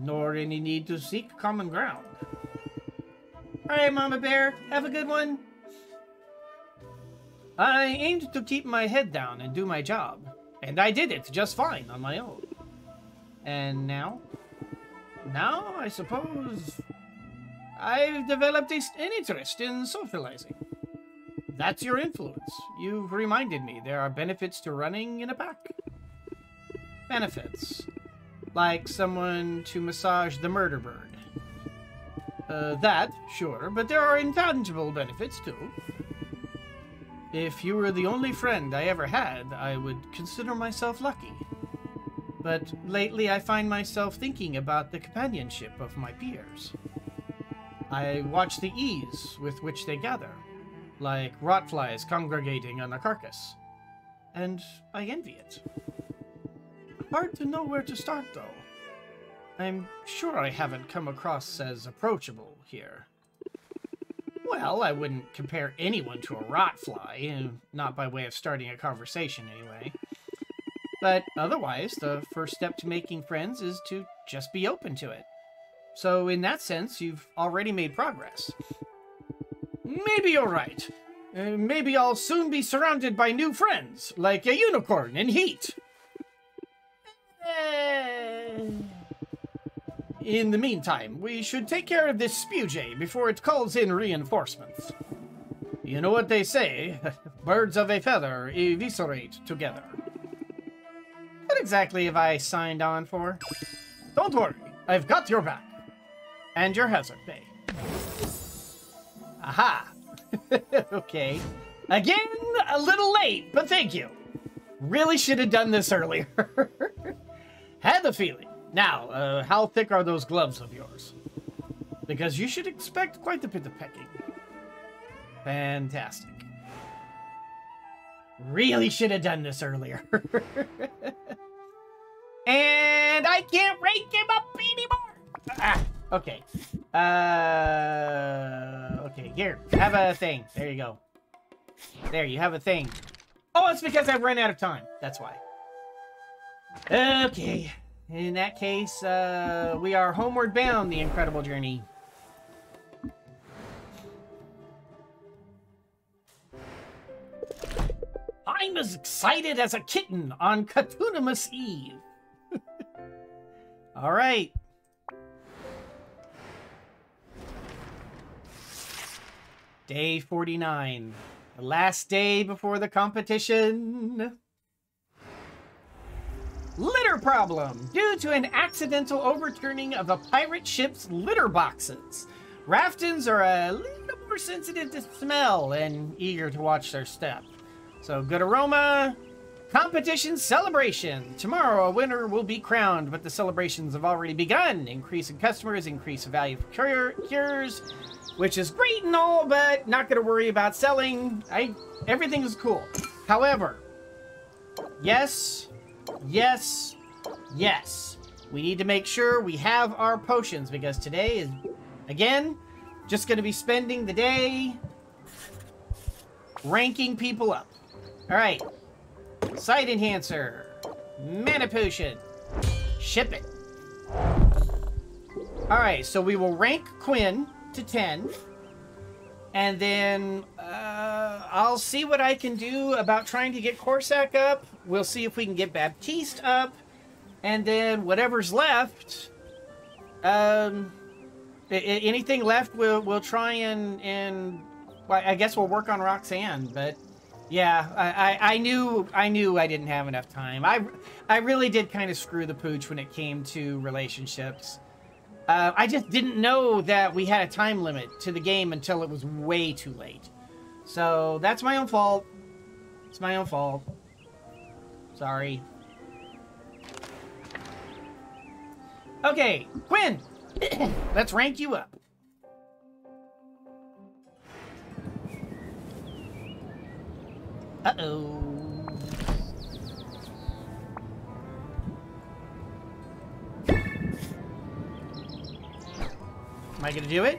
Nor any need to seek common ground. Alright, Mama Bear, have a good one. I aimed to keep my head down and do my job, and I did it just fine on my own. And now? Now, I suppose, I've developed an interest in socializing. That's your influence. You've reminded me there are benefits to running in a pack. Benefits. Like someone to massage the murder bird. That, sure, but there are intangible benefits too. If you were the only friend I ever had, I would consider myself lucky. But lately I find myself thinking about the companionship of my peers. I watch the ease with which they gather, like rotflies congregating on a carcass, and I envy it. Hard to know where to start, though. I'm sure I haven't come across as approachable here. Well, I wouldn't compare anyone to a rotfly, not by way of starting a conversation anyway. But otherwise, the first step to making friends is to just be open to it. So in that sense, you've already made progress. Maybe you're right. Maybe I'll soon be surrounded by new friends, like a unicorn in heat. In the meantime, we should take care of this spewjay before it calls in reinforcements. You know what they say, birds of a feather eviscerate together. What exactly have I signed on for? Don't worry, I've got your back. And your hazard pay. Aha! Okay. Again, a little late, but thank you. Really should have done this earlier. Had the feeling. Now, how thick are those gloves of yours? Because you should expect quite a bit of pecking. Fantastic. Really should have done this earlier. And I can't rank him up anymore. Ah, okay. Okay, here. Have a thing. There you go. There, you have a thing. Oh, it's because I've run out of time. That's why. Okay. In that case, we are homeward bound, the incredible journey. I'm as excited as a kitten on Potionomics Eve. All right. Day 49. The last day before the competition. Litter problem. Due to an accidental overturning of a pirate ship's litter boxes. Raftans are a little more sensitive to smell and eager to watch their step. So, good aroma. Competition celebration. Tomorrow, a winner will be crowned, but the celebrations have already begun. Increase in customers, increase in value for cures, which is great and all, but not going to worry about selling. Everything is cool. However, yes, yes, yes. We need to make sure we have our potions, because today is, again, just going to be spending the day ranking people up. All right. Sight enhancer. Mana potion. Ship it. All right, so we will rank Quinn to 10. And then I'll see what I can do about trying to get Corsac up. We'll see if we can get Baptiste up. And then whatever's left, anything left, we'll try and well, I guess we'll work on Roxanne. But yeah, I knew I didn't have enough time. I really did kind of screw the pooch when it came to relationships. I just didn't know that we had a time limit to the game until it was way too late. So that's my own fault. It's my own fault. Sorry. Okay, Quinn, let's rank you up. Uh-oh. Am I gonna do it?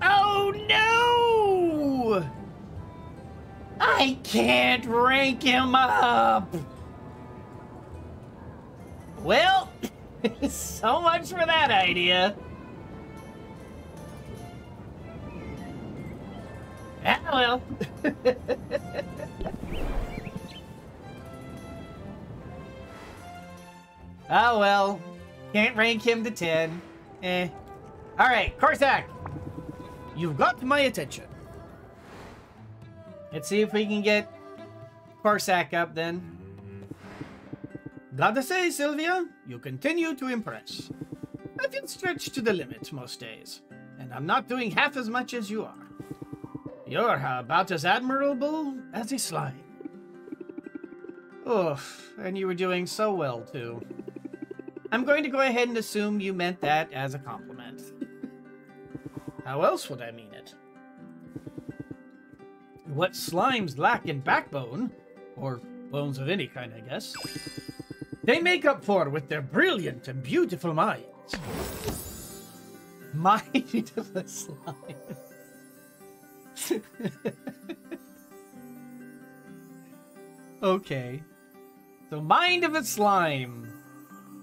Oh no! I can't rank him up! Well, so much for that idea. Ah, well. Oh, well. Can't rank him to 10. Eh. Alright, Corsac. You've got my attention. Let's see if we can get Corsac up then. Gotta say, Sylvia, you continue to impress. I feel stretched to the limit most days, and I'm not doing half as much as you are. You're about as admirable as a slime. Oof, and you were doing so well, too. I'm going to go ahead and assume you meant that as a compliment. How else would I mean it? What slimes lack in backbone, or bones of any kind, I guess, they make up for with their brilliant and beautiful minds. Mind of a slime. Okay. So, mind of a slime.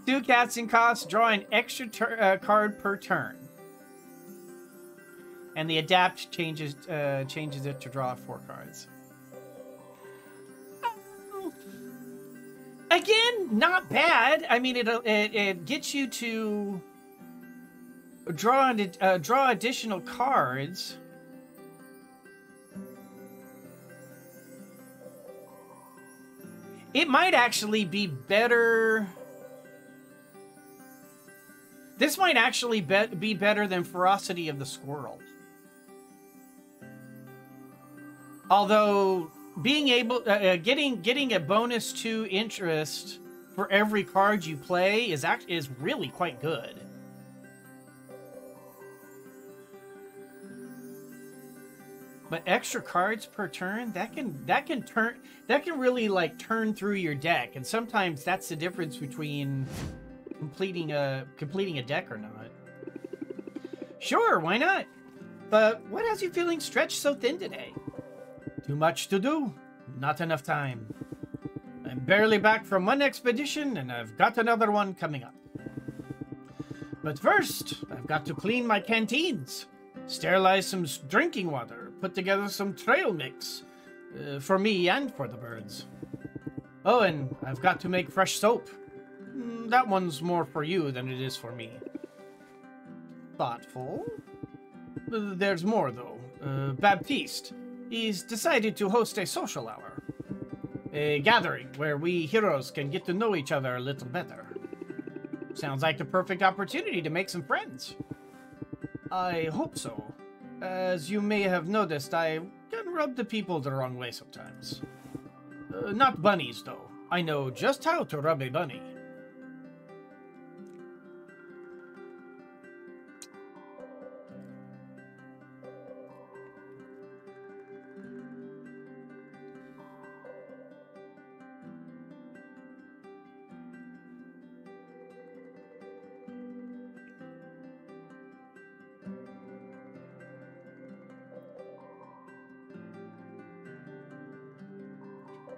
2 casting costs, draw an extra card per turn. And the adapt changes it to draw 4 cards. Again, not bad. I mean, it gets you to draw additional cards. It might actually be better. This might actually be better than Ferocity of the Squirrel. Although being able getting a bonus 2 interest for every card you play is really quite good. But extra cards per turn, that can really like turn through your deck, and sometimes that's the difference between completing a deck or not. Sure, why not? But what has you feeling stretched so thin today? Too much to do, not enough time. I'm barely back from one expedition, and I've got another one coming up. But first, I've got to clean my canteens, sterilize some drinking water, put together some trail mix, for me and for the birds. Oh, and I've got to make fresh soap. That one's more for you than it is for me. Thoughtful. There's more, though. Baptiste. He's decided to host a social hour. A gathering where we heroes can get to know each other a little better. Sounds like the perfect opportunity to make some friends. I hope so. As you may have noticed, I can rub the people the wrong way sometimes. Not bunnies, though. I know just how to rub a bunny.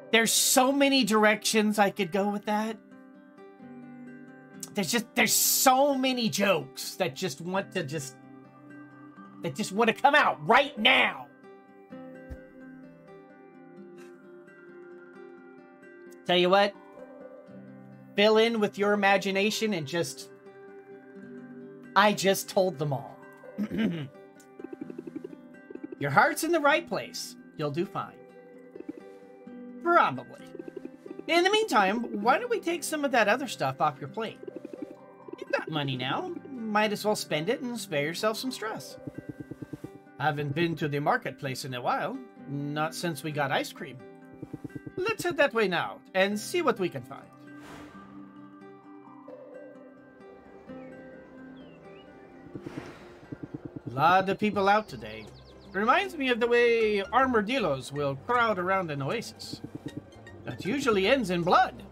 There's so many directions I could go with that. There's so many jokes that just want to come out right now. Tell you what, fill in with your imagination and I just told them all. Your heart's in the right place. You'll do fine. Probably. In the meantime, why don't we take some of that other stuff off your plate? You've got money now. Might as well spend it and spare yourself some stress. Haven't been to the marketplace in a while. Not since we got ice cream. Let's head that way now and see what we can find. A lot of people out today. Reminds me of the way armadillos will crowd around an oasis. That usually ends in blood,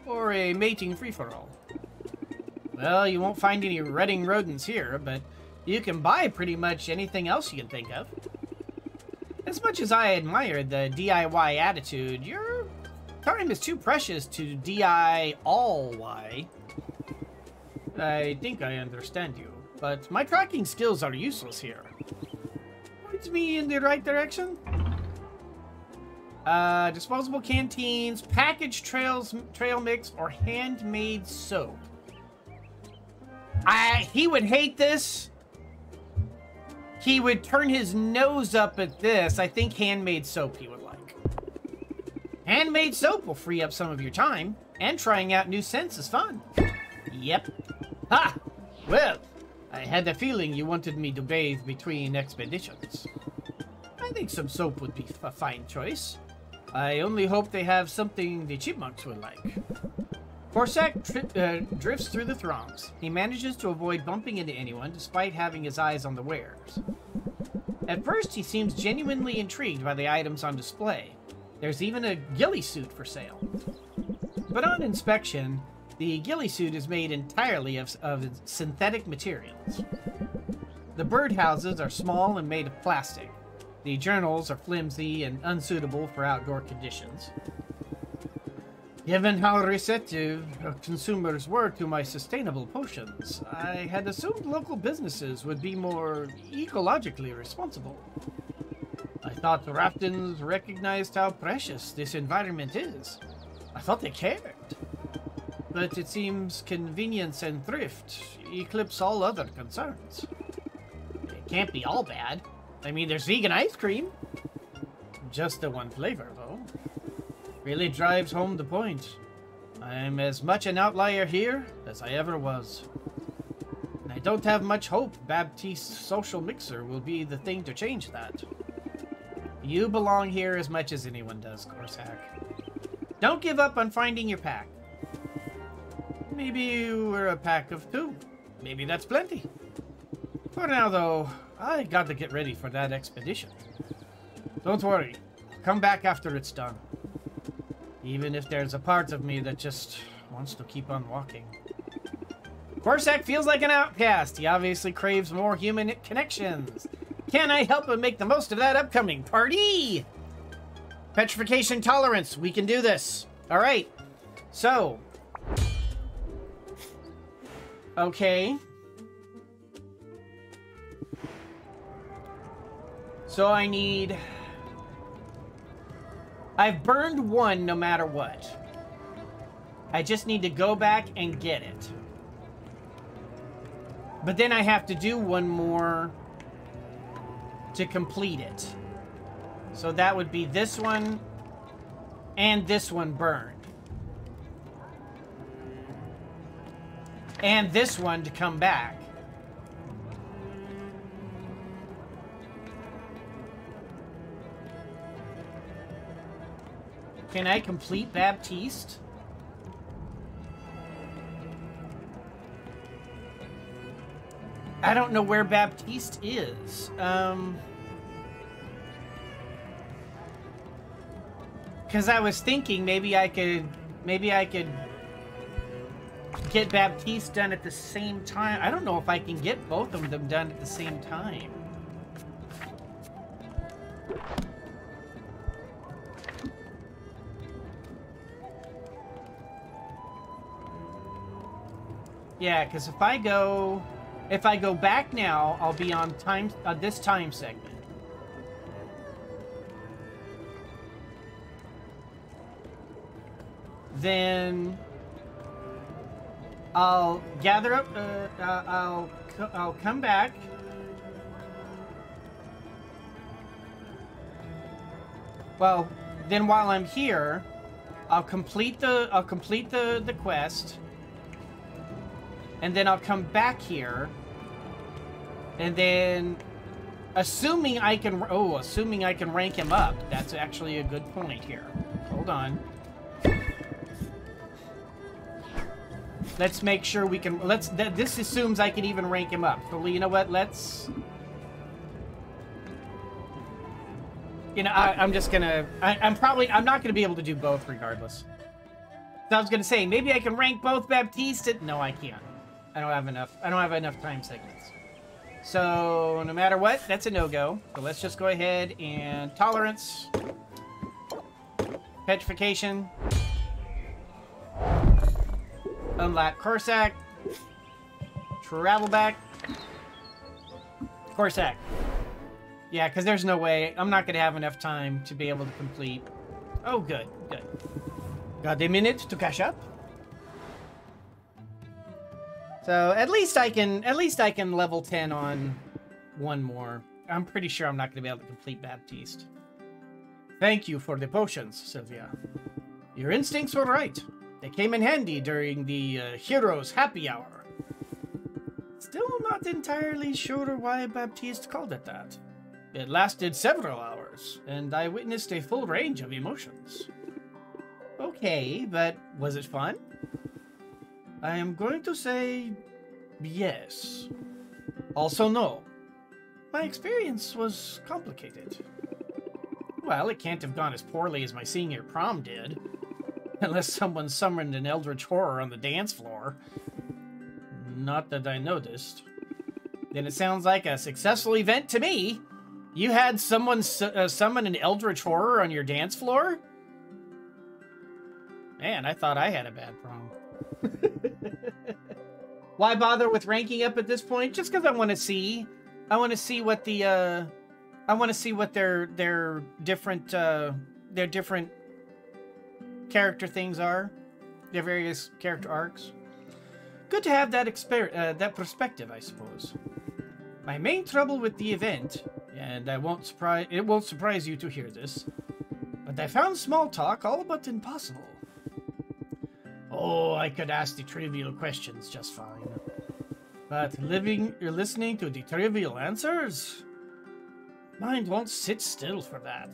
or a mating free-for-all. Well, you won't find any rutting rodents here, but you can buy pretty much anything else you can think of. As much as I admire the DIY attitude, your time is too precious to DI all Y. I think I understand you, but my tracking skills are useless here. Points me in the right direction? Disposable canteens, packaged trail mix, or handmade soap. He would hate this. He would turn his nose up at this. I think handmade soap he would like. Handmade soap will free up some of your time, and trying out new scents is fun. Yep. Ha! Well, I had the feeling you wanted me to bathe between expeditions. I think some soap would be a fine choice. I only hope they have something the chipmunks would like. Corsac drifts through the throngs. He manages to avoid bumping into anyone despite having his eyes on the wares. At first, he seems genuinely intrigued by the items on display. There's even a ghillie suit for sale. But on inspection, the ghillie suit is made entirely of synthetic materials. The birdhouses are small and made of plastic. The journals are flimsy and unsuitable for outdoor conditions. Given how receptive consumers were to my sustainable potions, I had assumed local businesses would be more ecologically responsible. I thought the Raftans recognized how precious this environment is. I thought they cared. But it seems convenience and thrift eclipse all other concerns. It can't be all bad. I mean, there's vegan ice cream. Just the one flavor, though. Really drives home the point. I'm as much an outlier here as I ever was. And I don't have much hope Baptiste's social mixer will be the thing to change that. You belong here as much as anyone does, Corsac. Don't give up on finding your pack. Maybe you were a pack of 2. Maybe that's plenty. For now, though, I got to get ready for that expedition. Don't worry. I'll come back after it's done. Even if there's a part of me that just wants to keep on walking. Corsac feels like an outcast. He obviously craves more human connections. Can I help him make the most of that upcoming party? Petrification tolerance. We can do this. All right. So. Okay. So I need... I've burned 1 no matter what. I just need to go back and get it. But then I have to do 1 more to complete it. So that would be this one and this one burned. And this one to come back. Can I complete Baptiste? I don't know where Baptiste is. Because I was thinking maybe I could get Baptiste done at the same time. I don't know if I can get both of them done at the same time. Yeah, because if I go back now, I'll be on this time segment. Then I'll gather up. I'll come back. Well, then while I'm here, I'll complete the quest. And then I'll come back here. And then assuming I can rank him up. That's actually a good point here. Hold on. Let's make sure we can this assumes I can even rank him up. So you know what? Let's I'm just gonna I'm not gonna be able to do both regardless. So I was gonna say maybe I can rank both Baptiste. No, I can't. I don't have enough time segments. So no matter what, that's a no-go. So let's just go ahead and tolerance. Petrification. Unlock Corsac. Travel back. Corsac. Yeah, because there's no way. I'm not going to have enough time to be able to complete. Oh, good. Good. Got a minute to catch up. So at least I can level 10 on 1 more. I'm pretty sure I'm not going to be able to complete Baptiste. Thank you for the potions, Sylvia. Your instincts were right. They came in handy during the hero's happy hour. Still not entirely sure why Baptiste called it that. It lasted several hours, and I witnessed a full range of emotions. Okay, but was it fun? I am going to say yes. Also no. My experience was complicated. Well, it can't have gone as poorly as my senior prom did. Unless someone summoned an eldritch horror on the dance floor. Not that I noticed. Then it sounds like a successful event to me. You had someone summon an eldritch horror on your dance floor? Man, I thought I had a bad prom. Why bother with ranking up at this point? Just because I want to see what the character things are, their various character arcs. Good to have that that perspective, I suppose. My main trouble with the event, and it won't surprise you to hear this, but I found small talk all but impossible. Oh, I could ask the trivial questions just fine. But listening to the trivial answers? Mind won't sit still for that.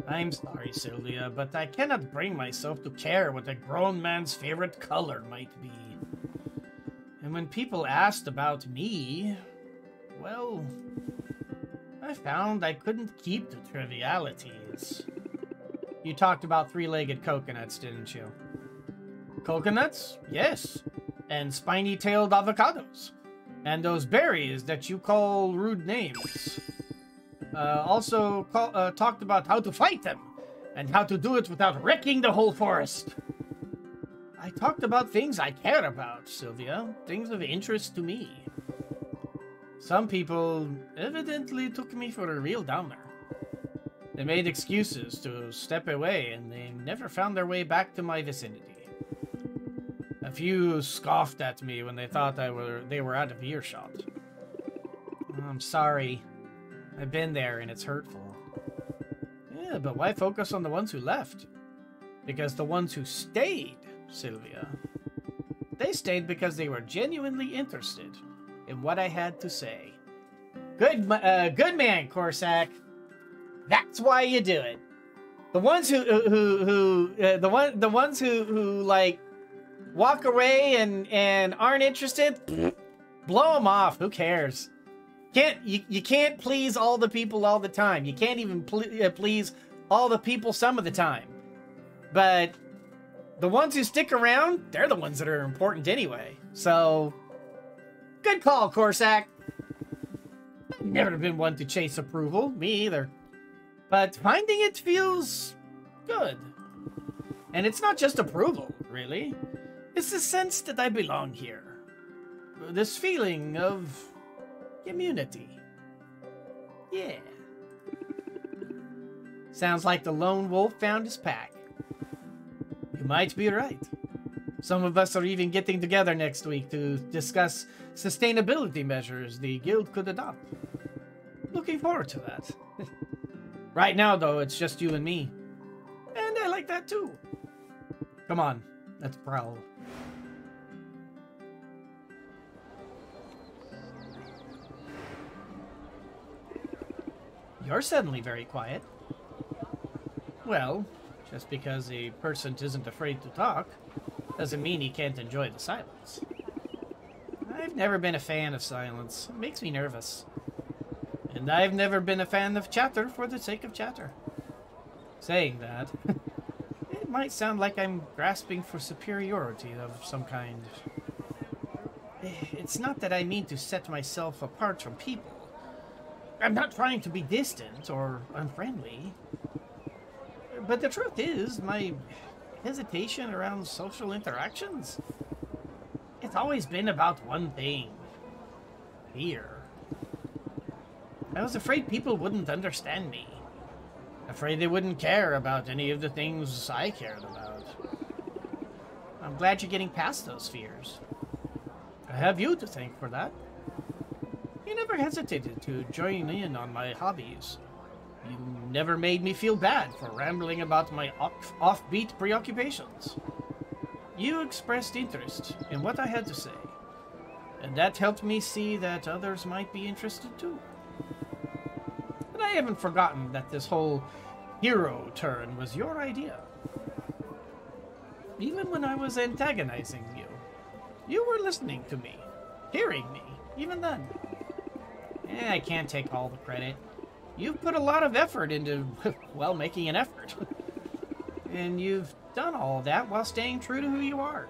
I'm sorry, Sylvia, but I cannot bring myself to care what a grown man's favorite color might be. And when people asked about me, well, I found I couldn't keep the trivialities. You talked about three-legged coconuts, didn't you? Coconuts? Yes. And spiny-tailed avocados. And those berries that you call rude names. Also talked about how to fight them. And how to do it without wrecking the whole forest. I talked about things I care about, Sylvia. Things of interest to me. Some people evidently took me for a real downer. They made excuses to step away, and they never found their way back to my vicinity. A few scoffed at me when they thought they were out of earshot. I'm sorry. I've been there, and it's hurtful. Yeah, but why focus on the ones who left? Because the ones who stayed, Sylvia, they stayed because they were genuinely interested in what I had to say. Good man, Corsac. That's why you do it. The ones who like walk away and aren't interested, blow them off. Who cares? You can't please all the people all the time. You can't even please all the people some of the time. But the ones who stick around, they're the ones that are important anyway. So, good call, Corsac. I've never been one to chase approval. Me either. But finding it feels good. And it's not just approval, really. It's the sense that I belong here. This feeling of community. Yeah. Sounds like the lone wolf found his pack. You might be right. Some of us are even getting together next week to discuss sustainability measures the guild could adopt. Looking forward to that. Right now, though, it's just you and me. And I like that, too. Come on, let's prowl. You're suddenly very quiet. Well, just because a person isn't afraid to talk doesn't mean he can't enjoy the silence. I've never been a fan of silence. It makes me nervous. And I've never been a fan of chatter for the sake of chatter. Saying that, it might sound like I'm grasping for superiority of some kind. It's not that I mean to set myself apart from people. I'm not trying to be distant or unfriendly. But the truth is, my hesitation around social interactions, it's always been about one thing. Fear. I was afraid people wouldn't understand me. Afraid they wouldn't care about any of the things I cared about. I'm glad you're getting past those fears. I have you to thank for that. You never hesitated to join in on my hobbies. You never made me feel bad for rambling about my offbeat preoccupations. You expressed interest in what I had to say, and that helped me see that others might be interested too. But I haven't forgotten that this whole hero turn was your idea. Even when I was antagonizing you, you were listening to me, hearing me, even then. I can't take all the credit. You've put a lot of effort into, well, making an effort. And you've done all of that while staying true to who you are.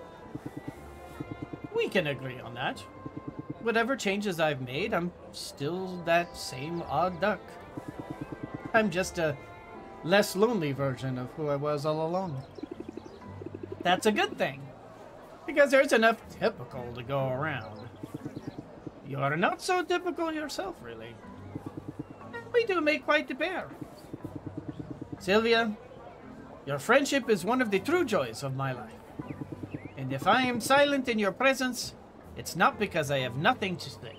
We can agree on that. Whatever changes I've made, I'm still that same odd duck. I'm just a less lonely version of who I was all along. That's a good thing, because there's enough typical to go around. You're not so typical yourself, really. We do make quite the pair. Sylvia, Your friendship is one of the true joys of my life. And if I am silent in your presence, it's not because I have nothing to say.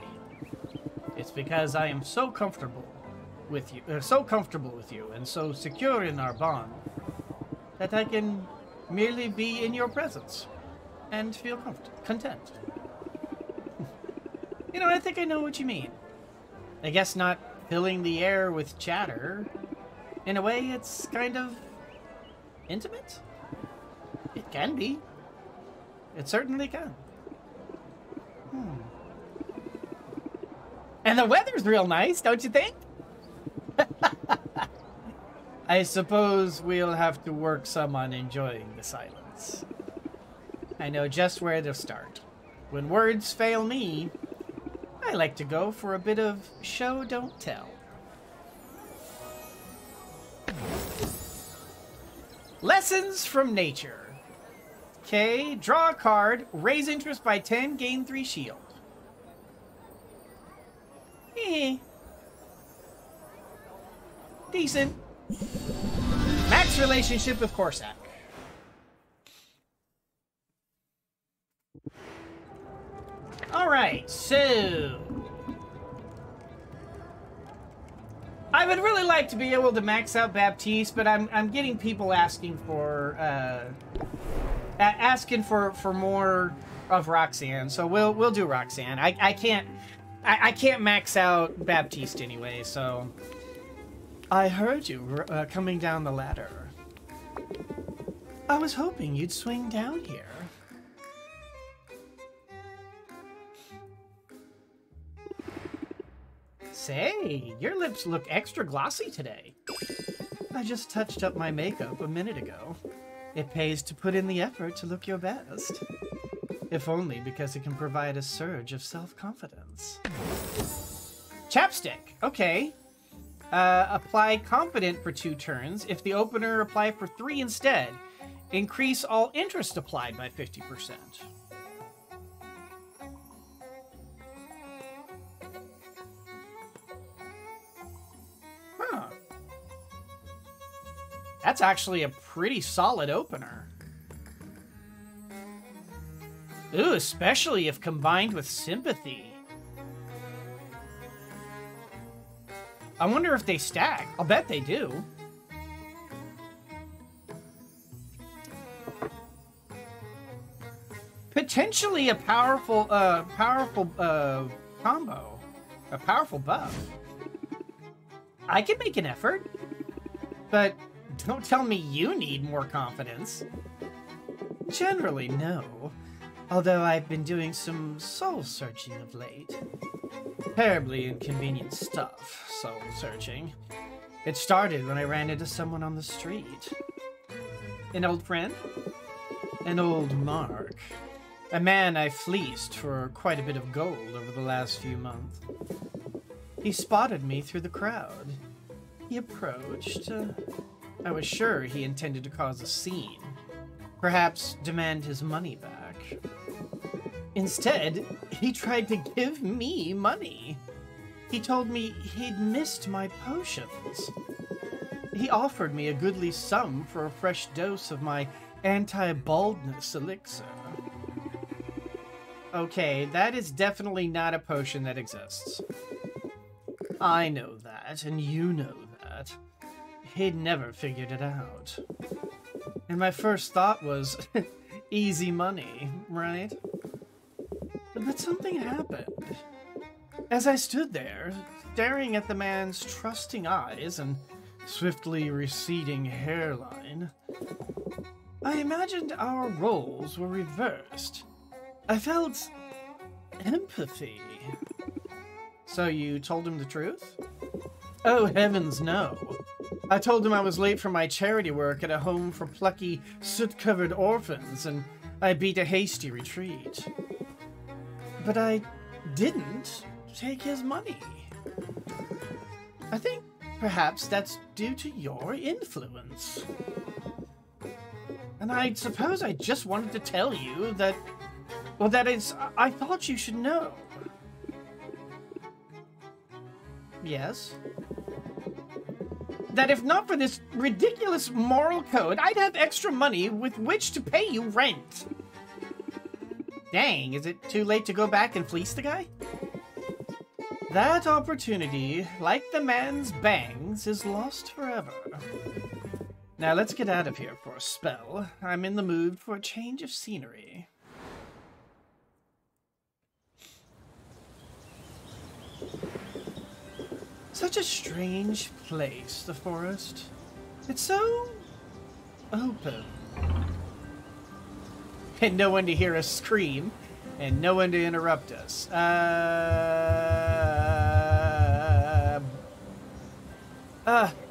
It's because I am so comfortable with you, and so secure in our bond that I can merely be in your presence and feel content. You know, I think I know what you mean. I guess not filling the air with chatter. In a way, it's kind of intimate. It can be. It certainly can. And the weather's real nice, don't you think? I suppose we'll have to work some on enjoying the silence. I know just where to start. When words fail me, I like to go for a bit of show, don't tell. Lessons from nature. Okay, draw a card, raise interest by 10, gain 3 shield. Decent. Max relationship with Corsac. Alright, so... I would really like to be able to max out Baptiste, but I'm getting people asking for more of Roxanne, so we'll do Roxanne. I can't max out Baptiste anyway, so... I heard you coming down the ladder. I was hoping you'd swing down here. Say, your lips look extra glossy today. I just touched up my makeup a minute ago. It pays to put in the effort to look your best. If only because it can provide a surge of self-confidence. Chapstick, okay. Apply confident for 2 turns. If the opener, apply for 3 instead. Increase all interest applied by 50%. Huh. That's actually a pretty solid opener. Ooh, especially if combined with sympathy. I wonder if they stack. I'll bet they do. Potentially a powerful combo. A powerful buff. I can make an effort. But don't tell me you need more confidence. Generally, no. Although I've been doing some soul-searching of late. Terribly inconvenient stuff, soul-searching. It started when I ran into someone on the street. An old friend? An old mark. A man I fleeced for quite a bit of gold over the last few months. He spotted me through the crowd. He approached. I was sure he intended to cause a scene. Perhaps demand his money back. Instead, he tried to give me money. He told me he'd missed my potions. He offered me a goodly sum for a fresh dose of my anti-baldness elixir. Okay, that is definitely not a potion that exists. I know that, and you know that. He'd never figured it out. And my first thought was, easy money, right? But something happened. As I stood there, staring at the man's trusting eyes and swiftly receding hairline, I imagined our roles were reversed. I felt empathy. So you told him the truth? Oh, heavens no. I told him I was late for my charity work at a home for plucky, soot-covered orphans, and I beat a hasty retreat. But I didn't take his money. I think perhaps that's due to your influence. And I suppose I just wanted to tell you that, well, that is, I thought you should know. Yes? that if not for this ridiculous moral code, I'd have extra money with which to pay you rent. Dang, is it too late to go back and fleece the guy? That opportunity, like the man's bangs, is lost forever. Now let's get out of here for a spell. I'm in the mood for a change of scenery. Such a strange place, the forest. It's so open. And no one to hear us scream, and no one to interrupt us.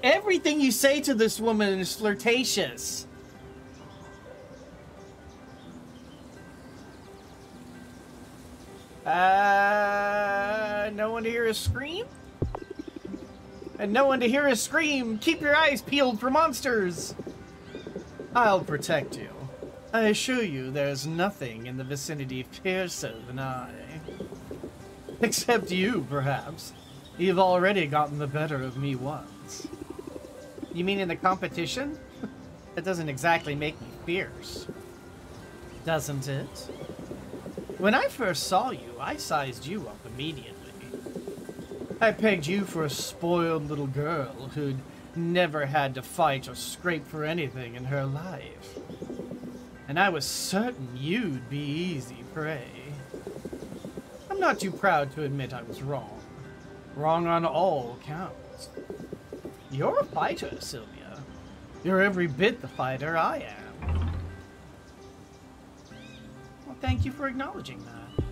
Everything you say to this woman is flirtatious. No one to hear us scream? And no one to hear us scream, keep your eyes peeled for monsters! I'll protect you. I assure you there's nothing in the vicinity fiercer than I. Except you, perhaps. You've already gotten the better of me once. You mean in the competition? That doesn't exactly make me fierce. Doesn't it? When I first saw you, I sized you up immediately. I pegged you for a spoiled little girl who'd never had to fight or scrape for anything in her life. And I was certain you'd be easy prey. I'm not too proud to admit I was wrong. Wrong on all counts. You're a fighter, Sylvia. You're every bit the fighter I am. Well, thank you for acknowledging that.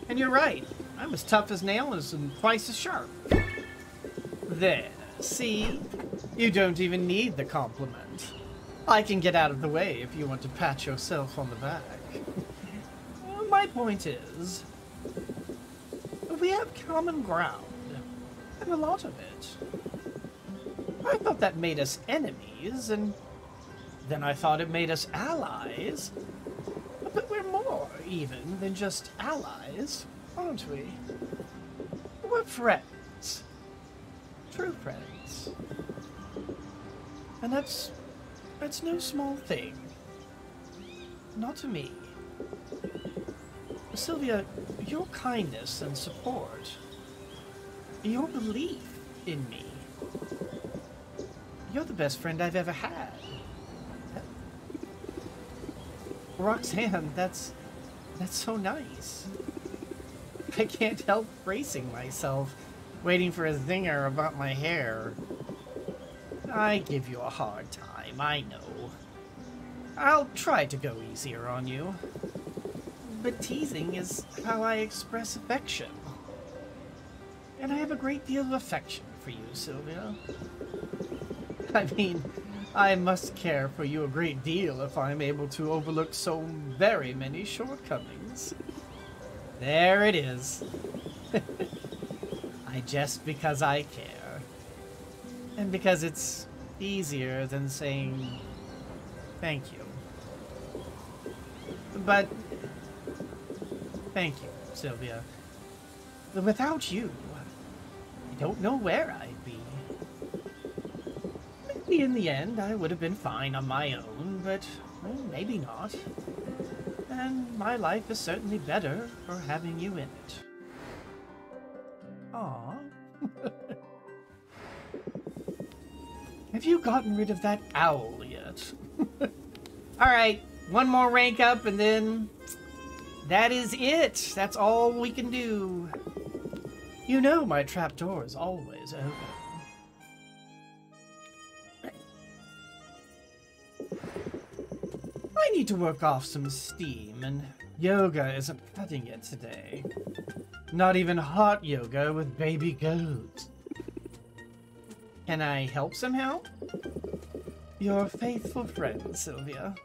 And you're right. I'm as tough as nails and twice as sharp. There, see? You don't even need the compliment. I can get out of the way if you want to pat yourself on the back. My point is, we have common ground, and a lot of it. I thought that made us enemies, and then I thought it made us allies. But we're more even than just allies, aren't we? We're friends. True friends. And that's no small thing. Not to me. Sylvia, your kindness and support, your belief in me, you're the best friend I've ever had. Roxanne, that's so nice. I can't help bracing myself, waiting for a zinger about my hair. I give you a hard time, I know. I'll try to go easier on you. But teasing is how I express affection. And I have a great deal of affection for you, Sylvia. I mean, I must care for you a great deal if I'm able to overlook so very many shortcomings. There it is. I jest because I care. And because it's easier than saying thank you. But thank you, Sylvia. Without you, I don't know where I'd be. Maybe in the end I would have been fine on my own, but well, maybe not. And my life is certainly better for having you in it. Aww. Have you gotten rid of that owl yet? Alright, one more rank up and then that is it. That's all we can do. You know my trapdoor is always open. I need to work off some steam, and yoga isn't cutting it today. Not even hot yoga with baby goats. Can I help somehow? Your faithful friend, Sylvia.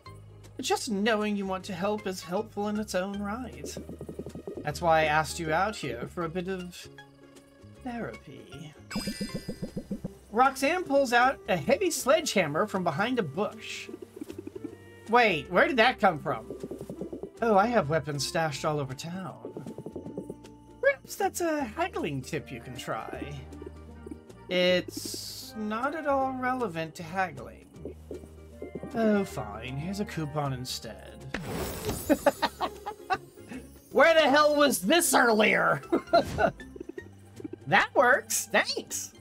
Just knowing you want to help is helpful in its own right. That's why I asked you out here for a bit of therapy. Roxanne pulls out a heavy sledgehammer from behind a bush. Wait, where did that come from? Oh, I have weapons stashed all over town. Perhaps that's a haggling tip you can try. It's not at all relevant to haggling. Oh, fine. Here's a coupon instead. Where the hell was this earlier? That works. Thanks.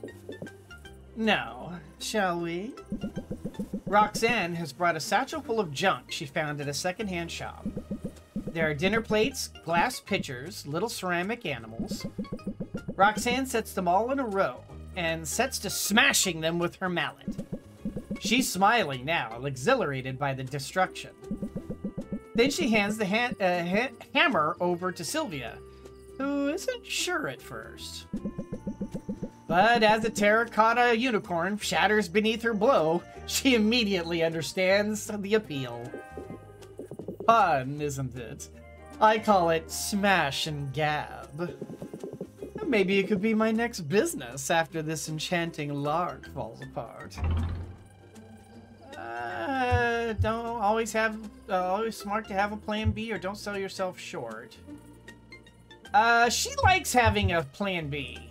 Now, shall we? Roxanne has brought a satchel full of junk she found at a secondhand shop. There are dinner plates, glass pitchers, little ceramic animals. Roxanne sets them all in a row and sets to smashing them with her mallet. She's smiling now, exhilarated by the destruction. Then she hands the hammer over to Sylvia, who isn't sure at first. But as the terracotta unicorn shatters beneath her blow, she immediately understands the appeal. Fun, isn't it? I call it smash and gab. Maybe it could be my next business after this enchanting lark falls apart. Don't always smart to have a plan B, or don't sell yourself short. She likes having a plan B.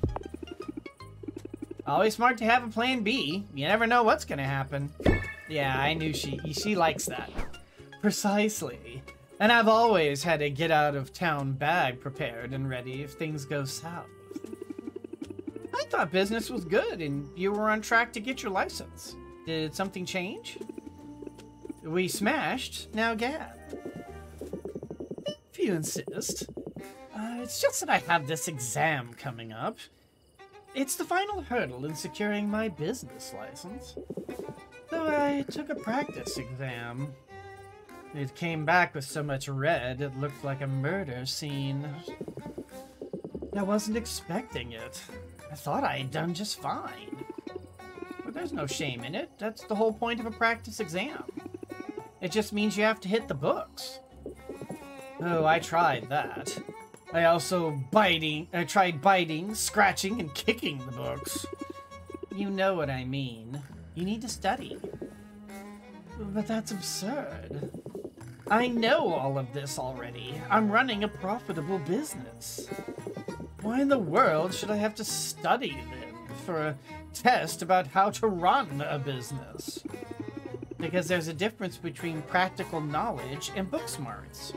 Always smart to have a plan B. You never know what's gonna happen. Yeah, I knew she likes that. Precisely. And I've always had a get-out-of-town bag prepared and ready if things go south. I thought business was good and you were on track to get your license. Did something change? We smashed, now gab. If you insist. It's just that I have this exam coming up. It's the final hurdle in securing my business license. So I took a practice exam. It came back with so much red, it looked like a murder scene. I wasn't expecting it. I thought I had done just fine. But there's no shame in it. That's the whole point of a practice exam. It just means you have to hit the books. Oh, I tried that. I also tried biting, scratching, and kicking the books. You know what I mean. You need to study. But that's absurd. I know all of this already. I'm running a profitable business. Why in the world should I have to study then for a test about how to run a business? Because there's a difference between practical knowledge and book smarts.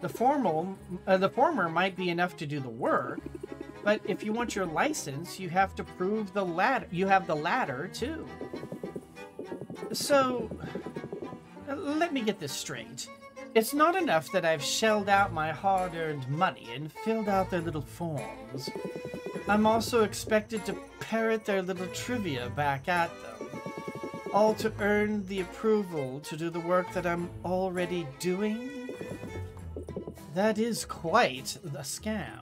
The former might be enough to do the work, but if you want your license, you have to prove the latter. You have the latter too. So, let me get this straight. It's not enough that I've shelled out my hard-earned money and filled out their little forms. I'm also expected to parrot their little trivia back at them, all to earn the approval to do the work that I'm already doing? That is quite a scam,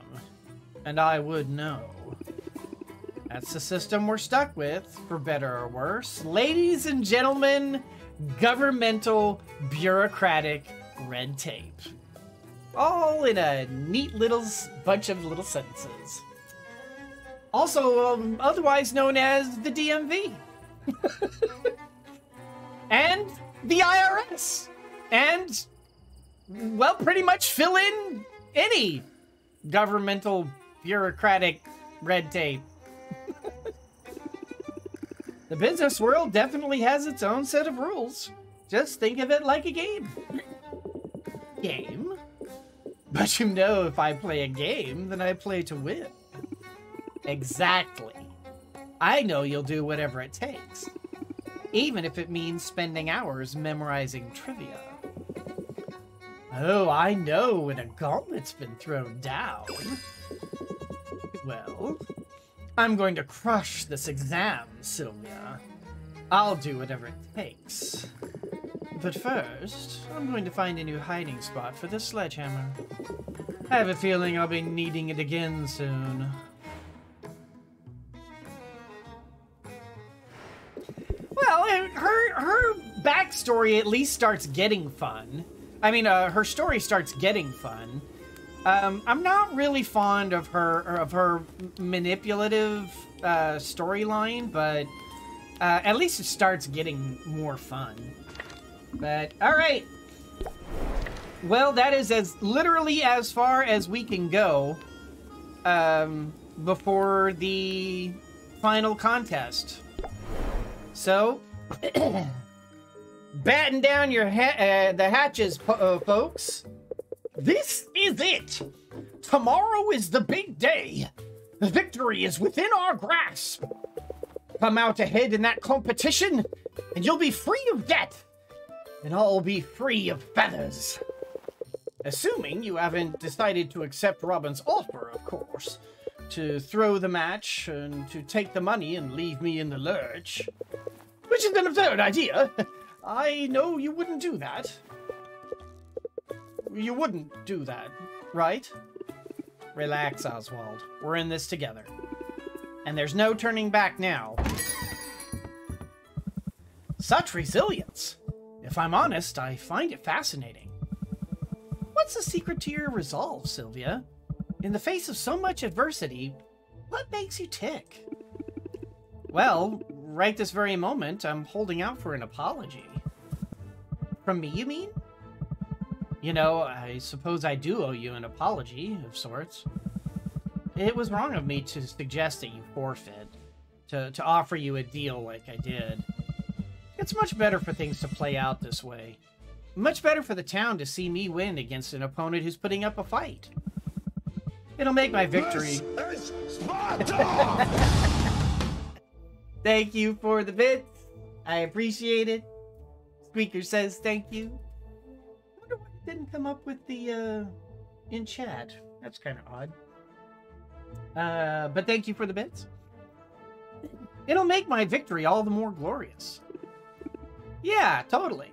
and I would know. That's the system we're stuck with, for better or worse. Ladies and gentlemen, governmental, bureaucratic red tape. All in a neat little bunch of little sentences. Also, otherwise known as the DMV. And the IRS. And, well, pretty much fill in any governmental, bureaucratic red tape. The business world definitely has its own set of rules. Just think of it like a game. Game? But you know, if I play a game, then I play to win. Exactly. I know you'll do whatever it takes. Even if it means spending hours memorizing trivia. Oh, I know when a gauntlet's been thrown down. Well, I'm going to crush this exam, Sylvia. I'll do whatever it takes. But first, I'm going to find a new hiding spot for this sledgehammer. I have a feeling I'll be needing it again soon. Well, her backstory at least starts getting fun. I mean, her story starts getting fun. I'm not really fond of her manipulative storyline, but at least it starts getting more fun. But all right. Well, that is as literally as far as we can go before the final contest. So, batten down your the hatches, folks. This is it. Tomorrow is the big day. The victory is within our grasp. Come out ahead in that competition, and you'll be free of debt. And I'll be free of feathers. Assuming you haven't decided to accept Robin's offer, of course. To throw the match and to take the money and leave me in the lurch. Which is an absurd idea. I know you wouldn't do that. You wouldn't do that, right? Relax, Oswald. We're in this together. And there's no turning back now. Such resilience. If I'm honest, I find it fascinating. What's the secret to your resolve, Sylvia? In the face of so much adversity, what makes you tick? Well, right this very moment, I'm holding out for an apology. From me, you mean? You know, I suppose I do owe you an apology, of sorts. It was wrong of me to suggest that you forfeit, to offer you a deal like I did. It's much better for things to play out this way. Much better for the town to see me win against an opponent who's putting up a fight. It'll make my victory. This is Sparta! Thank you for the bits. I appreciate it. Squeaker says thank you. I wonder why it didn't come up with the, in chat. That's kind of odd. But thank you for the bits. It'll make my victory all the more glorious. Yeah, totally.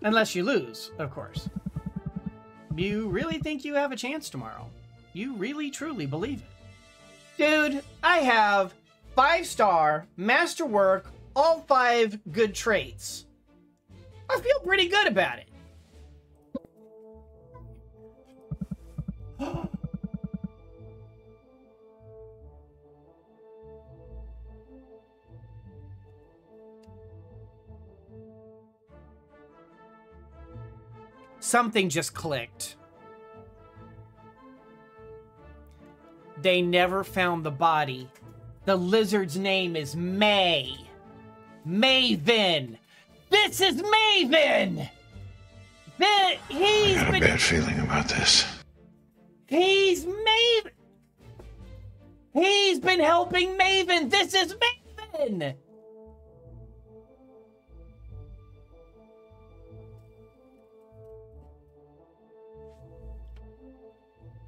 Unless you lose, of course. You really think you have a chance tomorrow? You really, truly believe it? Dude, I have 5-star, masterwork, all 5 good traits. I feel pretty good about it. Something just clicked. They never found the body. The lizard's name is May. Maven. This is Maven! He's I got a bad feeling about this. He's Maven! He's been helping Maven! This is Maven!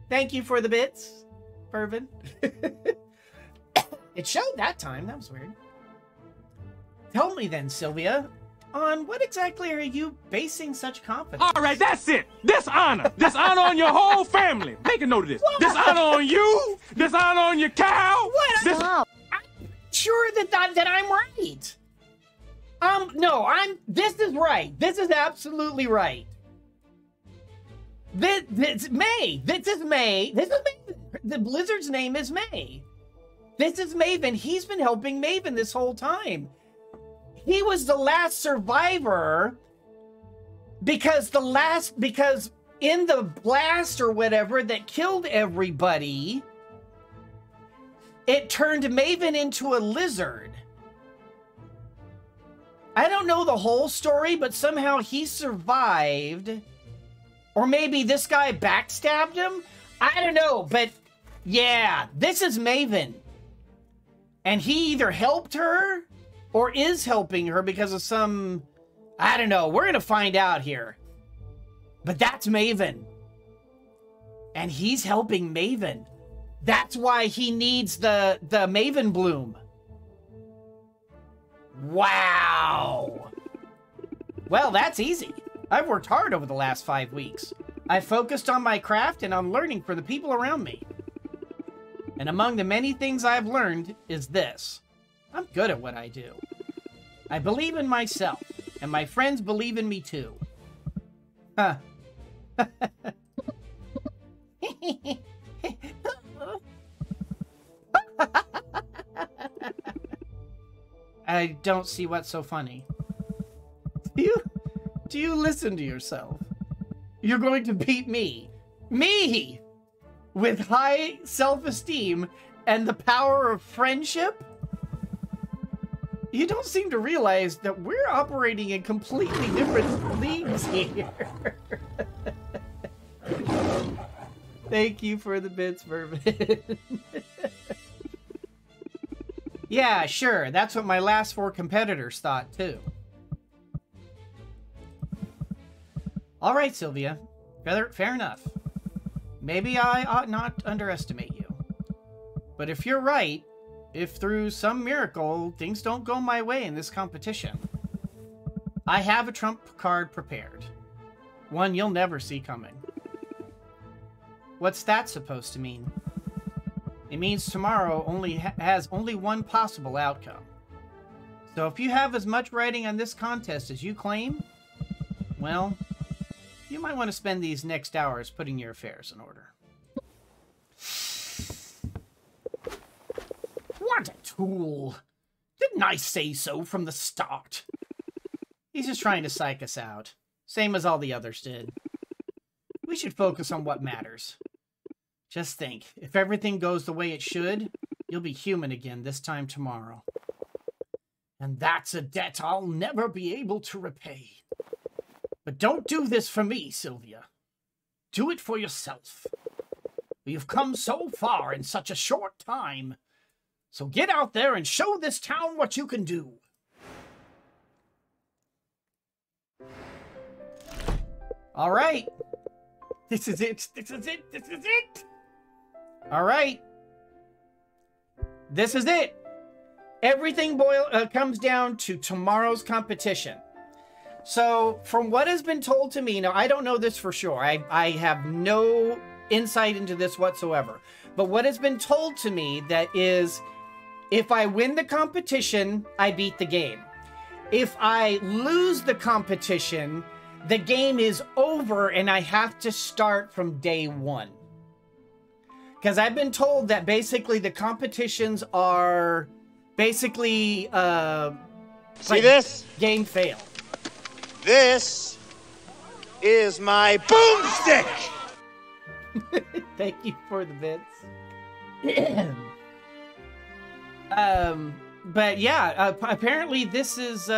Thank you for the bits, Irvin. It showed that time. That was weird. Tell me then, Sylvia, on what exactly are you basing such confidence? All right, that's it. Dishonor. Dishonor on your whole family. Make a note of this. What? Dishonor on you. Dishonor on your cow. What? I'm sure that I'm right. No, this is right. This is absolutely right. This May. This is May. This is Maven. The Blizzard's name is May. This is Maven. He's been helping Maven this whole time. He was the last survivor because in the blast or whatever that killed everybody, it turned Maven into a lizard. I don't know the whole story, but somehow he survived. Or maybe this guy backstabbed him? I don't know, but yeah, this is Maven. And he either helped her or is helping her because of some, I don't know. We're going to find out here. But that's Maven. And he's helping Maven. That's why he needs the Maven bloom. Wow. Well, that's easy. I've worked hard over the last 5 weeks. I focused on my craft and on learning for the people around me. And among the many things I've learned is this. I'm good at what I do. I believe in myself, and my friends believe in me too. Huh. I don't see what's so funny. Do you listen to yourself? You're going to beat me. Me! With high self-esteem and the power of friendship? You don't seem to realize that we're operating in completely different leagues here. Thank you for the bits, Mervin. Yeah, sure. That's what my last 4 competitors thought, too. All right, Sylvia. Fair enough. Maybe I ought not underestimate you. But if you're right, if through some miracle things don't go my way in this competition, I have a trump card prepared. One you'll never see coming. What's that supposed to mean? It means tomorrow has only one possible outcome. So if you have as much writing on this contest as you claim, well, you might want to spend these next hours putting your affairs in order. What a tool! Didn't I say so from the start? He's just trying to psych us out, same as all the others did. We should focus on what matters. Just think, if everything goes the way it should, you'll be human again this time tomorrow. And that's a debt I'll never be able to repay. But don't do this for me, Sylvia. Do it for yourself. You've come so far in such a short time. So get out there and show this town what you can do. All right. This is it. This is it. This is it. All right. This is it. Everything comes down to tomorrow's competition. So, from what has been told to me, now I don't know this for sure. I have no insight into this whatsoever. But what has been told to me that is, if I win the competition, I beat the game. If I lose the competition, the game is over and I have to start from day 1. Because I've been told that basically the competitions are basically See this? Game fail. This is my boomstick! Thank you for the bits. But yeah, apparently this is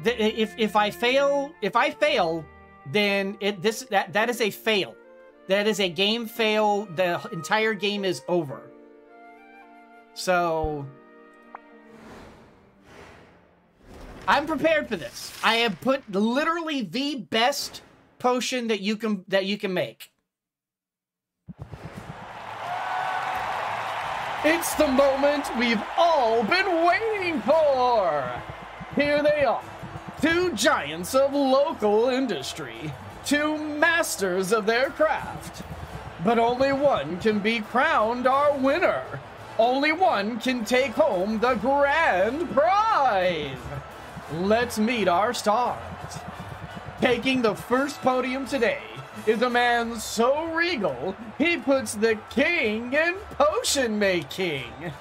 if I fail, then that is a fail. That is a game fail. The entire game is over. So I'm prepared for this. I have put literally the best potion that you can make. It's the moment we've all been waiting for. Here they are, 2 giants of local industry, 2 masters of their craft. But only one can be crowned our winner. Only one can take home the grand prize. Let's meet our stars. Taking the first podium today is a man so regal, he puts the king in potion making.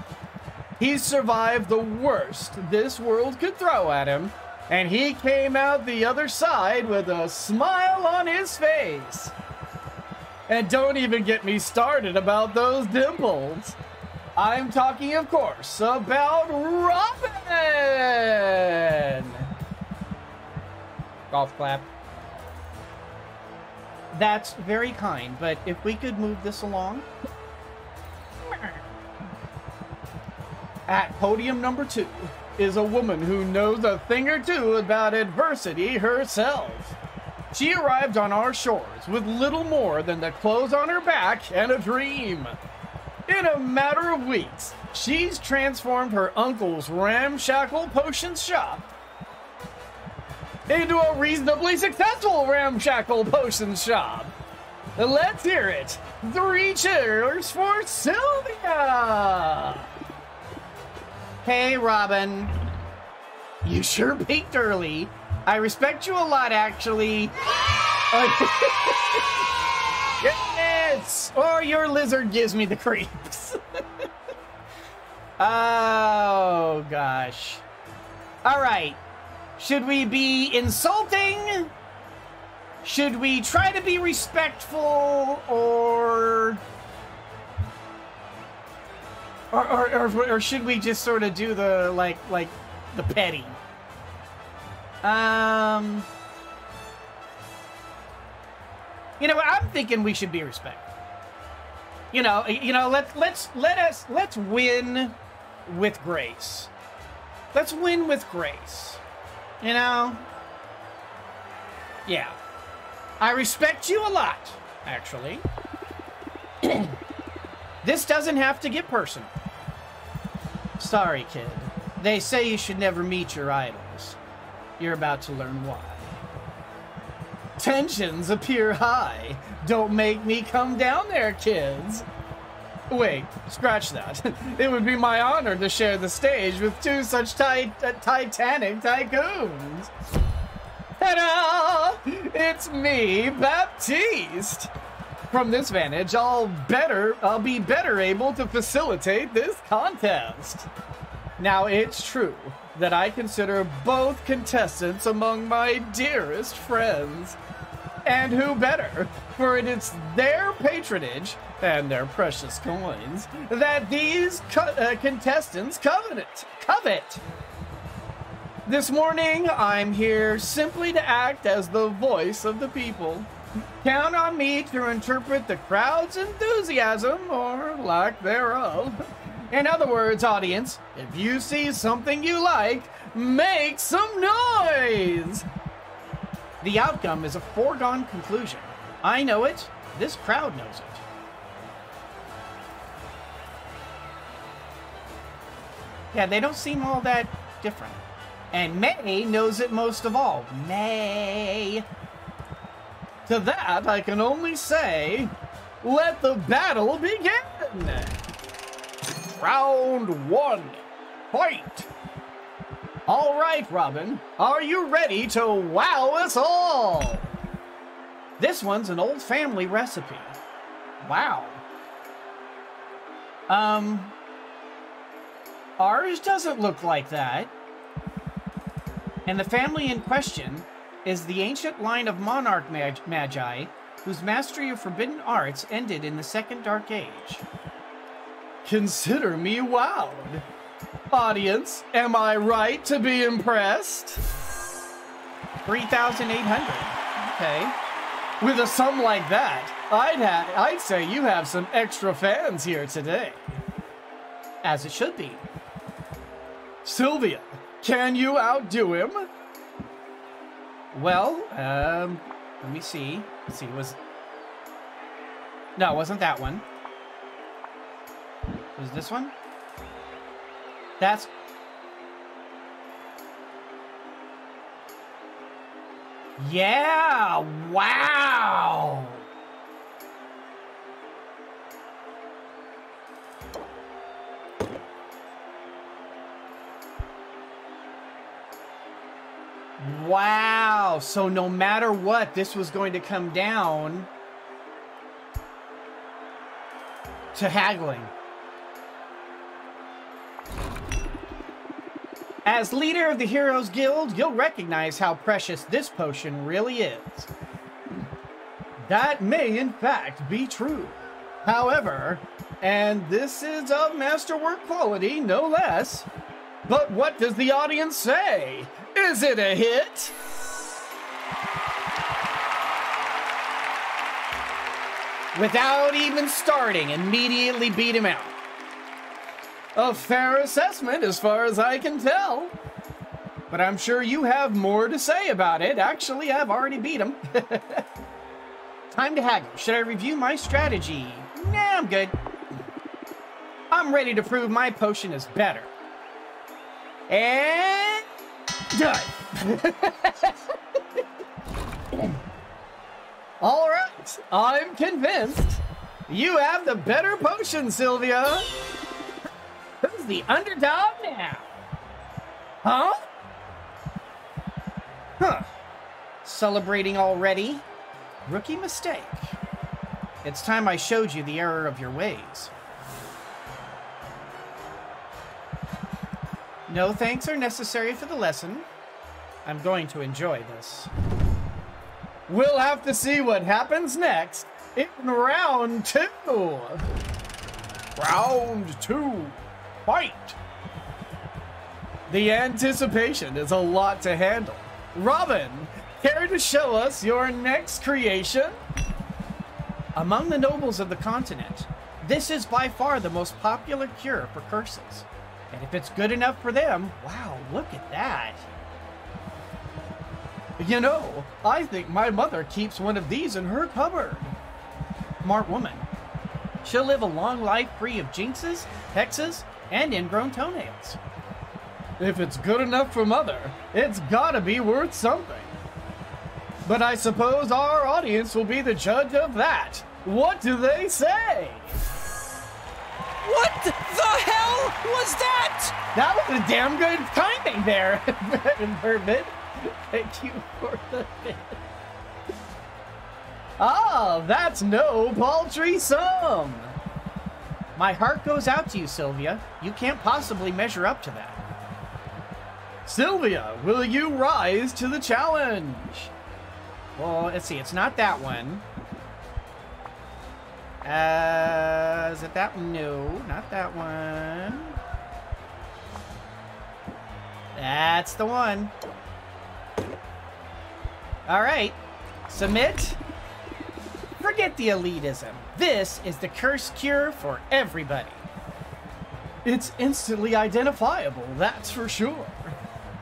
He survived the worst this world could throw at him, and he came out the other side with a smile on his face. And don't even get me started about those dimples. I'm talking, of course, about Robin! Golf clap. That's very kind, but if we could move this along. At podium number 2 is a woman who knows a thing or two about adversity herself. She arrived on our shores with little more than the clothes on her back and a dream. In a matter of weeks, she's transformed her uncle's ramshackle potion shop into a reasonably successful ramshackle potion shop. Let's hear it. 3 cheers for Sylvia! Hey, Robin. You sure peaked early. I respect you a lot, actually. Yes! Or your lizard gives me the creeps. Oh, gosh. All right. Should we be insulting? Should we try to be respectful? Or Or should we just sort of do the, like the petty? You know, I'm thinking we should be respectful. You know, let's win with grace. Let's win with grace. You know? Yeah. I respect you a lot, actually. This doesn't have to get personal. Sorry, kid. They say you should never meet your idols. You're about to learn why. Tensions appear high. Don't make me come down there, kids. Wait, scratch that. It would be my honor to share the stage with two such titanic tycoons. Ta-da! It's me, Baptiste. From this vantage, I'll be better able to facilitate this contest. Now, it's true that I consider both contestants among my dearest friends. And who better? For it is their patronage and their precious coins that these contestants covet. This morning, I'm here simply to act as the voice of the people. Count on me to interpret the crowd's enthusiasm, or lack thereof. In other words, audience, if you see something you like, make some noise! The outcome is a foregone conclusion. I know it. This crowd knows it. Yeah, they don't seem all that different. And May knows it most of all. May. To that, I can only say, let the battle begin! Round 1. Fight! All right, Robin. Are you ready to wow us all? This one's an old family recipe. Wow. Ours doesn't look like that. And the family in question is the ancient line of monarch magi whose mastery of forbidden arts ended in the Second Dark Age. Consider me wowed. Audience, am I right to be impressed? 3,800. Okay. With a sum like that, I'd say you have some extra fans here today. As it should be. Sylvia, can you outdo him? Well, let me see. Let's see, no, it wasn't that one. Was this one? That's... Yeah! Wow! Wow! So no matter what, this was going to come down to haggling. As leader of the Heroes Guild, you'll recognize how precious this potion really is. That may in fact be true. However, and this is of masterwork quality, no less, but what does the audience say? Is it a hit? Without even starting, immediately beat him out. A fair assessment as far as I can tell. But I'm sure you have more to say about it. Actually, I've already beat him. Time to haggle. Should I review my strategy? Nah, I'm good. I'm ready to prove my potion is better. And... done. All right, I'm convinced. You have the better potion, Sylvia. Who's the underdog now? Huh? Huh. Celebrating already? Rookie mistake. It's time I showed you the error of your ways. No thanks are necessary for the lesson. I'm going to enjoy this. We'll have to see what happens next in round 2. Round 2. fight. The anticipation is a lot to handle. Robin, care to show us your next creation? Among the nobles of the continent, this is by far the most popular cure for curses. And if it's good enough for them, wow, look at that. You know, I think my mother keeps one of these in her cupboard. Smart woman. She'll live a long life free of jinxes, hexes, and ingrown toenails. If it's good enough for mother, it's gotta be worth something. But I suppose our audience will be the judge of that. What do they say? What the hell was that? That was a damn good timing there, Vermin. Thank you for the bit. Ah, that's no paltry sum. My heart goes out to you, Sylvia. You can't possibly measure up to that. Sylvia, will you rise to the challenge? Well, let's see. It's not that one. Is it that one? No, not that one. That's the one. All right. Submit. Forget the elitism. This is the curse cure for everybody. It's instantly identifiable, that's for sure.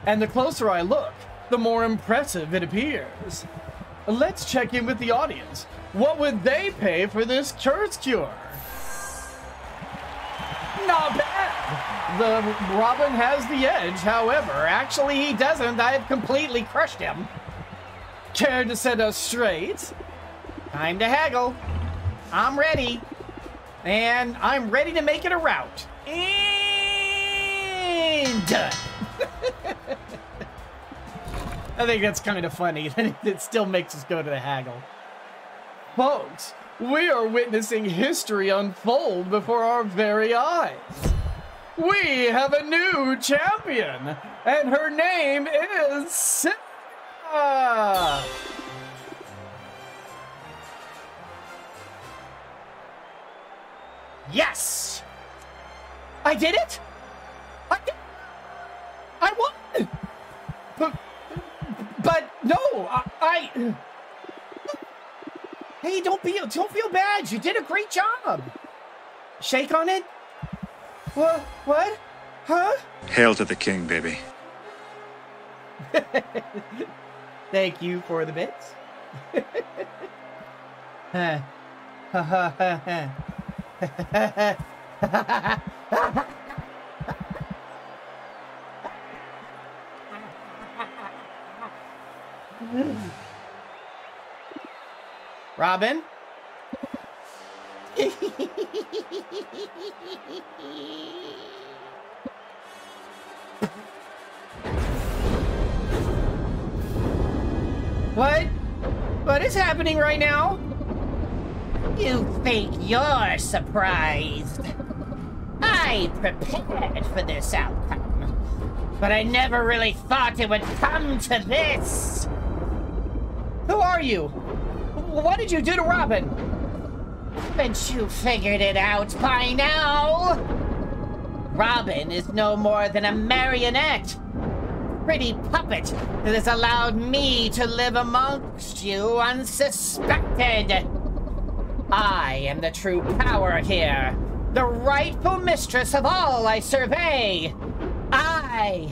And the closer I look, the more impressive it appears. Let's check in with the audience. What would they pay for this curse cure? Not bad. The Robin has the edge, however. Actually, he doesn't. I have completely crushed him. Care to set us straight? Time to haggle. I'm ready. And I'm ready to make it a rout. And done. I think that's kind of funny that it still makes us go to the haggle. Folks, we are witnessing history unfold before our very eyes. We have a new champion, and her name is Sylvia. Yes! I did it! I won! But no, I Hey, don't feel bad. You did a great job. Shake on it? What? Huh? Hail to the king, baby. Thank you for the bits. Robin? What is happening right now? You think you're surprised? I prepared for this outcome, but I never really thought it would come to this. Who are you? What did you do to Robin? Haven't you figured it out by now? Robin is no more than a marionette. Pretty puppet that has allowed me to live amongst you unsuspected. I am the true power here, the rightful mistress of all I survey. I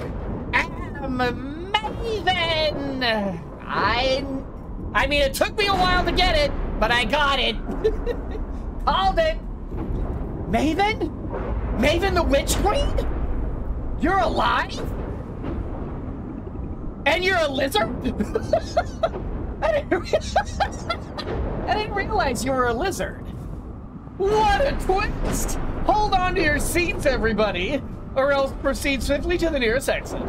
am Maven. I mean, it took me a while to get it, but I got it. Called it. Maven? Maven the Witch Queen? You're alive? And you're a lizard? I didn't realize you were a lizard. What a twist! Hold on to your seats, everybody, or else proceed swiftly to the nearest exit.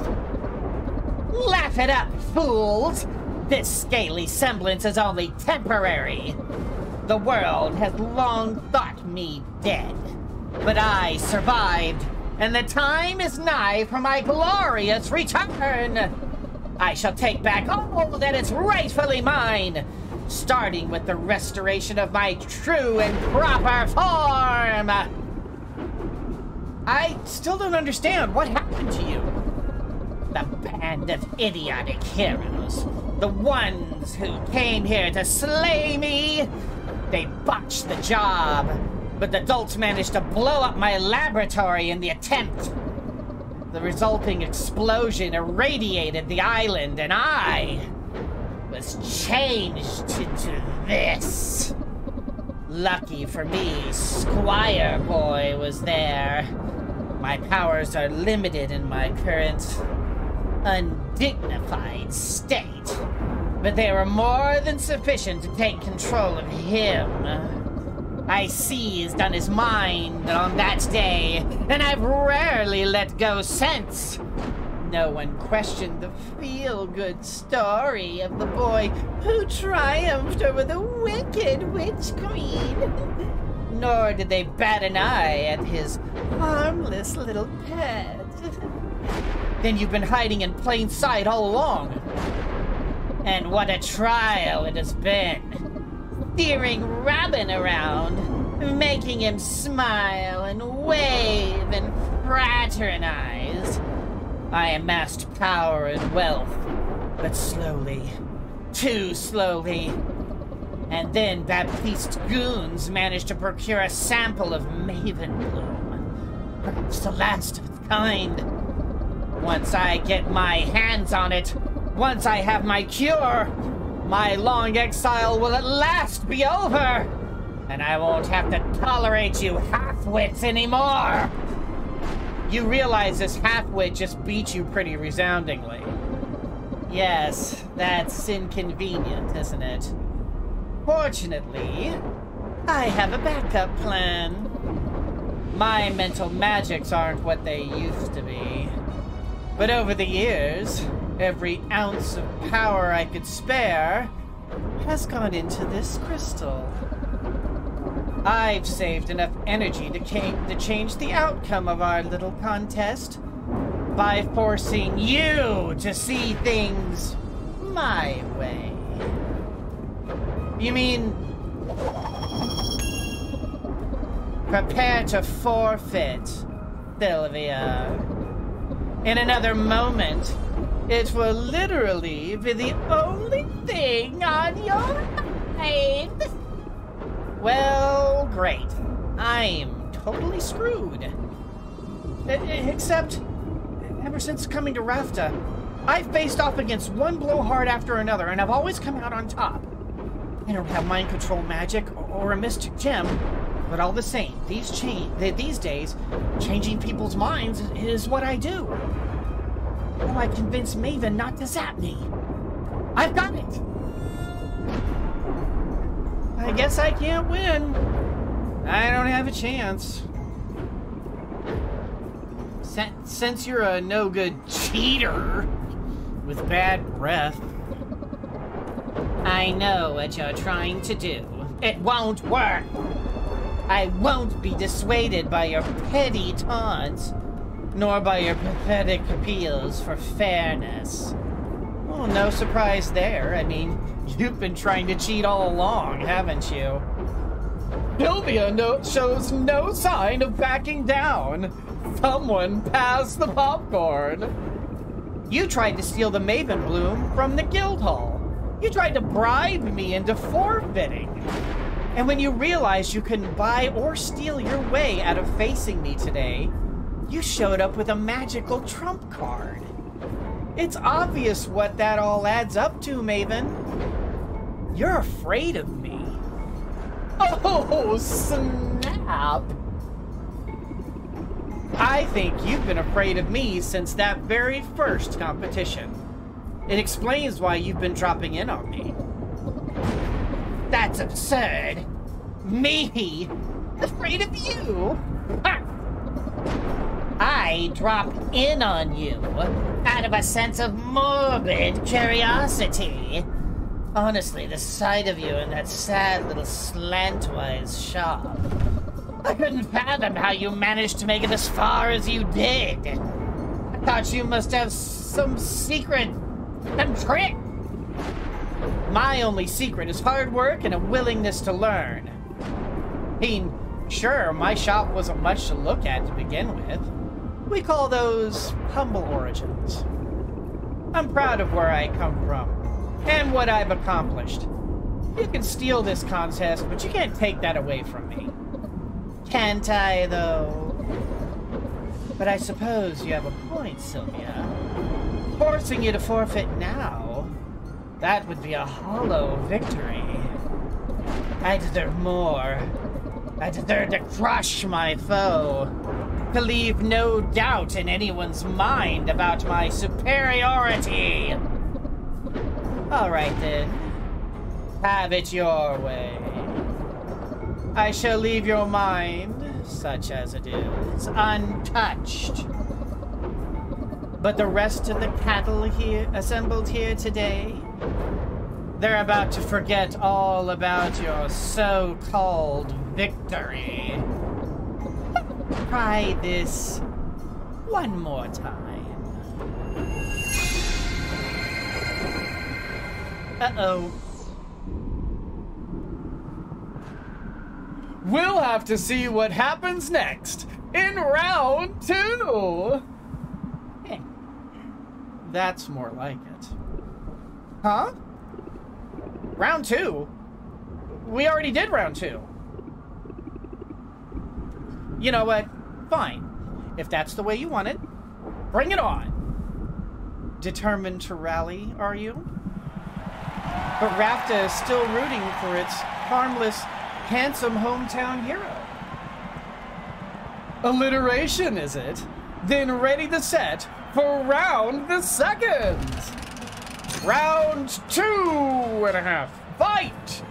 Laugh it up, fools! This scaly semblance is only temporary. The world has long thought me dead, but I survived, and the time is nigh for my glorious return. I shall take back all that is rightfully mine, starting with the restoration of my true and proper form. I still don't understand. What happened to you? The band of idiotic heroes. The ones who came here to slay me. They botched the job. But the adults managed to blow up my laboratory in the attempt. The resulting explosion irradiated the island, and I was changed into this. Lucky for me, Squire Boy was there. My powers are limited in my current undignified state, but they were more than sufficient to take control of him. I seized on his mind on that day, and I've rarely let go since. No one questioned the feel-good story of the boy who triumphed over the wicked witch queen. Nor did they bat an eye at his harmless little pet. Then you've been hiding in plain sight all along. And what a trial it has been. Steering Robin around, making him smile and wave and fraternize. I amassed power and wealth, but slowly, too slowly. And then Baptiste's goons managed to procure a sample of Maven Bloom, perhaps the last of its kind. Once I get my hands on it, once I have my cure, my long exile will at last be over, and I won't have to tolerate you half-wits anymore. You realize this half-wit just beat you pretty resoundingly. Yes, that's inconvenient, isn't it? Fortunately, I have a backup plan. My mental magics aren't what they used to be. But over the years, every ounce of power I could spare has gone into this crystal. I've saved enough energy to change the outcome of our little contest by forcing you to see things my way. You mean, prepare to forfeit, Sylvia. In another moment, it will literally be the only thing on your mind. Well, great. I'm totally screwed. Except, ever since coming to Rafta, I've faced off against one blowhard after another, and I've always come out on top. I don't have mind control magic or a mystic gem, but all the same, these days, changing people's minds is what I do. How do I convince Maven not to zap me? I've got it! I guess I can't win. I don't have a chance. Since you're a no-good cheater with bad breath. I know what you're trying to do. It won't work. I won't be dissuaded by your petty taunts, nor by your pathetic appeals for fairness. Well, no surprise there. I mean, you've been trying to cheat all along, haven't you? Sylvia shows no sign of backing down. Someone pass the popcorn. You tried to steal the Maven Bloom from the guild hall. You tried to bribe me into forfeiting. And when you realized you couldn't buy or steal your way out of facing me today, you showed up with a magical trump card. It's obvious what that all adds up to, Maven. You're afraid of me. Oh, snap! I think you've been afraid of me since that very first competition. It explains why you've been dropping in on me. That's absurd. Me? Afraid of you? Ha! I drop in on you out of a sense of morbid curiosity. Honestly, the sight of you in that sad little slantwise shop. I couldn't fathom how you managed to make it as far as you did. I thought you must have some secret, some trick. My only secret is hard work and a willingness to learn. I mean, Sure, my shop wasn't much to look at to begin with. We call those humble origins. I'm proud of where I come from and what I've accomplished. You can steal this contest, but you can't take that away from me. Can't I, though? But I suppose you have a point, Sylvia. Forcing you to forfeit now, that would be a hollow victory. I deserve more. I deserve to crush my foe, to leave no doubt in anyone's mind about my superiority. All right, then. Have it your way. I shall leave your mind, such as it is, untouched. But the rest of the cattle here assembled here today, they're about to forget all about your so-called victory. Try this one more time. Uh-oh. We'll have to see what happens next in round 2. That's more like it. Huh? Round 2? We already did round 2. You know what? Fine. If that's the way you want it, bring it on. Determined to rally, are you? But Rafta is still rooting for its harmless, handsome hometown hero. Alliteration, is it? Then ready the set for round the 2nd. Round 2.5. Fight!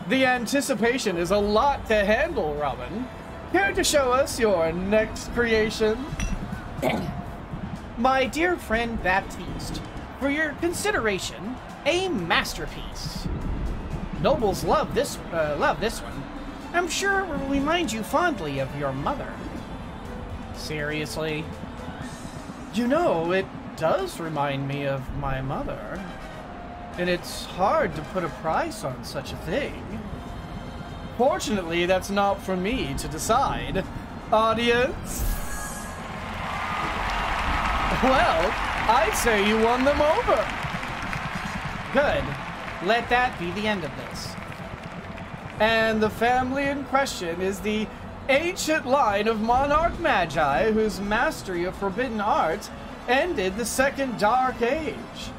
The anticipation is a lot to handle, Robin. Care to show us your next creation? My dear friend Baptiste, for your consideration, a masterpiece. Nobles love this one. I'm sure it will remind you fondly of your mother. Seriously? You know, it does remind me of my mother. And it's hard to put a price on such a thing. Fortunately, that's not for me to decide. Audience? Well, I'd say you won them over. Good. Let that be the end of this. And the family in question is the ancient line of monarch magi whose mastery of forbidden arts ended the Second Dark Age.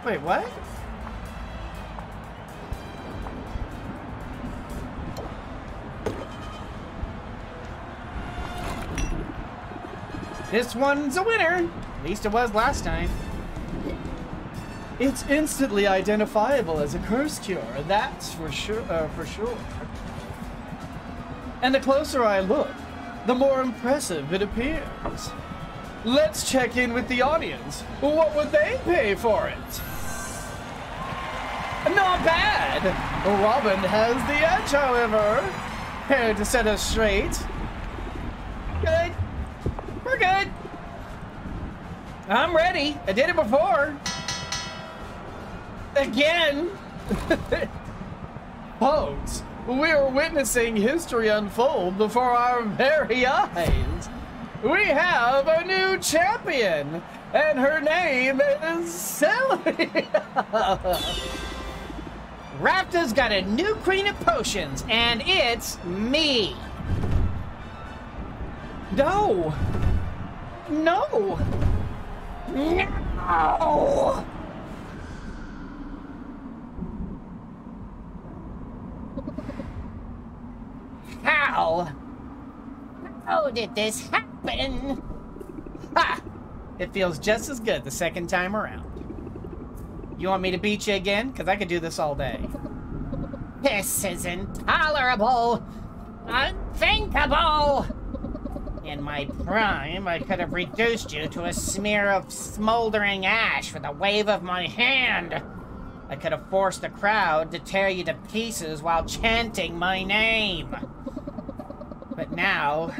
Wait, what? This one's a winner. At least it was last time. It's instantly identifiable as a curse cure, that's for sure. And the closer I look, the more impressive it appears. Let's check in with the audience. What would they pay for it? Not bad! Robin has the edge, however. Here to set us straight. Good. We're good. I'm ready. I did it before. Again. Folks, we are witnessing history unfold before our very eyes. We have a new champion, and her name is Sylvia. Rafta's got a new queen of potions, and it's me. No. No. No. How did this happen? Ha! It feels just as good the second time around. You want me to beat you again? Because I could do this all day. This is intolerable. Unthinkable. In my prime, I could have reduced you to a smear of smoldering ash with a wave of my hand. I could have forced the crowd to tear you to pieces while chanting my name. But now,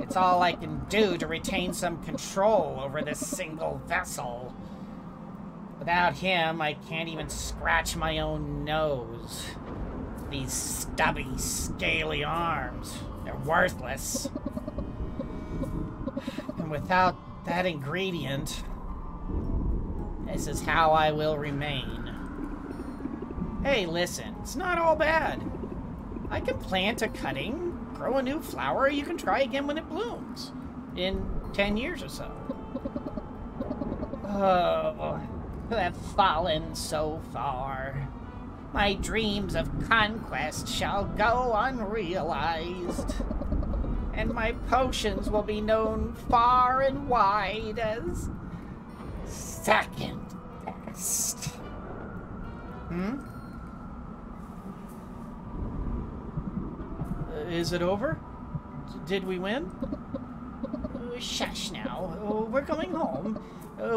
it's all I can do to retain some control over this single vessel. Without him, I can't even scratch my own nose. These stubby, scaly arms, they're worthless. And without that ingredient, this is how I will remain. Hey, listen, it's not all bad. I can plant a cutting, grow a new flower, you can try again when it blooms. In 10 years or so. Oh, I've fallen so far. My dreams of conquest shall go unrealized. And my potions will be known far and wide as second best. Is it over? Did we win? Shush now. We're going home.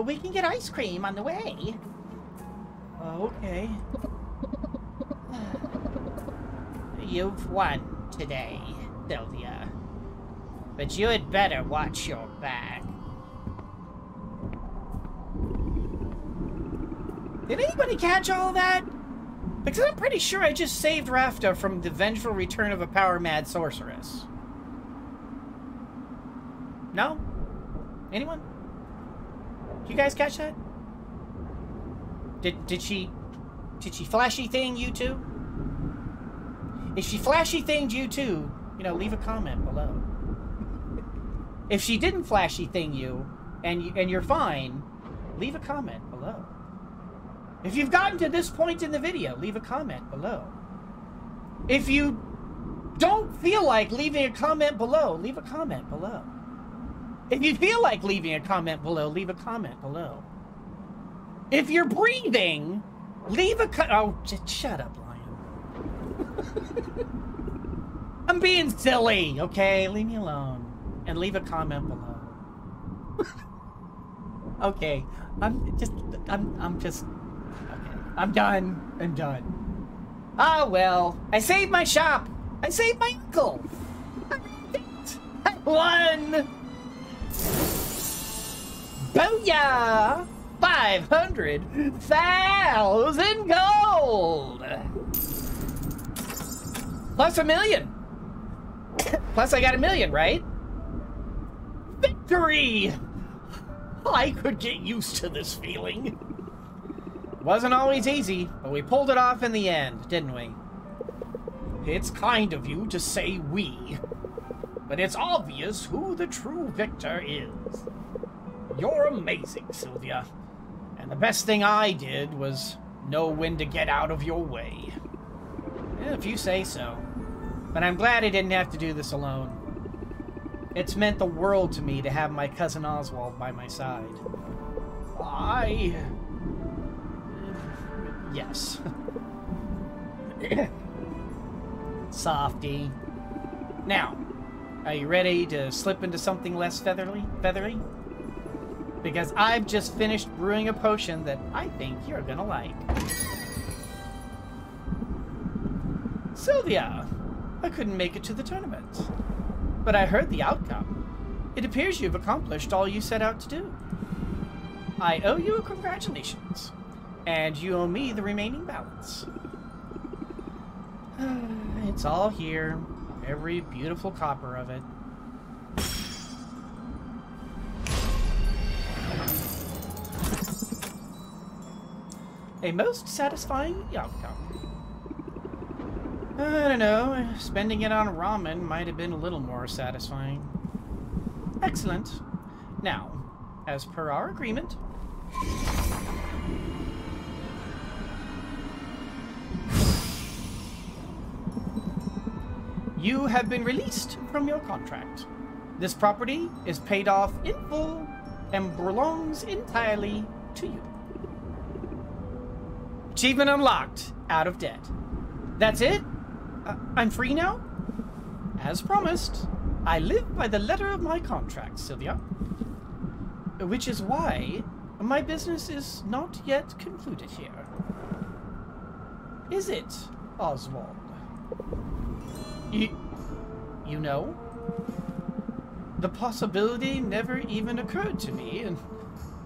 We can get ice cream on the way. Okay. You've won today, Sylvia. But you had better watch your back. Did anybody catch all that? Because I'm pretty sure I just saved Rafta from the vengeful return of a power-mad sorceress. No? Anyone? You guys catch that? Did she flashy thing you two? If she flashy thinged you too, you know, leave a comment below. If she didn't flashy thing you, and you're fine, leave a comment below. If you've gotten to this point in the video, leave a comment below. If you don't feel like leaving a comment below, leave a comment below. If you feel like leaving a comment below, leave a comment below. If you're breathing, leave a oh, just shut up, Lion. I'm being silly, okay? Leave me alone. And leave a comment below. Okay, I'm just, okay. I'm done. I'm done. Ah, well, I saved my shop. I saved my uncle. I won. Booyah! 500,000 gold! Plus $1 million. Plus I got $1 million, right? Victory! I could get used to this feeling. Wasn't always easy, but we pulled it off in the end, didn't we? It's kind of you to say we, but it's obvious who the true victor is. You're amazing, Sylvia. And the best thing I did was know when to get out of your way. If you say so. But I'm glad I didn't have to do this alone. It's meant the world to me to have my cousin Oswald by my side. Yes. Softy. Now, are you ready to slip into something less feathery? Because I've just finished brewing a potion that I think you're gonna like. Sylvia, I couldn't make it to the tournament, but I heard the outcome. It appears you've accomplished all you set out to do. I owe you a congratulations, and you owe me the remaining balance. It's all here, every beautiful copper of it. A most satisfying outcome. I don't know, spending it on ramen might have been a little more satisfying. Excellent. Now, as per our agreement, you have been released from your contract. This property is paid off in full and belongs entirely to you. Achievement unlocked. Out of debt. That's it? I'm free now? As promised, I live by the letter of my contract, Sylvia. Which is why my business is not yet concluded here. Is it, Oswald? You know? The possibility never even occurred to me, and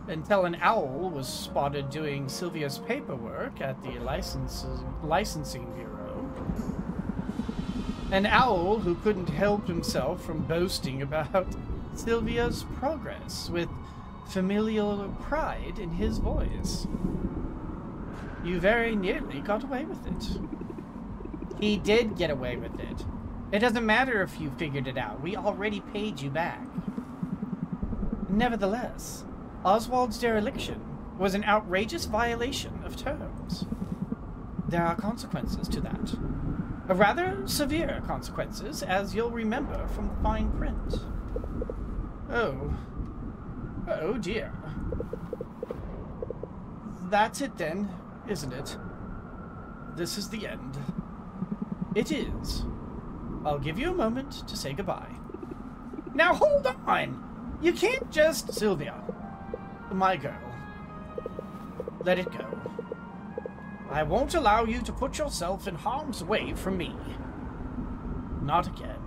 until an owl was spotted doing Sylvia's paperwork at the licensing bureau. An owl who couldn't help himself from boasting about Sylvia's progress with familial pride in his voice. You very nearly got away with it. He did get away with it. It doesn't matter if you figured it out. We already paid you back. Nevertheless, Oswald's dereliction was an outrageous violation of terms. There are consequences to that. Rather severe consequences, as you'll remember from the fine print. Oh dear. That's it then, isn't it? This is the end. It is. I'll give you a moment to say goodbye. Now hold on! You can't just... Sylvia, my girl. Let it go. I won't allow you to put yourself in harm's way from me. Not again.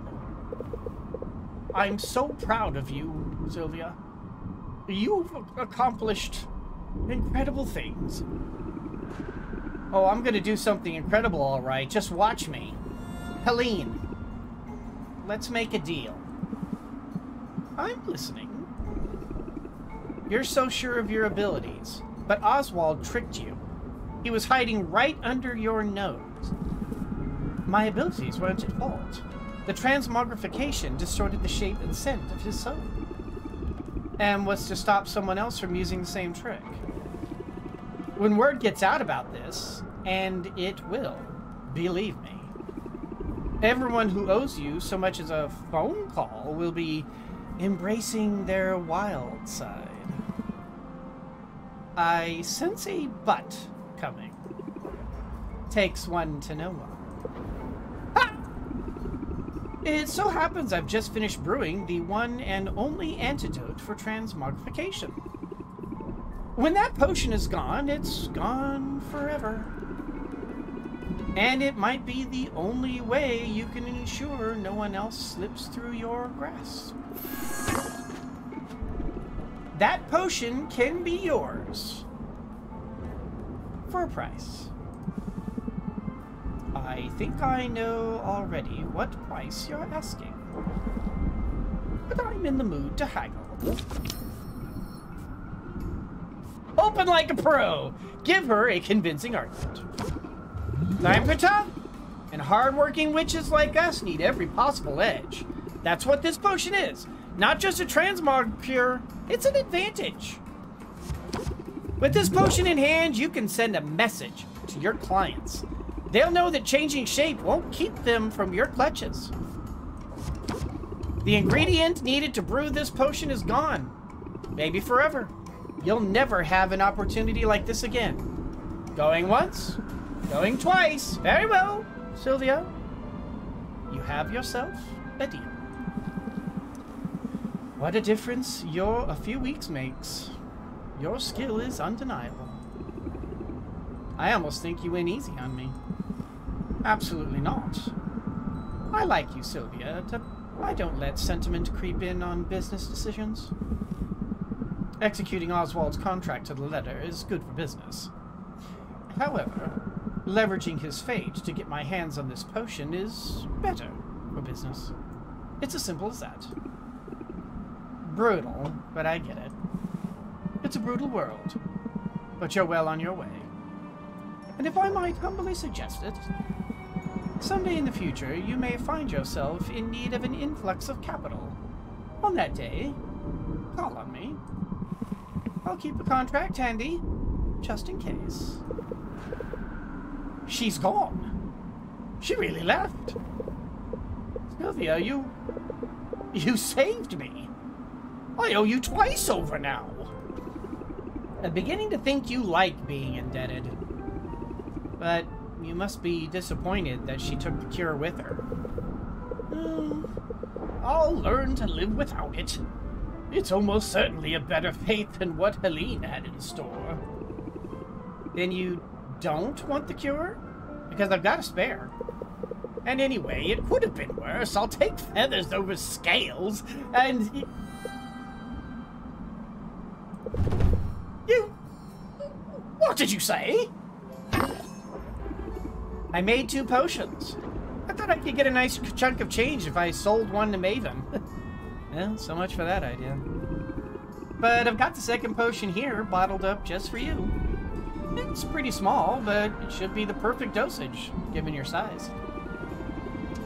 I'm so proud of you, Sylvia. You've accomplished incredible things. Oh, I'm gonna do something incredible, all right. Just watch me. Helene, let's make a deal. I'm listening. You're so sure of your abilities, but Oswald tricked you. He was hiding right under your nose. My abilities weren't at fault. The transmogrification distorted the shape and scent of his soul, and was to stop someone else from using the same trick. When word gets out about this, and it will, believe me, everyone who owes you so much as a phone call will be embracing their wild side. I sense a but coming. Takes one to know one. Ha! It so happens I've just finished brewing the one and only antidote for transmogrification. When that potion is gone, it's gone forever. And it might be the only way you can ensure no one else slips through your grasp. That potion can be yours. For a price. I think I know already what price you're asking. But I'm in the mood to haggle. Open like a pro! Give her a convincing argument. I'm tough, and hard-working witches like us need every possible edge. That's what this potion is. Not just a transmog cure, it's an advantage. With this potion in hand, you can send a message to your clients. They'll know that changing shape won't keep them from your clutches. The ingredient needed to brew this potion is gone. Maybe forever. You'll never have an opportunity like this again. Going once, going twice. Very well, Sylvia. You have yourself a deal. What a difference a few weeks makes. Your skill is undeniable. I almost think you went easy on me. Absolutely not. I like you, Sylvia. I don't let sentiment creep in on business decisions. Executing Oswald's contract to the letter is good for business. However, leveraging his fate to get my hands on this potion is better for business. It's as simple as that. Brutal, but I get it. It's a brutal world, but you're well on your way. And if I might humbly suggest it, someday in the future you may find yourself in need of an influx of capital. On that day, call on me. I'll keep a contract handy, just in case. She's gone. She really left. Sylvia, you saved me. I owe you twice over now. I'm beginning to think you like being indebted. But you must be disappointed that she took the cure with her. I'll learn to live without it. It's almost certainly a better fate than what Helene had in store. Then you don't want the cure? Because I've got a spare. And anyway, it could have been worse. I'll take feathers over scales, and... What did you say? I made 2 potions. I thought I could get a nice chunk of change if I sold one to Maven. Well, so much for that idea. But I've got the second potion here, bottled up just for you. It's pretty small, but it should be the perfect dosage, given your size.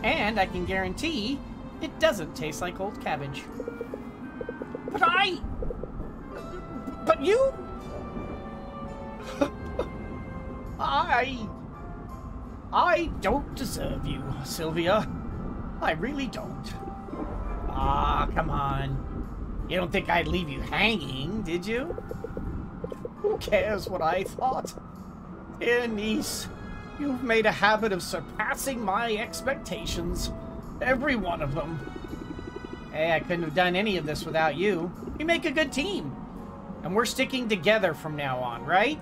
And I can guarantee it doesn't taste like old cabbage. But you... I don't deserve you, Sylvia. I really don't. Ah, come on. You don't think I'd leave you hanging, did you? Who cares what I thought? Dear niece, you've made a habit of surpassing my expectations. Every one of them. Hey, I couldn't have done any of this without you. We make a good team. And we're sticking together from now on, right?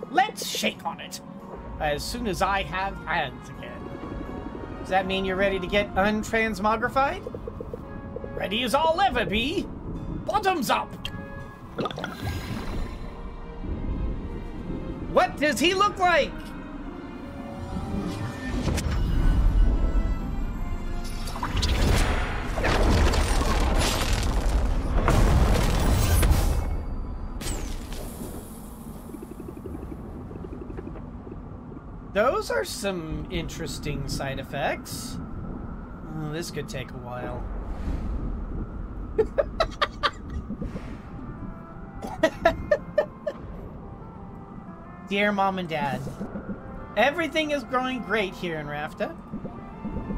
Let's shake on it. As soon as I have hands again. Does that mean you're ready to get untransmogrified? Ready as I'll ever be. Bottoms up. What does he look like? Those are some interesting side effects. Oh, this could take a while. Dear Mom and Dad, everything is going great here in Rafta.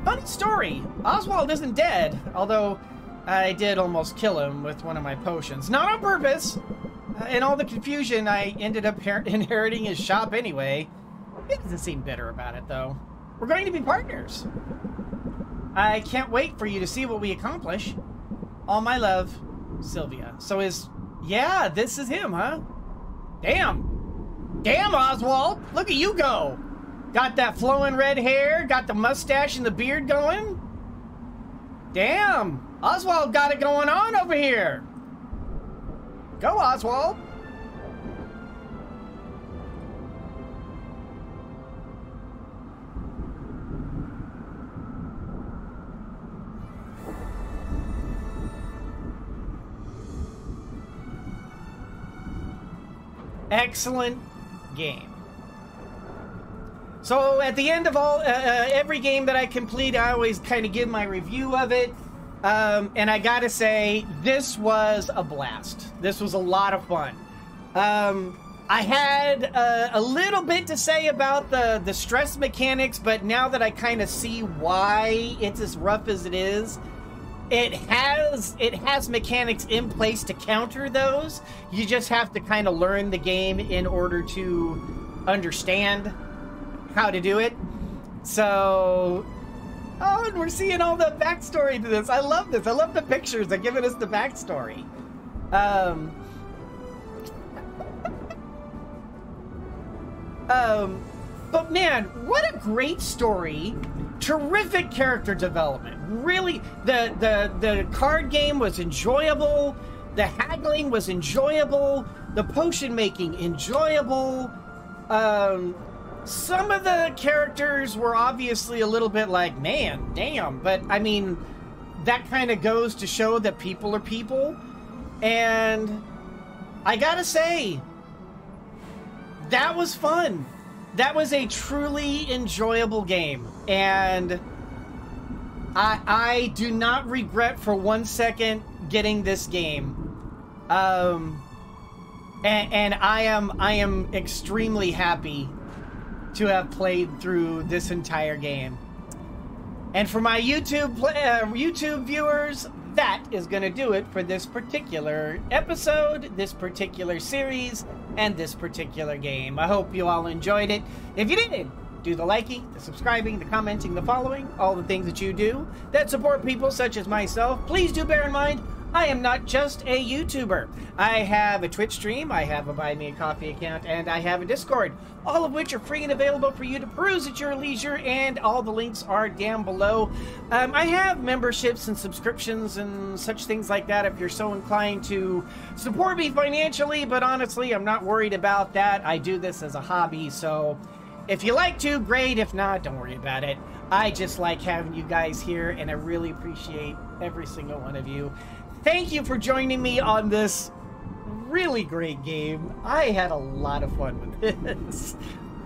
Funny story, Oswald isn't dead, although I did almost kill him with one of my potions. Not on purpose. In all the confusion, I ended up inheriting his shop anyway. He doesn't seem bitter about it, though. We're going to be partners. I can't wait for you to see what we accomplish. All my love, Sylvia. So yeah, this is him, huh? Damn. Damn, Oswald. Look at you go. Got that flowing red hair, got the mustache and the beard going. Damn. Oswald got it going on over here. Go, Oswald. Excellent game. So at the end of every game that I complete, I always kind of give my review of it. And I gotta say, this was a blast. This was a lot of fun. I had a little bit to say about the stress mechanics, but now that I kind of see why it's as rough as it is, it has mechanics in place to counter those. You just have to kind of learn the game in order to understand how to do it. So, oh, and we're seeing all the backstory to this. I love this. I love the pictures. They're giving us the backstory. But man, what a great story. Terrific character development. Really, the card game was enjoyable. The haggling was enjoyable. The potion making enjoyable. Some of the characters were obviously a little bit like, man, damn. But I mean, that kind of goes to show that people are people. And I gotta say, that was fun. That was a truly enjoyable game. And I do not regret for 1 second getting this game. And I am extremely happy to have played through this entire game. And for my YouTube viewers, that is going to do it for this particular episode, this particular series, and this particular game. I hope you all enjoyed it. If you did, do the liking, the subscribing, the commenting, the following, all the things that you do that support people such as myself. Please do bear in mind, I am not just a YouTuber. I have a Twitch stream, I have a Buy Me a Coffee account, and I have a Discord, all of which are free and available for you to peruse at your leisure, and all the links are down below. I have memberships and subscriptions and such things like that if you're so inclined to support me financially, but honestly, I'm not worried about that. I do this as a hobby, so if you like to, great. If not, don't worry about it. I just like having you guys here, and I really appreciate every single one of you. Thank you for joining me on this really great game. I had a lot of fun with this.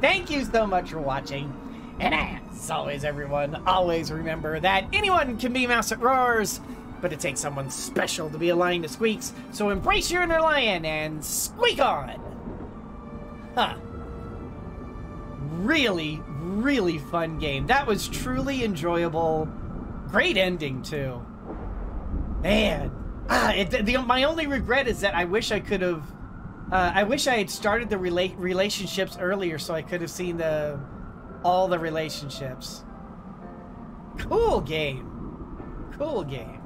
Thank you so much for watching. And as always, everyone, always remember that anyone can be Mouse that Roars, but it takes someone special to be a lion that squeaks. So embrace your inner lion and squeak on. Huh. Really, really fun game. That was truly enjoyable. Great ending, too. Man. My only regret is that I wish I could have... I wish I had started the relationships earlier so I could have seen all the relationships. Cool game. Cool game.